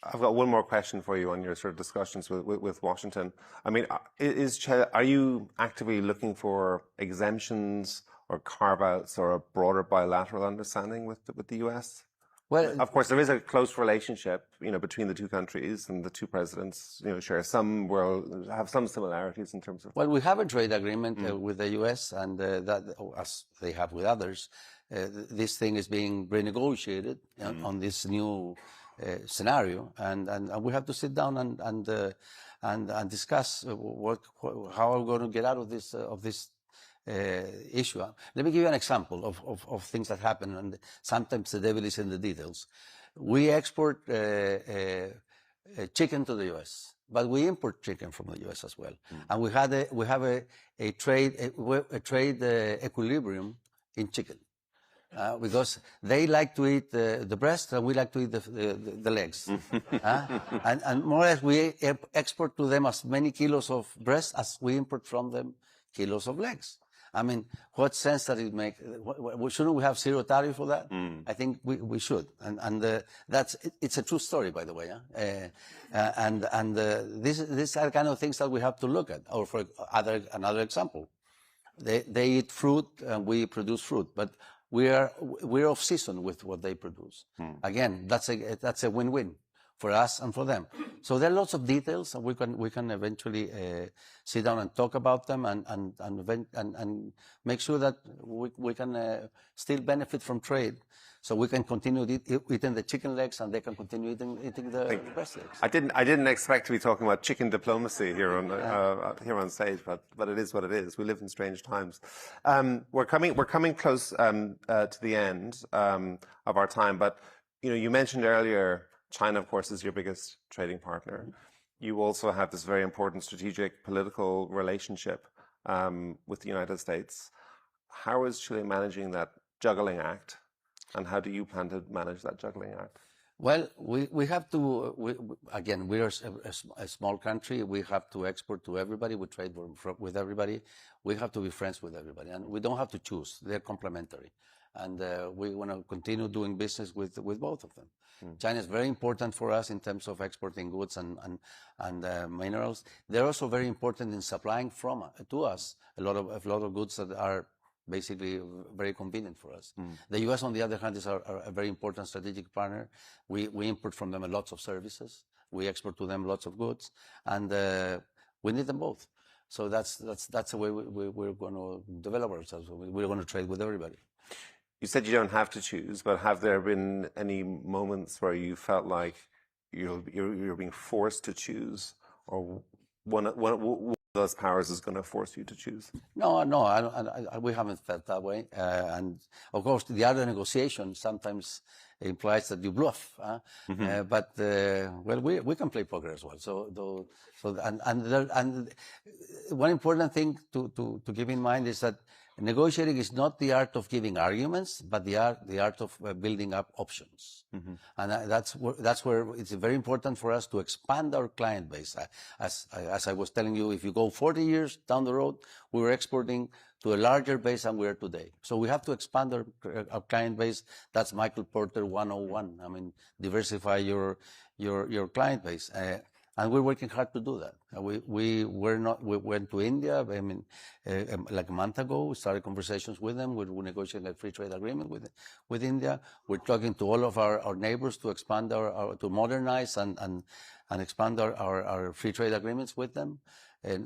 I've got one more question for you on your sort of discussions with Washington. I mean, are you actively looking for exemptions or carve-outs or a broader bilateral understanding with the U.S.? Well, of course, there is a close relationship, between the two countries, and the two presidents, share have some similarities in terms of. Well, we have a trade agreement with the U.S., and that, as they have with others, this thing is being renegotiated on this new scenario, and we have to sit down and discuss how we're going to get out of this issue. Let me give you an example of things that happen, and sometimes the devil is in the details. We export chicken to the U.S., but we import chicken from the U.S. as well, and we have a trade equilibrium in chicken. Because they like to eat the breast and we like to eat the legs. And more or less we export to them as many kilos of breast as we import from them kilos of legs. I mean, what sense does it make? Shouldn't we have zero tariff for that? I think we should. And it's a true story, by the way. These are kind of things that we have to look at. Or for another example, they eat fruit and we produce fruit, but we're off season with what they produce. Again, that's a win-win for us and for them. So there are lots of details, and we can eventually sit down and talk about them and make sure that we can still benefit from trade. So we can continue eating the chicken legs, and they can continue eating the breast legs. I didn't expect to be talking about chicken diplomacy here on stage, but it is what it is. We live in strange times. We're coming close to the end of our time. But you mentioned earlier, China, of course, is your biggest trading partner. You also have this very important strategic political relationship with the United States. How is Chile managing that juggling act? And how do you plan to manage that juggling act? Well, we have to, again, we're a small country. We have to export to everybody. We trade with everybody. We have to be friends with everybody. And we don't have to choose. They're complementary. And we want to continue doing business with both of them. China is very important for us in terms of exporting goods and minerals. They're also very important in supplying to us a lot of goods that are basically very convenient for us. The U.S., on the other hand, is a very important strategic partner. We import from them lots of services. We export to them lots of goods, and we need them both. So that's the way we're going to develop ourselves. We're going to trade with everybody. You said you don't have to choose, but have there been any moments where you felt like you're being forced to choose, or one of those powers is going to force you to choose? No, we haven't felt that way. And of course, the art of negotiation sometimes implies that you bluff. But well, we can play poker as well. And one important thing to keep in mind is that negotiating is not the art of giving arguments, but the art of building up options. And that's where it's very important for us to expand our client base. As I was telling you, if you go 40 years down the road, we were exporting to a larger base than we are today. So we have to expand our client base. That's Michael Porter 101. I mean, diversify your client base. And we're working hard to do that. We went to India, I mean, like a month ago. We started conversations with them. We're negotiating a free trade agreement with India. We're talking to all of our neighbors to expand to modernize and expand our free trade agreements with them.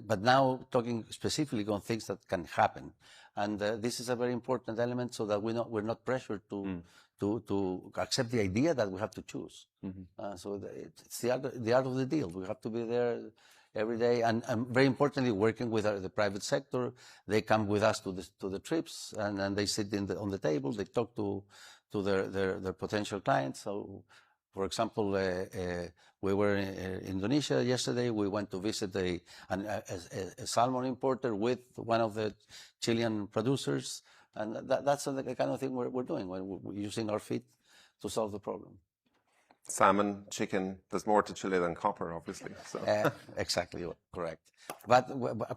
But now talking specifically on things that can happen. And this is a very important element so that we're not pressured to accept the idea that we have to choose. So it's the art of the deal. We have to be there every day, and very importantly, working with the private sector. They come with us to the trips, and they sit on the table. They talk to their potential clients. So, for example, we were in Indonesia yesterday. We went to visit a salmon importer with one of the Chilean producers. And that's the kind of thing we're doing. We're using our feet to solve the problem. Salmon, chicken, there's more to Chile than copper, obviously. So. Exactly, correct. But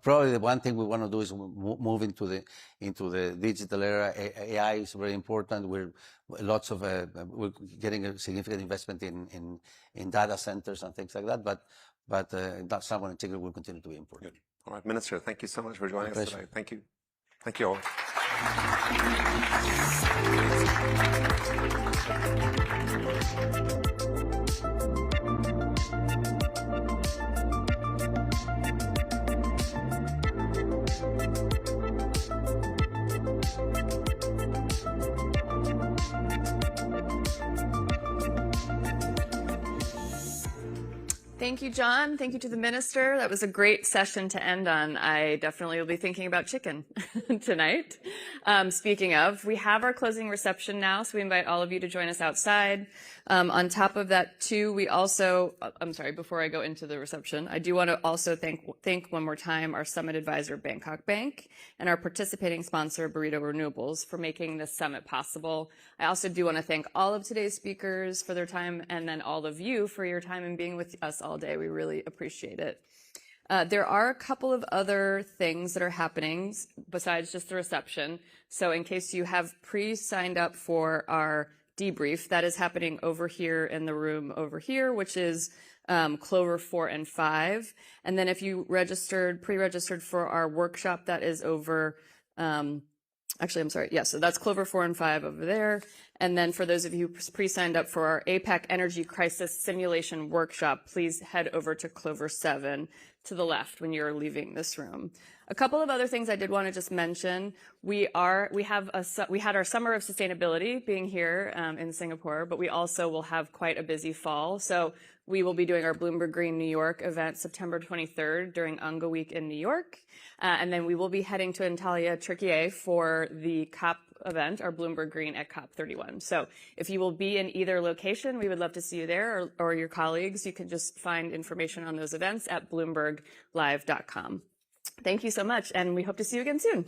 probably the one thing we want to do is move into the digital era. AI is very important. We're getting a significant investment in data centers and things like that. But that salmon and chicken will continue to be important. Good. All right, Minister, thank you so much for joining us today. Thank you. Thank you all. Thank you, John. Thank you to the minister. That was a great session to end on. I definitely will be thinking about chicken tonight. Speaking of, we have our closing reception now, so we invite all of you to join us outside. On top of that, too, we also, I'm sorry, before I go into the reception, I do want to also thank one more time our summit advisor, Bangkok Bank, and our participating sponsor, Burrito Renewables, for making this summit possible. I also do want to thank all of today's speakers for their time, and then all of you for your time and being with us all day. We really appreciate it. There are a couple of other things that are happening besides just the reception. So in case you have pre-signed up for our debrief, that is happening over here in the room over here, which is Clover 4 and 5. And then if you pre-registered for our workshop, that is over, actually, I'm sorry. Yeah, so that's Clover 4 and 5 over there. And then for those of you who pre-signed up for our APAC Energy Crisis Simulation Workshop, please head over to Clover 7 to the left when you're leaving this room. A couple of other things I did want to just mention. We had our Summer of Sustainability being here in Singapore, but we also will have quite a busy fall. So we will be doing our Bloomberg Green New York event September 23rd during UNGA Week in New York. And then we will be heading to Antalya, Turkey for the COP event, our Bloomberg Green at COP31. So if you will be in either location, we would love to see you there, or your colleagues. You can just find information on those events at bloomberglive.com. Thank you so much, and we hope to see you again soon.